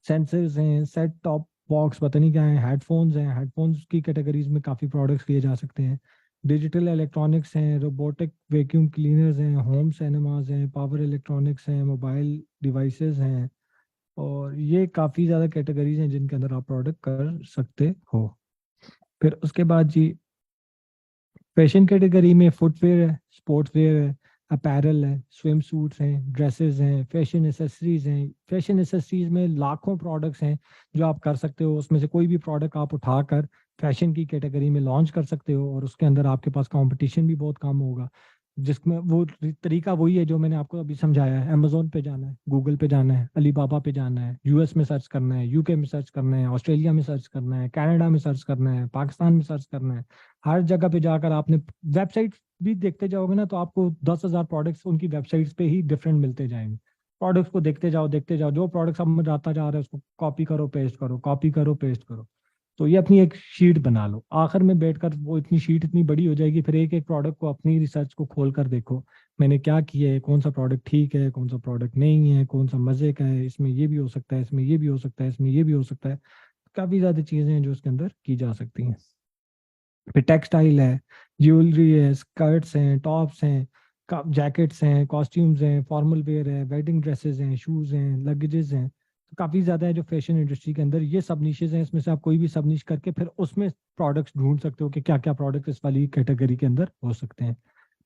सेंसर्स हैं, सेट टॉप बॉक्स पता नहीं क्या है, हेडफोन्स हैं, हेडफोन्स की कैटेगरीज में काफ़ी प्रोडक्ट्स लिए जा सकते हैं। डिजिटल इलेक्ट्रॉनिक्स हैं, रोबोटिक वैक्यूम क्लीनर्स हैं, होम सिनेमाज हैं, पावर इलेक्ट्रॉनिक्स हैं, मोबाइल डिवाइसेस हैं, और ये काफ़ी ज़्यादा कैटेगरीज हैं जिनके अंदर आप प्रोडक्ट कर सकते हो। फिर उसके बाद जी फैशन कैटेगरी में फुटवेयर है, स्पोर्ट्स वेयर है, अपैरल है, स्विम सूट्स हैं, ड्रेसेस हैं, फैशन एसेसरीज हैं। फैशन एसेसरीज में लाखों प्रोडक्ट्स हैं जो आप कर सकते हो, उसमें से कोई भी प्रोडक्ट आप उठाकर फैशन की कैटेगरी में लॉन्च कर सकते हो, और उसके अंदर आपके पास कंपटीशन भी बहुत कम होगा। जिसमें वो तरीका वही है जो मैंने आपको अभी समझाया है। अमेजोन पे जाना है, गूगल पे जाना है, अलीबाबा पे जाना है, यूएस में सर्च करना है, यूके में सर्च करना है, ऑस्ट्रेलिया में सर्च करना है, कनाडा में सर्च करना है, पाकिस्तान में सर्च करना है। हर जगह पे जाकर आपने वेबसाइट भी देखते जाओगे ना, तो आपको 10,000 प्रोडक्ट्स उनकी वेबसाइट्स पे ही डिफरेंट मिलते जाएंगे। प्रोडक्ट्स को देखते जाओ, जो प्रोडक्ट समझ आता जा रहा है उसको कॉपी करो पेस्ट करो, कॉपी करो पेस्ट करो। तो ये अपनी एक शीट बना लो, आखिर में बैठकर वो इतनी शीट इतनी बड़ी हो जाएगी, फिर एक एक प्रोडक्ट को अपनी रिसर्च को खोल कर देखो, मैंने क्या किया है, कौन सा प्रोडक्ट ठीक है, कौन सा प्रोडक्ट नहीं है, कौन सा मजे का है, इसमें ये भी हो सकता है, इसमें ये भी हो सकता है, इसमें ये भी हो सकता है। काफी ज्यादा चीजें हैं जो इसके अंदर की जा सकती हैं। फिर टेक्सटाइल है, ज्वेलरी है, स्कर्ट्स हैं, टॉप्स हैं, जैकेट्स हैं, कॉस्ट्यूम्स हैं, फॉर्मल वेयर है, वेडिंग ड्रेसेस हैं, शूज हैं, लगेजेस हैं। तो काफ़ी ज़्यादा है जो फैशन इंडस्ट्री के अंदर ये सब निशेज हैं, इसमें से आप कोई भी सब निश करके फिर उसमें प्रोडक्ट्स ढूंढ सकते हो कि क्या क्या प्रोडक्ट इस वाली कैटेगरी के अंदर हो सकते हैं।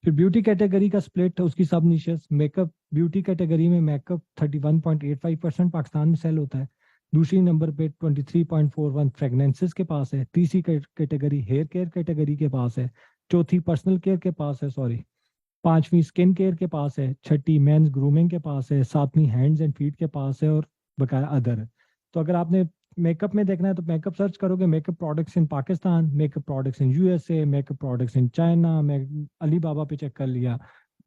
फिर ब्यूटी कैटेगरी का स्प्लिट है, उसकी सब निशेस। मेकअप, ब्यूटी कैटेगरी में मेकअप 31.85% पाकिस्तान में सेल होता है। दूसरी नंबर पे 23.41 फ्रेगनेंसेस के पास है। तीसरी कैटेगरी हेयर केयर कैटेगरी के पास है। चौथी पर्सनल केयर के पास है, सॉरी। पांचवी स्किन केयर के पास है। छठी मेंस ग्रूमिंग के पास है। सातवीं हैंड्स एंड फीट के पास है। और बकाया अदर है। तो अगर आपने मेकअप में देखना है तो मेकअप सर्च करोगे, makeup products in Pakistan, makeup products in USA, makeup products in China, मैं अली बाबा पे चेक कर लिया।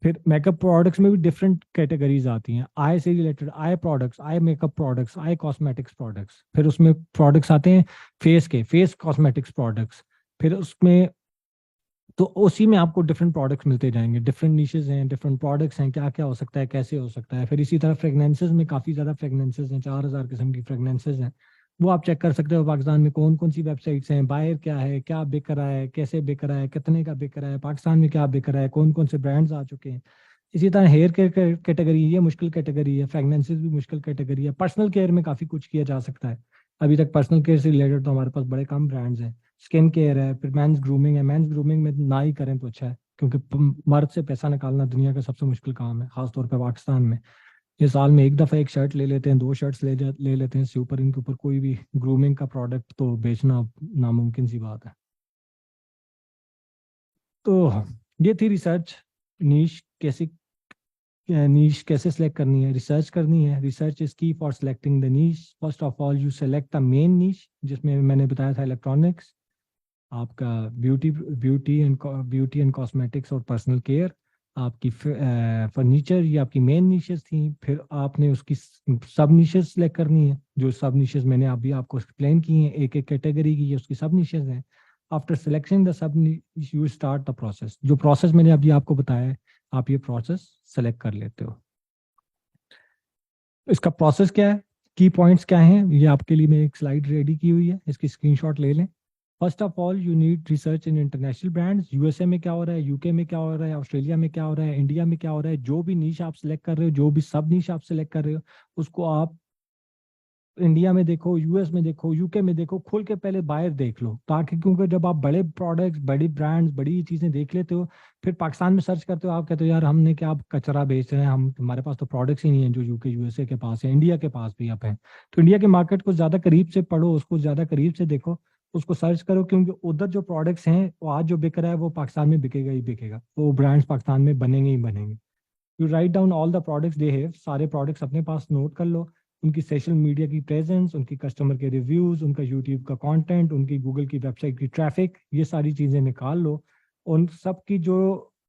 फिर मेकअप प्रोडक्ट्स में भी डिफरेंट कैटेगरीज आती हैं। आई से related I products, eye makeup products, I cosmetics products. फिर उसमें प्रोडक्ट्स आते हैं फेस के, फेस कॉस्मेटिक्स प्रोडक्ट्स। फिर उसमें तो उसी में आपको डिफरेंट प्रोडक्ट्स मिलते जाएंगे, डिफरेंट निशेज हैं, डिफरेंट प्रोडक्ट्स हैं, क्या क्या हो सकता है, कैसे हो सकता है। फिर इसी तरह फ्रेगनेंसेज में काफ़ी ज़्यादा फ्रेगनेंसेज हैं, 4000 किस्म की फ्रेगनेंसेज हैं। वो आप चेक कर सकते हो पाकिस्तान में कौन कौन सी वेबसाइट्स हैं, बायर क्या है, क्या बिक रहा है, कैसे बिक रहा है, कितने का बिक रहा है, पाकिस्तान में क्या बिक रहा है, कौन कौन से ब्रांड्स आ चुके हैं। इसी तरह हेयर केयर कैटेगरी, ये मुश्किल कैटेगरी है। फ्रेगनेंसेज भी मुश्किल कैटेगरी है। पर्सनल केयर में काफ़ी कुछ किया जा सकता है। अभी तक पर्सनल केयर से रिलेटेड तो हमारे पास बड़े कम ब्रांड्स हैं। स्किन केयर है, फिर मेंस ग्रूमिंग है। मेंस ग्रूमिंग में ना ही करें तो अच्छा है, क्योंकि मर्द से पैसा निकालना दुनिया का सबसे मुश्किल काम है, खासतौर पर पाकिस्तान में। ये साल में एक दफ़ा एक शर्ट ले लेते हैं, दो शर्ट्स ले लेते हैं, इससे ऊपर इनके ऊपर कोई भी ग्रूमिंग का प्रोडक्ट तो बेचना नामुमकिन सी बात है। तो ये थी रिसर्च। नीश कैसे नीश कैसे सेलेक्ट करनी है, रिसर्च करनी है। Research is key for selecting the niche. First of all you select the main niche, जिसमें मैंने बताया था इलेक्ट्रॉनिक्स, आपका ब्यूटी एंड कॉस्मेटिक्स और पर्सनल केयर, आपकी फर्नीचर, ये आपकी मेन निशेस थी। फिर आपने उसकी सब निशेस सेलेक्ट करनी है, जो सब निशेस मैंने अभी आपको एक्सप्लेन की हैं, एक एक कैटेगरी की ये उसकी सब निशेस हैं। After selection the sub you start the process. जो प्रोसेस मैंने अभी आपको बताया है, आप ये प्रोसेस सेलेक्ट कर लेते हो। इसका प्रोसेस क्या है, की पॉइंट्स क्या हैं, ये आपके लिए मैं एक स्लाइड रेडी की हुई है, इसकी स्क्रीनशॉट ले लें। First of all you need research in international brands. USA में क्या हो रहा है, यूके में क्या हो रहा है, ऑस्ट्रेलिया में क्या हो रहा है, इंडिया में क्या हो रहा है। जो भी नीश आप सिलेक्ट कर रहे हो, जो भी सब नीश आप सिलेक्ट कर रहे हो, उसको आप इंडिया में देखो, यूएस में देखो, यूके में देखो, खोल के पहले बाहर देख लो, ताकि क्योंकि जब आप बड़े प्रोडक्ट्स, बड़ी ब्रांड्स, बड़ी चीजें देख लेते हो, फिर पाकिस्तान में सर्च करते हो, आप कहते हो यार हमने क्या कचरा बेच रहे हैं, हम हमारे पास तो प्रोडक्ट्स ही नहीं है जो यूके यूएसए के पास है, इंडिया के पास भी अब है। तो इंडिया के मार्केट को ज्यादा करीब से पढ़ो, उसको ज्यादा करीब से देखो, उसको सर्च करो, क्योंकि उधर जो प्रोडक्ट्स हैं वो आज जो बिक रहा है वो पाकिस्तान में बिकेगा ही बिकेगा, वो ब्रांड्स पाकिस्तान में बनेंगे ही बनेंगे। You write down all the products they have, सारे प्रोडक्ट्स अपने पास नोट कर लो, उनकी सोशल मीडिया की प्रेजेंस, उनकी कस्टमर के रिव्यूज, उनका यूट्यूब का कंटेंट, उनकी गूगल की वेबसाइट की ट्रैफिक, ये सारी चीजें निकाल लो। उन सब की जो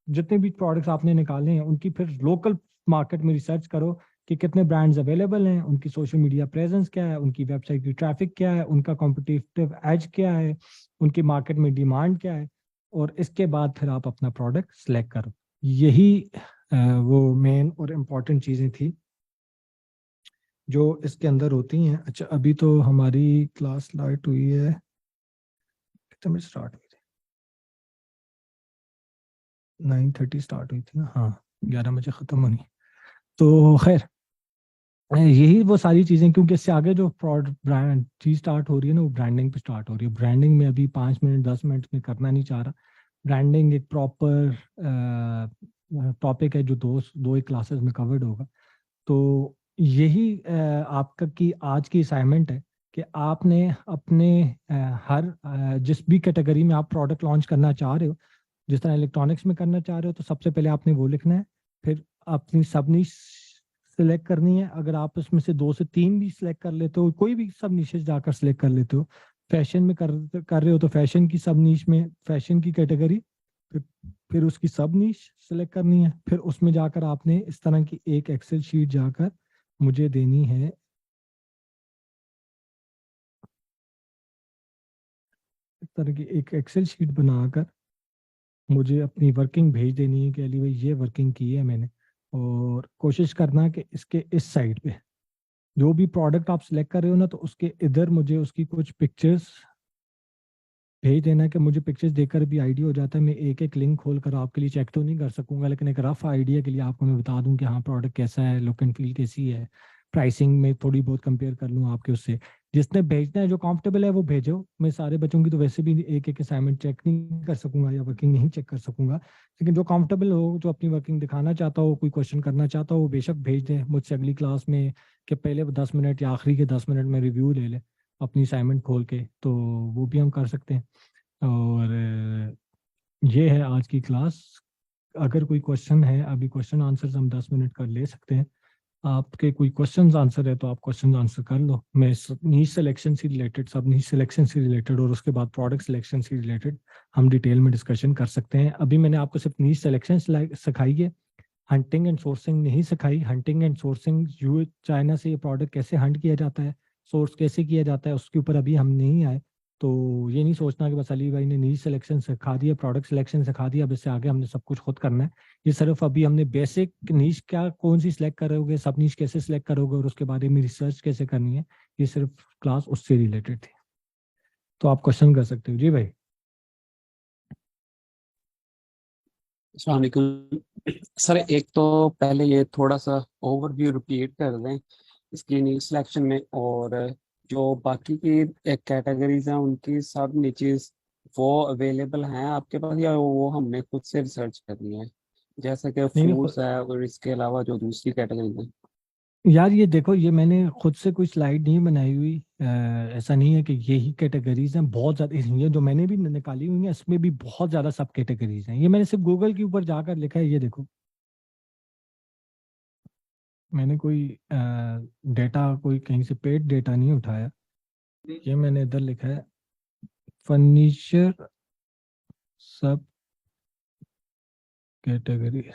जितने भी प्रोडक्ट्स आपने निकाले हैं उनकी फिर लोकल मार्केट में रिसर्च करो कि कितने ब्रांड्स अवेलेबल हैं, उनकी सोशल मीडिया प्रेजेंस क्या है, उनकी वेबसाइट की ट्रैफिक क्या है, उनका कॉम्पिटिटिव एज क्या है, उनकी मार्केट में डिमांड क्या है, और इसके बाद फिर आप अपना प्रोडक्ट सेलेक्ट करो। यही वो मेन और इम्पॉर्टेंट चीज़ें थी जो इसके अंदर होती हैं। अच्छा, अभी तो हमारी क्लास लाइट हुई है, कितने बजे स्टार्ट हुई थी, 9:30 स्टार्ट हुई थी ना, हाँ 11 बजे ख़त्म होनी। तो खैर यही वो सारी चीज़ें, क्योंकि इससे आगे जो ब्रांड चीज़ स्टार्ट हो रही है ना, वो ब्रांडिंग पे स्टार्ट हो रही है। ब्रांडिंग में अभी 5 मिनट 10 मिनट में करना नहीं चाह रहा। ब्रांडिंग एक प्रॉपर टॉपिक है जो दो दो एक क्लासेस में कवर्ड होगा। तो यही आपका की आज की असाइनमेंट है कि आपने अपने हर जिस भी कैटेगरी में आप प्रोडक्ट लॉन्च करना चाह रहे हो, जिस तरह इलेक्ट्रॉनिक्स में करना चाह रहे हो, तो सबसे पहले आपने वो लिखना है। फिर अपनी सब निश सिलेक्ट करनी है। अगर आप उसमें से 2 से 3 भी सिलेक्ट कर लेते हो, कोई भी सब निशेज जाकर सिलेक्ट कर लेते हो। फैशन में कर रहे हो तो फैशन की सब नीश में फैशन की कैटेगरी, फिर फिर उसकी सब नीश सेलेक्ट करनी है। फिर उसमें जाकर आपने इस तरह की एक एक्सेल शीट जाकर मुझे देनी है। इस तरह की एक एक्सेल शीट बनाकर मुझे अपनी वर्किंग भेज देनी है कि अली भाई ये वर्किंग की है मैंने, और कोशिश करना कि इसके इस साइड पे जो भी प्रोडक्ट आप सिलेक्ट कर रहे हो ना, तो उसके इधर मुझे उसकी कुछ पिक्चर्स भेज देना, कि मुझे पिक्चर्स देखकर भी आइडिया हो जाता है। मैं एक एक लिंक खोल कर आपके लिए चेक तो नहीं कर सकूंगा, लेकिन एक रफ आइडिया के लिए आपको मैं बता दूं कि हाँ प्रोडक्ट कैसा है, लुक एंड फील कैसी है, प्राइसिंग में थोड़ी बहुत कंपेयर कर लूँ आपके उससे, जिसने भेजना है, जो कंफर्टेबल है वो भेजो। मैं सारे बच्चों की तो वैसे भी एक एक असाइनमेंट चेक नहीं कर सकूंगा या वर्किंग नहीं चेक कर सकूंगा, लेकिन जो कंफर्टेबल हो, जो अपनी वर्किंग दिखाना चाहता हो, कोई क्वेश्चन करना चाहता हो, वो बेशक भेज दे मुझसे अगली क्लास में, कि पहले 10 मिनट या आखिरी के 10 मिनट में रिव्यू ले ले अपनी असाइनमेंट खोल के, तो वो भी हम कर सकते हैं। और ये है आज की क्लास। अगर कोई क्वेश्चन है, अभी क्वेश्चन आंसर हम 10 मिनट का ले सकते हैं। आपके कोई क्वेश्चंस आंसर है तो आप क्वेश्चन आंसर कर लो। मैं नीच सिलेक्शन से रिलेटेड, सब नीच सिलेक्शन से रिलेटेड और उसके बाद प्रोडक्ट सिलेक्शन से रिलेटेड हम डिटेल में डिस्कशन कर सकते हैं। अभी मैंने आपको सिर्फ नीच सिलेक्शन सिखाई है, हंटिंग एंड सोर्सिंग नहीं सिखाई। Hunting and sourcing, you China से ये प्रोडक्ट कैसे हंट किया जाता है, सोर्स कैसे किया जाता है, उसके ऊपर अभी हम नहीं आए। तो ये नहीं सोचना कि बस अली भाई ने नीच सिलेक्शन सिखा दिया, प्रोडक्ट सिलेक्शन सिखा दिया, अब इससे आगे हमने सब कुछ खुद करना है। ये सिर्फ अभी हमने बेसिक नीच क्या कौन सी सिलेक्ट करोगे, सब नीच कैसे सिलेक्ट करोगे और उसके बारे में रिसर्च कैसे करनी है, ये सिर्फ क्लास उससे रिलेटेड थी। तो आप क्वेश्चन कर सकते हो जी भाई। अस्सलाम वालेकुम सर। एक तो पहले ये थोड़ा सा ओवरव्यू रिपीट कर दें इसकी नीड सिलेक्शन में, और जो बाकी की कैटेगरीज हैं उनकी सब नीचेस वो अवेलेबल हैं आपके पास, या वो हमने खुद से रिसर्च करनी है, जैसे कि नहीं नहीं, फूड्स है और इसके अलावा जो दूसरी कैटेगरीज हैं? यार ये देखो, ये मैंने खुद से कोई स्लाइड नहीं बनाई हुई। ऐसा नहीं है कि यही कैटेगरीज हैं, बहुत ज़्यादा। ये जो मैंने भी निकाली हुई है इसमें भी बहुत ज़्यादा सब कैटेगरीज हैं। ये मैंने सिर्फ गूगल के ऊपर जाकर लिखा है, ये देखो। मैंने कोई डेटा, कोई कहीं से पेड डेटा नहीं उठाया। ये मैंने इधर लिखा है, फर्नीचर सब कैटेगरीज।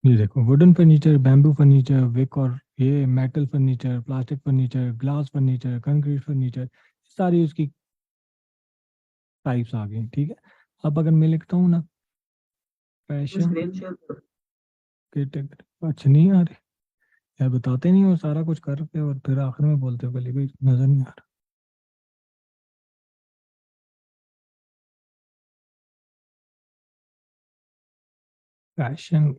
ये देखो, wooden furniture, bamboo furniture, wicker, और ये metal furniture, plastic furniture, glass furniture, concrete furniture, सारी उसकी टाइप्स आ गई। ठीक है, अब अगर मैं लिखता हूँ ना फैशन स्क्रीन शेयर कर। कैटेगरी, अच्छा नहीं आ रही यार, बताते नहीं हो सारा कुछ करके और फिर आखिर में बोलते हो कल कोई नजर नहीं आ रहा। फैशन,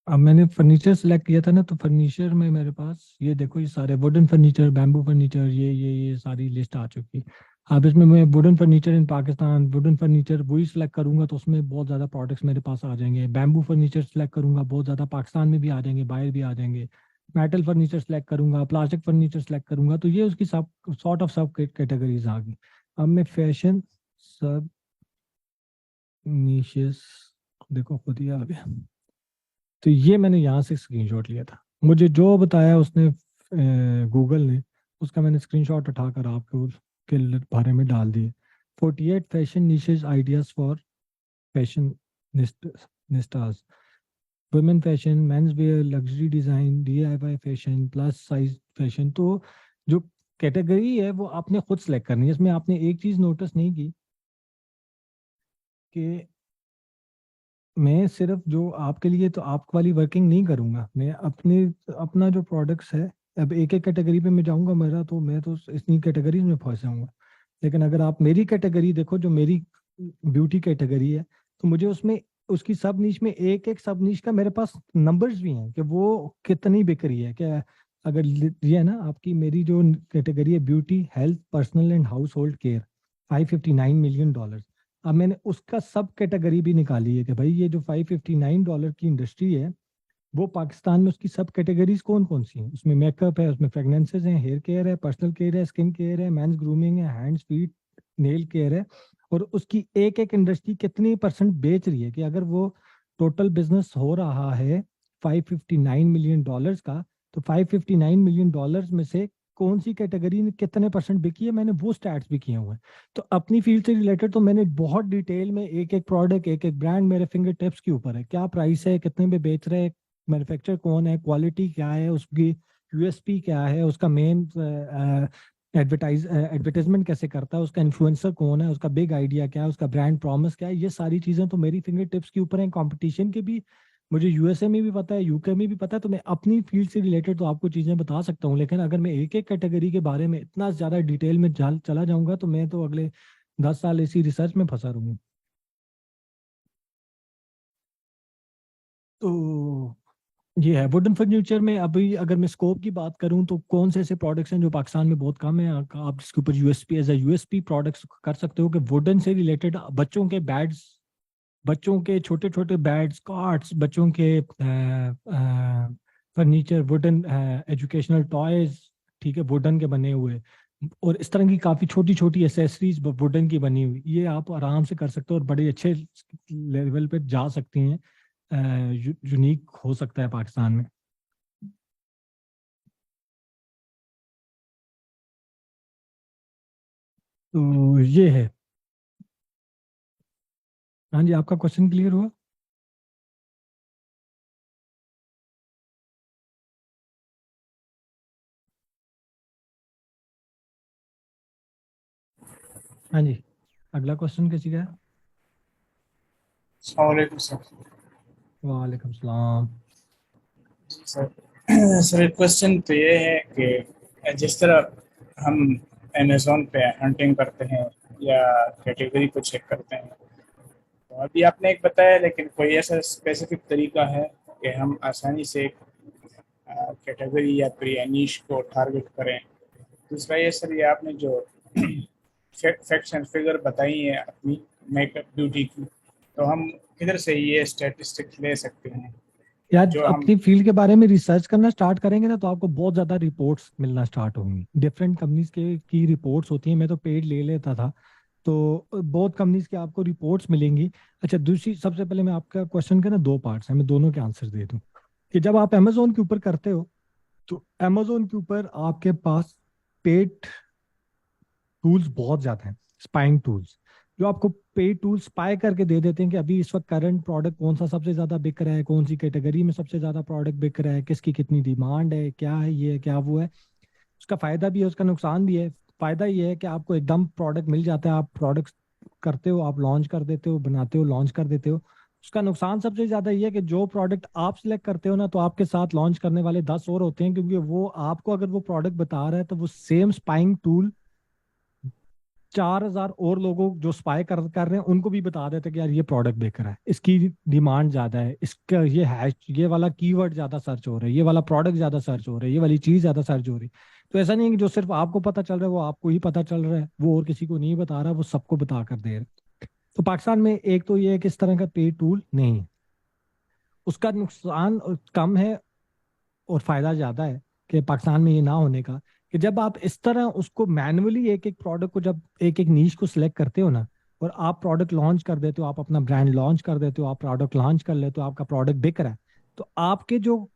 अब मैंने फर्नीचर सेलेक्ट किया था ना, तो फर्नीचर में मेरे पास ये देखो, ये सारे वुडन फर्नीचर, बैम्बू फर्नीचर, ये सारी लिस्ट आ चुकी है। अब इसमें मैं वुडन फर्नीचर इन पाकिस्तान, वुडन फर्नीचर वही सिलेक्ट करूंगा तो उसमें बहुत ज़्यादा प्रोडक्ट्स मेरे पास आ जाएंगे। बैम्बू फर्नीचर सेलेक्ट करूंगा, बहुत ज़्यादा पाकिस्तान में भी आ जाएंगे, बाहर भी आ जाएंगे। मेटल फर्नीचर सेलेक्ट करूंगा, प्लास्टिक फर्नीचर सेलेक्ट करूंगा, तो ये उसकी सब सॉर्ट ऑफ सब कैटेगरीज आ गई। अब मैं फैशन सब नीशेस, देखो खुद ही आ गया। तो ये मैंने यहाँ से स्क्रीनशॉट लिया था, मुझे जो बताया उसने गूगल ने, उसका मैंने स्क्रीनशॉट उठाकर आपको के बारे में डाल दिए। 48 fashion niches ideas for fashionistas, women fashion, men's wear, luxury design, DIY fashion, plus size fashion. तो जो कैटेगरी है वो आपने खुद सेलेक्ट करनी है। इसमें आपने एक चीज नोटिस नहीं की कि मैं सिर्फ जो आपके लिए तो आप वाली वर्किंग नहीं करूंगा, मैं अपने अपना जो प्रोडक्ट्स है, अब एक एक कैटेगरी पे मैं जाऊंगा, मेरा तो मैं तो इतनी कैटेगरीज में फंस जाऊंगा। लेकिन अगर आप मेरी कैटेगरी देखो, जो मेरी ब्यूटी कैटेगरी है, तो मुझे उसमें उसकी सब नीच में एक एक सब नीच का मेरे पास नंबर्स भी हैं कि वो कितनी बिक रही है क्या। अगर ये है ना आपकी, मेरी जो कैटेगरी है beauty, health, personal and house hold care, $559 million. अब मैंने उसका सब कैटेगरी भी निकाली है कि भाई ये जो $559 की इंडस्ट्री है, वो पाकिस्तान में उसकी सब कैटेगरीज कौन कौन सी हैं। उसमें मेकअप है, उसमें फ्रेगनेंसेज हैं, हेयर केयर है, पर्सनल केयर है, स्किन केयर है, मेंस ग्रूमिंग है, हैंड्स, फीट, नेल केयर है। और उसकी एक एक इंडस्ट्री कितनी परसेंट बेच रही है, कि अगर वो टोटल बिजनेस हो रहा है $559 मिलियन का, तो $559 मिलियन में से कौन सी कैटेगरी में कितने परसेंट बिकी है, मैंने वो स्टैट्स भी किए हुए हैं। तो अपनी फील्ड से रिलेटेड तो मैंने बहुत डिटेल में एक एक प्रोडक्ट, एक एक ब्रांड मेरे फिंगर टिप्स के ऊपर है, क्या प्राइस है, कितने में बेच रहे हैं, मैन्युफैक्चर कौन है, क्वालिटी क्या है, उसकी यूएसपी क्या है, उसका मेन एडवर्टाइजमेंट कैसे करता है, उसका इन्फ्लुएंसर कौन है, उसका बिग आइडिया क्या है, उसका ब्रांड प्रॉमिस क्या है, ये सारी चीजें तो मेरी फिंगर टिप्स के ऊपर हैं। कंपटीशन के भी मुझे यूएसए में भी पता है, यूके में भी पता है, तो मैं अपनी फील्ड से रिलेटेड तो आपको चीज़ें बता सकता हूँ, लेकिन अगर मैं एक एक कैटेगरी के बारे में इतना ज़्यादा डिटेल में चला जाऊंगा तो मैं तो अगले 10 साल इसी रिसर्च में फंसा रहूंगा। तो ये है वुडन फर्नीचर में। अभी अगर मैं स्कोप की बात करूं तो कौन से ऐसे प्रोडक्ट्स हैं जो पाकिस्तान में बहुत कम है, आप इसके ऊपर USP as a USP products कर सकते हो कि वुडन से रिलेटेड बच्चों के बैड्स, बच्चों के छोटे छोटे बैड्स, कार्ट्स, बच्चों के फर्नीचर, वुडन एजुकेशनल टॉयज, ठीक है, वुडन के बने हुए, और इस तरह की काफ़ी छोटी छोटी एसेसरीज वुडन की बनी हुई, ये आप आराम से कर सकते हो और बड़े अच्छे लेवल पे जा सकती हैं। यूनिक हो सकता है पाकिस्तान में। तो ये है। हाँ जी, आपका क्वेश्चन क्लियर हुआ? हाँ जी, अगला क्वेश्चन किसी का है? अस्सलाम वालेकुम सर। वालेकुम सलाम। सर सर क्वेश्चन तो ये है कि जिस तरह हम अमेज़ोन पे हंटिंग करते हैं या कैटेगरी को चेक करते हैं, तो अभी आपने एक बताया, लेकिन कोई ऐसा स्पेसिफिक तरीका है कि हम आसानी से कैटेगरी या फिर या नीश को टारगेट करें? दूसरा ये सर, ये आपने जो फैक्ट्स एंड फिगर बताई हैं अपनी मेकअप ब्यूटी की, तो हम किधर से ये स्टैटिस्टिक्स ले सकते हैं यार जो हम? अपनी फील्ड के बारे में रिसर्च करना स्टार्ट करेंगे ना तो आपको बहुत ज्यादा रिपोर्ट्स मिलना स्टार्ट होंगी, डिफरेंट कंपनीज के की रिपोर्ट्स होती हैं। मैं तो पेड ले लेता था, तो बहुत कंपनीज के आपको रिपोर्ट्स मिलेंगी। अच्छा, दूसरी, सबसे पहले मैं आपका क्वेश्चन के ना दो पार्ट्स हैं, मैं दोनों के आंसर दे दूं। कि जब आप अमेजोन के ऊपर करते हो तो अमेजोन के ऊपर आपके पास पेड टूल्स बहुत ज्यादा हैं, स्पाइंग टूल्स, जो आपको पे टूल स्पाई करके दे देते हैं कि अभी इस वक्त करंट प्रोडक्ट कौन सा सबसे ज्यादा बिक रहा है, कौन सी कैटेगरी में सबसे ज्यादा प्रोडक्ट बिक रहा है, किसकी कितनी डिमांड है, क्या है ये, क्या वो है। उसका फायदा भी है, उसका नुकसान भी है। फायदा ये है कि आपको एकदम प्रोडक्ट मिल जाता है, आप प्रोडक्ट करते हो, आप लॉन्च कर देते हो, बनाते हो, लॉन्च कर देते हो। उसका नुकसान सबसे ज्यादा ये है कि जो प्रोडक्ट आप सिलेक्ट करते हो ना, तो आपके साथ लॉन्च करने वाले 10 और होते हैं, क्योंकि वो आपको अगर वो प्रोडक्ट बता रहा है तो वो सेम स्पाइंग टूल 4,000 और लोगों जो स्पाई कर रहे हैं उनको भी बता देते हैं कि यार ये प्रोडक्ट बिक रहा है, इसकी डिमांड ज्यादा है, इसका ये हैश, ये वाला कीवर्ड ज्यादा सर्च हो रहा है, ये वाला प्रोडक्ट ज्यादा सर्च हो रहा है, ये वाली चीज ज्यादा सर्च हो रही है। तो ऐसा नहीं है कि जो सिर्फ आपको पता चल रहा है वो आपको ही पता चल रहा है, वो और किसी को नहीं बता रहा, वो सबको बता कर दे रहा है। तो पाकिस्तान में एक तो ये है कि इस तरह का पे टूल नहीं है। उसका नुकसान कम है और फायदा ज्यादा है कि पाकिस्तान में ये ना होने का, कि जब आप इस तरह उसको मैनुअली एक एक प्रोडक्ट को, जब एक एक नीश को सिलेक्ट करते हो ना, और आप प्रोडक्ट लॉन्च कर देते हो, आप अपना ब्रांड लॉन्च कर देते हो, आप प्रोडक्ट लॉन्च कर लेते हो, आपका प्रोडक्ट बिक रहा है, तो आपके जो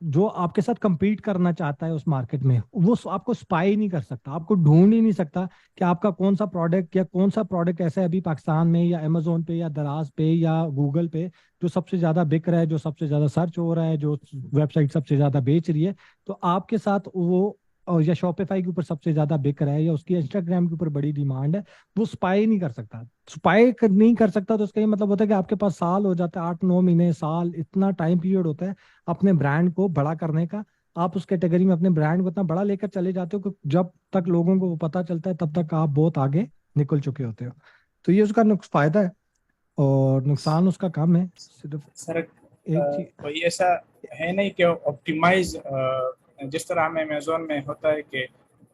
जो आपके साथ compete करना चाहता है उस मार्केट में, वो आपको स्पाई नहीं कर सकता, आपको ढूंढ ही नहीं सकता कि आपका कौन सा प्रोडक्ट या कौन सा प्रोडक्ट ऐसा है अभी पाकिस्तान में या अमेजोन पे या दराज पे या गूगल पे जो सबसे ज्यादा बिक रहा है, जो सबसे ज्यादा सर्च हो रहा है, जो वेबसाइट सबसे ज्यादा बेच रही है। तो आपके साथ वो, और या शॉपिफाई के ऊपर सबसे ज्यादा बिक रहा है, या उसकी इंस्टाग्राम के ऊपर बड़ी डिमांड है, वो स्पाई नहीं कर सकता। नहीं कर सकता तो इसका ये मतलब होता है कि आपके पास साल हो जाता है, 8-9 महीने, साल, इतना टाइम पीरियड होता है अपने ब्रांड को बड़ा करने का। आप उस कैटेगरी में अपने ब्रांड को इतना बड़ा लेकर चले जाते हो कि जब तक लोगों को वो पता चलता है तब तक आप बहुत आगे निकल चुके होते हो। तो ये उसका फायदा है, और नुकसान उसका कम है, सिर्फ सर एक चीज। कोई ऐसा है नहीं कि ऑप्टिमाइज, जिस तरह हमें अमेजोन में होता है कि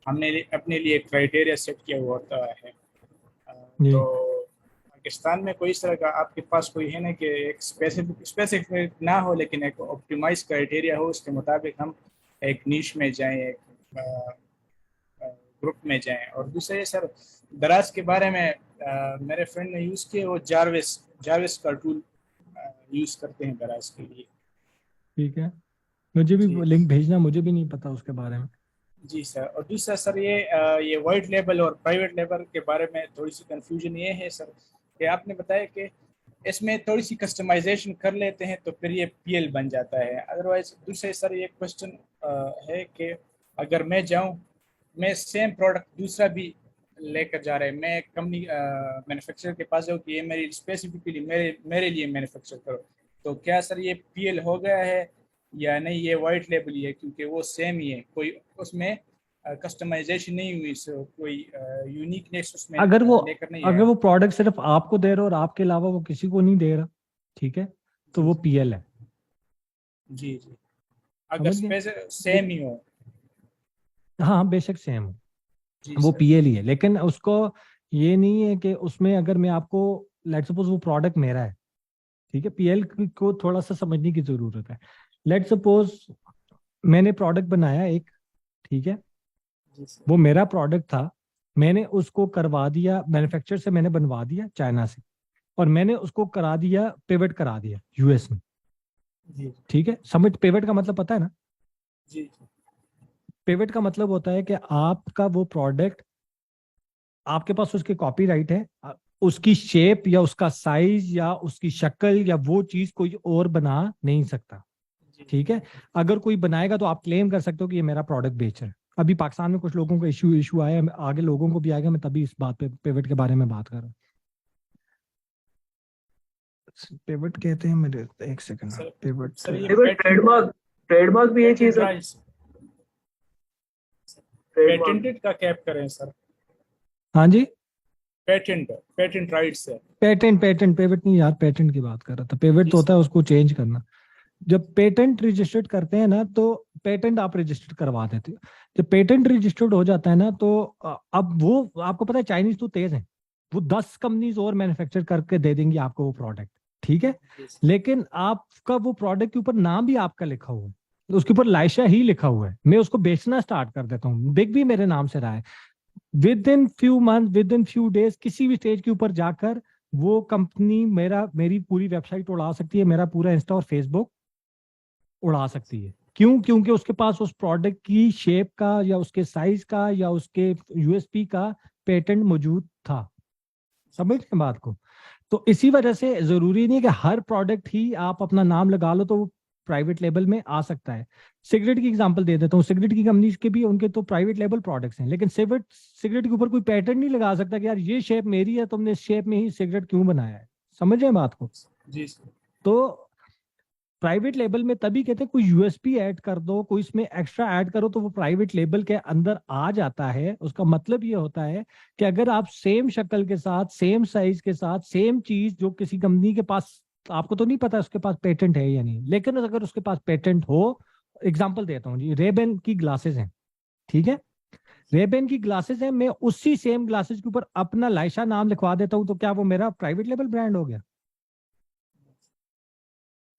हमने अपने लिए क्राइटेरिया सेट किया हुआ होता है, जी, तो पाकिस्तान में कोई इस तरह का आपके पास कोई है ना कि एक स्पेसिफिक ना हो, लेकिन एक ऑप्टिमाइज क्राइटेरिया हो, उसके मुताबिक हम एक नीश में जाएं, एक ग्रुप में जाएं? और दूसरा ये सर, दराज के बारे में मेरे फ्रेंड ने यूज़ किया, वो जारविस जारविस का टूल यूज़ करते हैं दराज के लिए। ठीक है, मुझे भी जी लिंक भेजना, मुझे भी नहीं पता उसके बारे में। जी सर। और दूसरा सर, ये वाइट लेबल और प्राइवेट लेबल के बारे में थोड़ी सी कंफ्यूजन ये है सर, कि आपने बताया कि इसमें थोड़ी सी कस्टमाइजेशन कर लेते हैं तो फिर ये पीएल बन जाता है, अदरवाइज। दूसरे सर ये क्वेश्चन है कि अगर मैं जाऊं, मैं सेम प्रोडक्ट दूसरा भी लेकर जा रहे हैं, मैं कंपनी मैन्युफैक्चरर के पास जाऊँ कि ये मेरी स्पेसिफिकली मेरे मेरे लिए मैन्युफैक्चर करो, तो क्या सर ये पीएल हो गया है या नहीं, ये वाइट लेबल ही है, क्योंकि वो सेम ही है, कोई उसमें कस्टमाइजेशन नहीं हुई, सो कोई यूनिकनेस उसमें लेकर नहीं अगर है। वो प्रोडक्ट सिर्फ आपको दे रहा और आपके अलावा वो किसी को नहीं दे रहा, ठीक है, तो वो पीएल है। जी जी, अगर समझ गए? स्पेस सेम ही हो। हाँ बेशक सेम हो, जी वो सर। पीएल ही है, लेकिन उसको ये नहीं है कि उसमें अगर मैं आपको, लेट सपोज वो प्रोडक्ट मेरा है, ठीक है, पीएल को थोड़ा सा समझने की जरूरत है। लेट सपोज मैंने प्रोडक्ट बनाया एक, ठीक है, जी सर। वो मेरा प्रोडक्ट था, मैंने उसको करवा दिया मैन्युफैक्चर से, मैंने बनवा दिया चाइना से, और मैंने उसको करा दिया, पेवेट करा दिया यूएस में, जी ठीक है। समझ पेवेट का मतलब पता है ना? जी पेवेट का मतलब होता है कि आपका वो प्रोडक्ट, आपके पास उसके कॉपीराइट है, उसकी शेप या उसका साइज या उसकी शक्ल या वो चीज कोई और बना नहीं सकता, ठीक है। अगर कोई बनाएगा तो आप क्लेम कर सकते हो कि ये मेरा प्रोडक्ट बेच रहा है। अभी पाकिस्तान में कुछ लोगों को इशू आया है, आगे लोगों को भी आएगा, मैं तभी इस बात पे पेवेट के बारे में बात कर रहा हूँ। पेवेट कहते हैं, मेरे एक सेकंड, सर। पेवेट सर ये लेकिन ट्रेडमार्क भी ये चीज है। ट्रेडमार्क पेटेंटेड का कैप करें सर, हाँ जी, पेटेंट राइट्स है। पेटेंट पेवेट नहीं यार, पेटेंट की बात कर रहा था। पेवेट जी तो होता सर। है उसको चेंज करना। जब पेटेंट रजिस्टर्ड करते हैं ना, तो पेटेंट आप रजिस्टर्ड करवा देते हो। जब पेटेंट रजिस्टर्ड हो जाता है ना, तो अब वो आपको पता है चाइनीज तो तेज है, वो 10 कंपनीज और मैन्युफैक्चर करके दे देंगी आपको वो प्रोडक्ट, ठीक है। जी सर। लेकिन आपका वो प्रोडक्ट के ऊपर नाम भी आपका लिखा हुआ है, उसके ऊपर लाइशा ही लिखा हुआ है, मैं उसको बेचना स्टार्ट कर देता हूँ, बिग भी मेरे नाम से रहा है, with in few month, with in few days, किसी भी स्टेज के ऊपर जाकर वो कंपनी मेरी पूरी वेबसाइट उड़ा सकती है, मेरा पूरा इंस्टा और फेसबुक उड़ा सकती है। क्यों? क्योंकि उसके पास उस प्रोडक्ट की शेप का या उसके साइज का या उसके यूएसपी का पेटेंट मौजूद था। समझ रहे हैं बात को? तो इसी वजह से जरूरी नहीं है कि हर प्रोडक्ट ही आप अपना नाम लगा लो तो वो प्राइवेट लेबल में आ सकता है। सिगरेट की एग्जांपल दे देता हूँ, सिगरेट की कंपनीज के भी उनके तो प्राइवेट लेबल प्रोडक्ट्स हैं, लेकिन सिगरेट के ऊपर कोई पेटेंट नहीं लगा सकता कि यार ये शेप मेरी है, तुमने इस शेप में ही सिगरेट क्यों बनाया है। समझ रहे हैं बात को? जी सर। तो प्राइवेट लेबल में तभी कहते हैं कोई यूएसपी ऐड कर दो, कोई इसमें एक्स्ट्रा ऐड करो तो वो प्राइवेट लेबल के अंदर आ जाता है। उसका मतलब ये होता है कि अगर आप सेम शक्ल के साथ, सेम साइज के साथ, सेम चीज जो किसी कंपनी के पास, आपको तो नहीं पता उसके पास पेटेंट है या नहीं, लेकिन अगर उसके पास पेटेंट हो, एग्जाम्पल देता हूँ जी, रेबेन की ग्लासेस हैं, ठीक है, रेबेन की ग्लासेस हैं, मैं उसी सेम ग्लासेस के ऊपर अपना लाइशा नाम लिखवा देता हूँ, तो क्या वो मेरा प्राइवेट लेबल ब्रांड हो गया?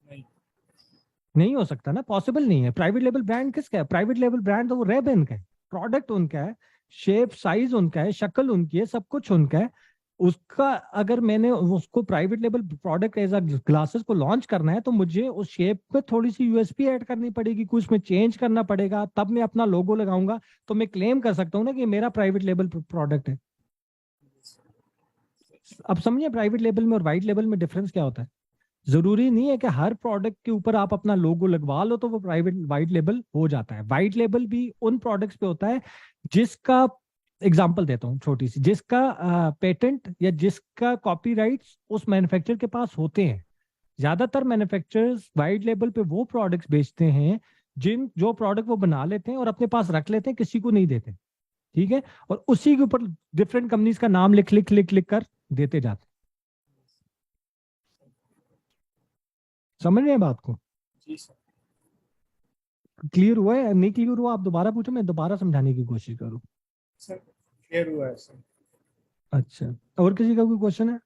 नहीं। नहीं हो सकता ना, पॉसिबल नहीं है। प्राइवेट लेबल ब्रांड किसका है? प्राइवेट लेबल ब्रांड तो वो रेबेन का है, प्रोडक्ट उनका है, शेप साइज उनका है, शक्ल उनकी है, सब कुछ उनका है। उसका अगर मैंने उसको private label product as a glasses को लॉन्च करना है, तो मुझे उस शेप पे थोड़ी सी यूएसपी ऐड करनी पड़ेगी, कुछ में चेंज करना पड़ेगा, तब मैं अपना लोगो लगाऊंगा, तो मैं क्लेम कर सकता हूँ ना कि मेरा प्राइवेट लेबल प्रोडक्ट है। अब समझिए प्राइवेट लेबल में और वाइट लेबल में डिफरेंस क्या होता है। जरूरी नहीं है कि हर प्रोडक्ट के ऊपर आप अपना लोगो लगवा लो तो वो प्राइवेट वाइट लेबल हो जाता है। वाइट लेबल भी उन प्रोडक्ट्स पे होता है जिसका, एग्जांपल देता हूँ छोटी सी, जिसका पेटेंट या जिसका कॉपीराइट्स उस मैन्युफैक्चरर के पास होते हैं। ज्यादातर मैन्युफैक्चरर्स वाइट लेबल पे वो प्रोडक्ट्स बेचते हैं जो प्रोडक्ट वो बना लेते हैं और अपने पास रख लेते हैं, किसी को नहीं देते, ठीक है, और उसी के ऊपर डिफरेंट कंपनीज का नाम लिख लिख लिख लिख कर देते जाते हैं। समझ रहे हैं बात को? जी सर। क्लियर हुआ है? नहीं क्लियर हुआ आप दोबारा पूछो, मैं दोबारा समझाने की कोशिश करूँ। सर क्लियर हुआ है सर। अच्छा, और किसी का कोई क्वेश्चन है?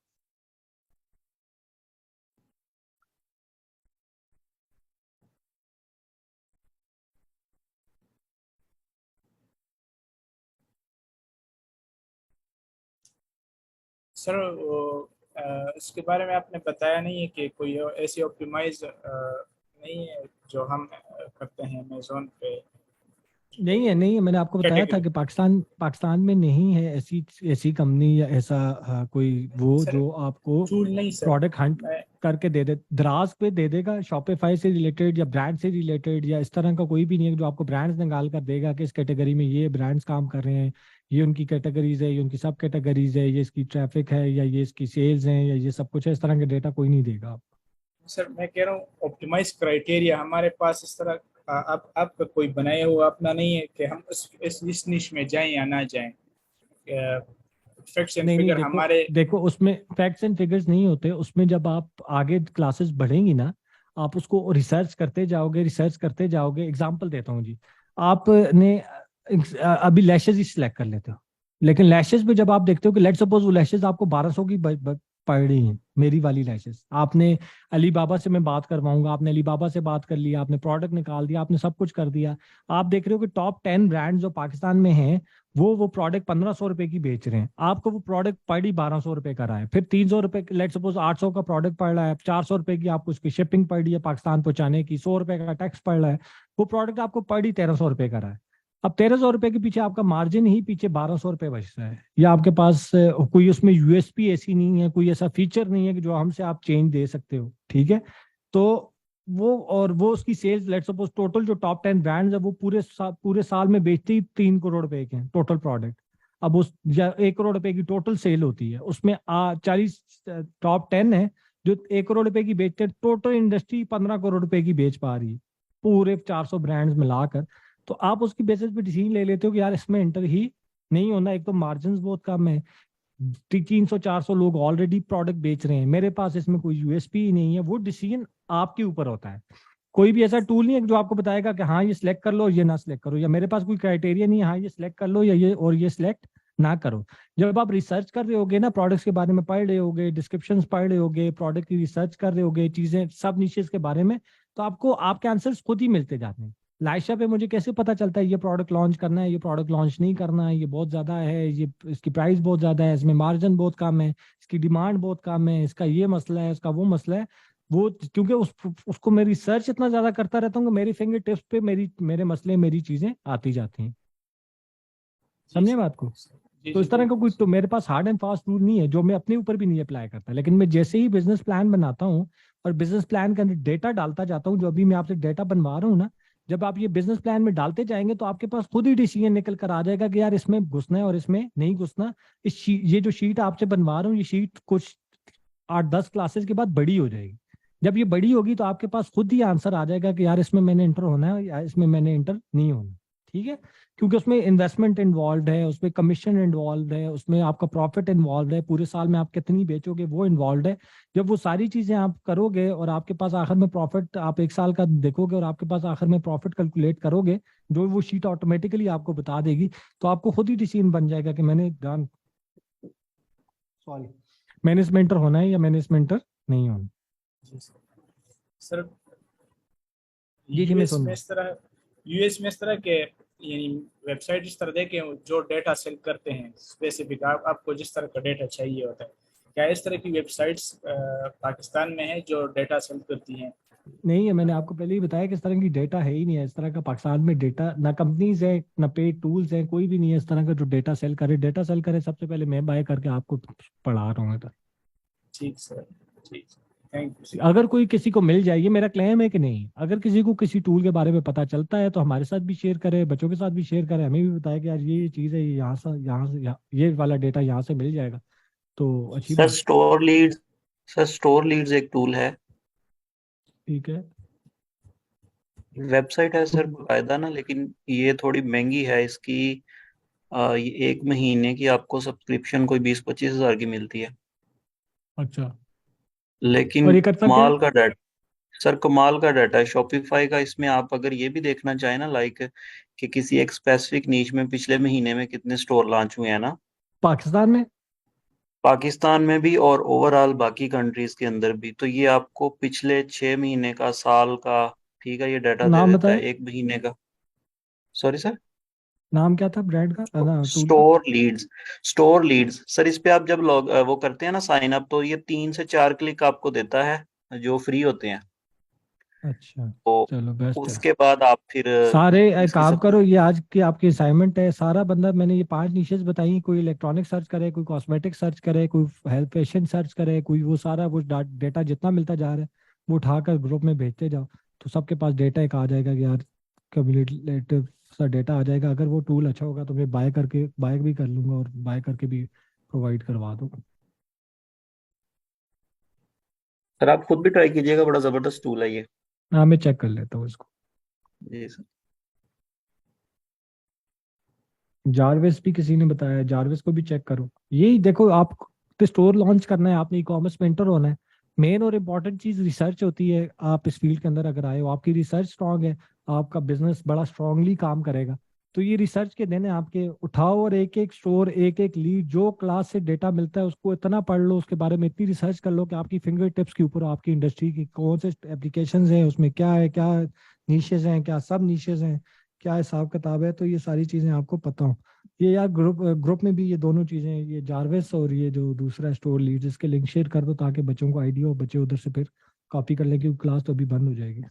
सर इसके बारे में आपने बताया नहीं है कि कोई ऐसी ऑप्टिमाइज नहीं है जो हम करते हैं अमेजोन पे। नहीं है, मैंने आपको बताया था कैटेगरी कि पाकिस्तान में नहीं है ऐसी ऐसी कंपनी या ऐसा कोई वो सर, जो आपको टूल नहीं सर। प्रोडक्ट हंट मैं करके दे दे। दराज पे दे देगा, शॉपिफाई से रिलेटेड या ब्रांड से रिलेटेड या इस तरह का कोई भी नहीं है जो आपको ब्रांड्स निकाल कर देगा कि इस कैटेगरी में ये ब्रांड्स काम कर रहे हैं, ये उनकी कैटेगरीज है, ये उनकी सब कैटेगरीज है, ये इसकी ट्रैफिक है या ये इसकी सेल्स हैं या ये सब कुछ है, इस तरह के डेटा कोई नहीं देगा आपको। सर मैं कह रहा हूँ ऑप्टिमाइज क्राइटेरिया हमारे पास इस तरह आपका कोई बनाया हुआ अपना नहीं है कि हम इस निश में जाएं या ना जाएं। फैक्ट्स एंड नहीं नहीं, फिगर देखो हमारे देखो, उसमें फैक्ट्स एंड फिगर्स नहीं होते। उसमें जब आप आगे क्लासेस बढ़ेंगी ना, आप उसको रिसर्च करते जाओगे, रिसर्च करते जाओगे। एग्जांपल देता हूँ जी, आपने अभी लैशेज ही सिलेक्ट कर लेते हो, लेकिन लैशेज में जब आप देखते हो कि लेट सपोज वो लैशेज आपको 1200 की पड़ रही हैं, मेरी वाली लैशेज, आपने अली बाबा से मैं बात करवाऊंगा, आपने अली बाबा से बात कर लिया, आपने प्रोडक्ट निकाल दिया, आपने सब कुछ कर दिया। आप देख रहे हो कि टॉप 10 ब्रांड जो पाकिस्तान में हैं, वो प्रोडक्ट 1500 रुपए की बेच रहे हैं, आपको वो प्रोडक्ट पड़ ही 1200 रुपए का रहा है। फिर 300 रुपए, लेट सपोज 800 का प्रोडक्ट पड़ रहा है, 400 रुपए की आपको उसकी शिपिंग पड़ रही है पाकिस्तान पहुंचाने की, 100 रुपए का टैक्स पड़ रहा है, वो प्रोडक्ट आपको पड़ ही 1300 रुपए का रहा है। अब 1300 रुपए के पीछे आपका मार्जिन ही पीछे 1200 रुपए बच रहा है, या आपके पास कोई उसमें यूएसपी ऐसी नहीं है, कोई ऐसा फीचर नहीं है कि जो हमसे आप चेंज दे सकते हो, ठीक है। तो वो उसकी सेल्स, लेट्स सपोज टोटल जो टॉप 10 ब्रांड्स है वो पूरे साल में बेचते ही 3 करोड़ रुपए के टोटल प्रोडक्ट। अब उस 1 करोड़ रुपए की टोटल सेल होती है, उसमें 40 टॉप 10 है जो 1 करोड़ रुपए की बेचते हैं, टोटल इंडस्ट्री 15 करोड़ रुपए की बेच पा रही है, पूरे 400 ब्रांड्स मिलाकर। तो आप उसकी बेसिस पे डिसीजन ले लेते हो कि यार इसमें एंटर ही नहीं होना। एक तो मार्जिन बहुत कम है, 300-400 लोग ऑलरेडी प्रोडक्ट बेच रहे हैं, मेरे पास इसमें कोई यूएसपी ही नहीं है। वो डिसीजन आपके ऊपर होता है। कोई भी ऐसा टूल नहीं है जो आपको बताएगा कि हाँ ये सिलेक्ट कर लो और ये ना सिलेक्ट करो, या मेरे पास कोई क्राइटेरिया नहीं है हाँ ये सिलेक्ट कर लो या ये सिलेक्ट ना करो। जब आप रिसर्च कर रहे होगे ना, प्रोडक्ट्स के बारे में पढ़ रहे होगे, डिस्क्रिप्शंस पढ़ रहे होगे, प्रोडक्ट की रिसर्च कर रहे होगे, चीजें सब नीशेस के बारे में, तो आपको आपके आंसर्स खुद ही मिलते जाते हैं। लाइशा पे मुझे कैसे पता चलता है ये प्रोडक्ट लॉन्च करना है, ये प्रोडक्ट लॉन्च नहीं करना है, ये बहुत ज्यादा है, ये इसकी प्राइस बहुत ज्यादा है, इसमें मार्जिन बहुत कम है, इसकी डिमांड बहुत कम है, इसका ये मसला है, इसका वो मसला है। वो क्योंकि उसको मैं रिसर्च इतना ज्यादा करता रहता हूँ कि मेरी फिंगर टिप्स पे मेरे मसले, मेरी चीजें आती जाती हैं। जी समझे सर, बात को? जी तो जी इस तरह का बिल्कुल कोई सर। तो मेरे पास हार्ड एंड फास्ट रूल नहीं है जो मैं अपने ऊपर भी नहीं अप्लाई करता, लेकिन मैं जैसे ही बिजनेस प्लान बनाता हूँ और बिजनेस प्लान के अंदर डेटा डालता जाता हूँ, जो अभी मैं आपसे डेटा बनवा रहा हूँ ना, जब आप ये बिजनेस प्लान में डालते जाएंगे तो आपके पास खुद ही डिसीजन निकल कर आ जाएगा कि यार इसमें घुसना है और इसमें नहीं घुसना। ये जो शीट आपसे बनवा रहा हूँ, ये शीट कुछ 8-10 क्लासेस के बाद बड़ी हो जाएगी। जब ये बड़ी होगी तो आपके पास खुद ही आंसर आ जाएगा कि यार इसमें मैंने इंटर होना है या इसमें मैंने इंटर नहीं होना। ठीक है, क्योंकि उसमें इन्वेस्टमेंट इन्वॉल्व है, उसमें कमीशन इन्वॉल्व है, उसमें आपका प्रॉफिट इन्वॉल्व है, पूरे साल में आप कितनी बेचोगे वो इन्वॉल्व है। जब वो सारी चीजें आप करोगे और आपके पास आखिर में प्रॉफिट आप 1 साल का देखोगे और आपके पास आखिर में प्रॉफिट कैलकुलेट करोगे, जो वो शीट ऑटोमेटिकली आपको बता देगी, तो आपको खुद ही डिसीजन बन जाएगा कि मैंने इसमें इंटर होना है या मैंने इसमें इंटर नहीं होना। जी सर। सर जी मैं यूएस सुन में रहा इस तरह यूएस में इस तरह के यानी वेबसाइट इस तरह देखे जो डेटा सेल करते हैं स्पेसिफिक आपको जिस तरह का डेटा चाहिए होता है, क्या इस तरह की वेबसाइट्स पाकिस्तान में है जो डेटा सेल करती हैं? नहीं है। मैंने आपको पहले ही बताया कि इस तरह की डेटा है ही नहीं है, इस तरह का पाकिस्तान में डेटा ना कंपनीज है ना पेड टूल्स हैं, कोई भी नहीं है इस तरह का जो डेटा सेल करे। डेटा सेल करे सबसे पहले मैं बाय करके आपको पढ़ा रहा हूँ इधर। ठीक सर, ठीक, थैंक यू सर। अगर कोई किसी को मिल जाए, ये मेरा क्लेम है कि नहीं, अगर किसी को किसी टूल के बारे में पता चलता है तो हमारे साथ भी शेयर करे, बच्चों के साथ भी शेयर करे, हमें भी बताया कि यार ये चीज़ है, ये ये वाला डेटा यहाँ से मिल जाएगा, तो अच्छी सर बात। स्टोर लीड्स एक टूल है, ठीक है। वेबसाइट है सर बाकायदा ना, लेकिन ये थोड़ी महंगी है इसकी। ये 1 महीने की आपको सब्सक्रिप्शन कोई 20-25 हज़ार की मिलती है, अच्छा, लेकिन और ये करता क्या है? कमाल का डाटा। सर कमाल का डाटा है शॉपिफाई का। इसमें आप अगर ये भी देखना चाहें ना, लाइक कि किसी एक स्पेसिफिक नीच में पिछले महीने में कितने स्टोर लॉन्च हुए हैं ना, पाकिस्तान में? पाकिस्तान में भी और ओवरऑल बाकी कंट्रीज के अंदर भी, तो ये आपको पिछले 6 महीने का, साल का, ठीक है, ये डाटा दे नाम देता बताए, है 1 महीने का। Sorry sir. नाम क्या था ब्रांड का, टूल का? स्टोर लीड्स सर, इस पे आप जब वो करते हैं ना साइन अप, तो ये 3 से 4 क्लिक आपको देता है जो फ्री होते हैं। अच्छा, तो चलो बेस्ट है। उसके बाद आप फिर सारे एक इसकी काम सब। करो, ये आज की आपकी असाइनमेंट है। सारा बंदा, मैंने ये 5 निशेस बताई, कोई इलेक्ट्रॉनिक सर्च करे, कोई कॉस्मेटिक सर्च करे, कोई हेल्थ पेशेंट सर्च करे, कोई वो सारा वो डेटा जितना मिलता जा रहा है वो उठाकर ग्रुप में भेजते जाओ, तो सबके पास डेटा एक आ जाएगा कि यार कम्युलेटिव सा डेटा आ जाएगा। अगर वो टूल अच्छा होगा तो मैं बाय भी कर लूंगा और बाय करके भी प्रोवाइड करवा दूंगा। सर आप खुद भी ट्राई कीजिएगा, बड़ा जबरदस्त टूल है ये। हाँ मैं चेक कर लेता हूँ इसको। जी सर। जारवेस भी किसी ने बताया, जारवेस को भी चेक करो। यही देखो, आप स्टोर लॉन्च करना है, आपने ई कॉमर्स में एंटर होना है, मेन और इम्पोर्टेंट चीज रिसर्च होती है। आप इस फील्ड के अंदर अगर आए हो, आपकी रिसर्च स्ट्रांग है, आपका बिजनेस बड़ा स्ट्रांगली काम करेगा। तो ये रिसर्च के दिन है आपके, उठाओ और एक एक स्टोर, एक एक लीड, जो क्लास से डेटा मिलता है उसको इतना पढ़ लो, उसके बारे में इतनी रिसर्च कर लो कि आपकी फिंगर टिप्स के ऊपर आपकी इंडस्ट्री की कौन से एप्लीकेशन हैं, उसमें क्या है, क्या नीशेज हैं, क्या सब नीशेज हैं, क्या हिसाब किताब है, तो ये सारी चीजें आपको पता हो। ये यार ग्रुप में भी ये दोनों चीजें, ये जारवेस और ये जो दूसरा स्टोर लीड, इसके लिंक शेयर कर दो ताकि बच्चों को आइडिया हो, बच्चे उधर से फिर कॉपी कर लें, क्योंकि क्लास तो अभी बंद हो जाएगी।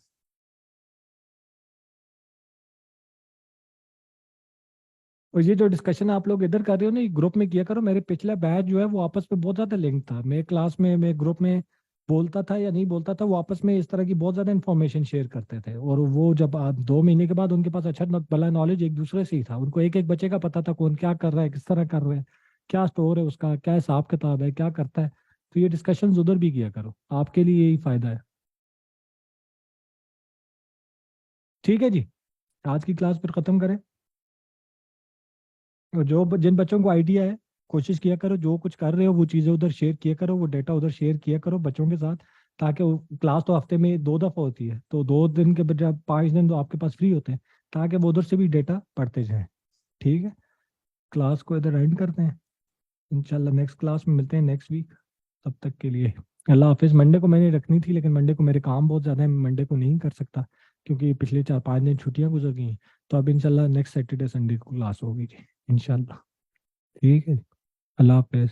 और ये जो डिस्कशन आप लोग इधर कर रहे हो ना, ये ग्रुप में किया करो। मेरे पिछला बैच जो है वो आपस में बहुत ज्यादा लिंक था, मेरे क्लास में, मैं ग्रुप में बोलता था या नहीं बोलता था, वो आपस में इस तरह की बहुत ज्यादा इन्फॉर्मेशन शेयर करते थे। और वो जब 2 महीने के बाद उनके पास अच्छा भला नॉलेज एक दूसरे से ही था, उनको एक एक बच्चे का पता था कौन क्या कर रहा है, किस तरह कर रहा है, क्या स्टोर है उसका, क्या हिसाब किताब है, क्या करता है। तो ये डिस्कशन उधर भी किया करो, आपके लिए यही फायदा है। ठीक है जी, आज की क्लास फिर खत्म करें। और जो जिन बच्चों को आइडिया है, कोशिश किया करो जो कुछ कर रहे हो वो चीज़ें उधर शेयर किया करो, वो डेटा उधर शेयर किया करो बच्चों के साथ, ताकि क्लास तो हफ्ते में 2 दफ़ा होती है, तो 2 दिन के बजाय 5 दिन तो आपके पास फ्री होते हैं, ताकि वो उधर से भी डेटा पढ़ते जाएं। ठीक है, क्लास को इधर एंड करते हैं, इंशाल्लाह नेक्स्ट क्लास में मिलते हैं नेक्स्ट वीक। तब तक के लिए अल्लाह हाफिज़। मंडे को मैंने रखनी थी, लेकिन मंडे को मेरे काम बहुत ज़्यादा है, मंडे को नहीं कर सकता, क्योंकि पिछले 4-5 दिन छुट्टियां गुजर गई हैं। तो अब इंशाल्लाह नेक्स्ट सैटरडे संडे को क्लास होगी जी, इंशाल्लाह। ठीक है, अल्लाह हाफिज़।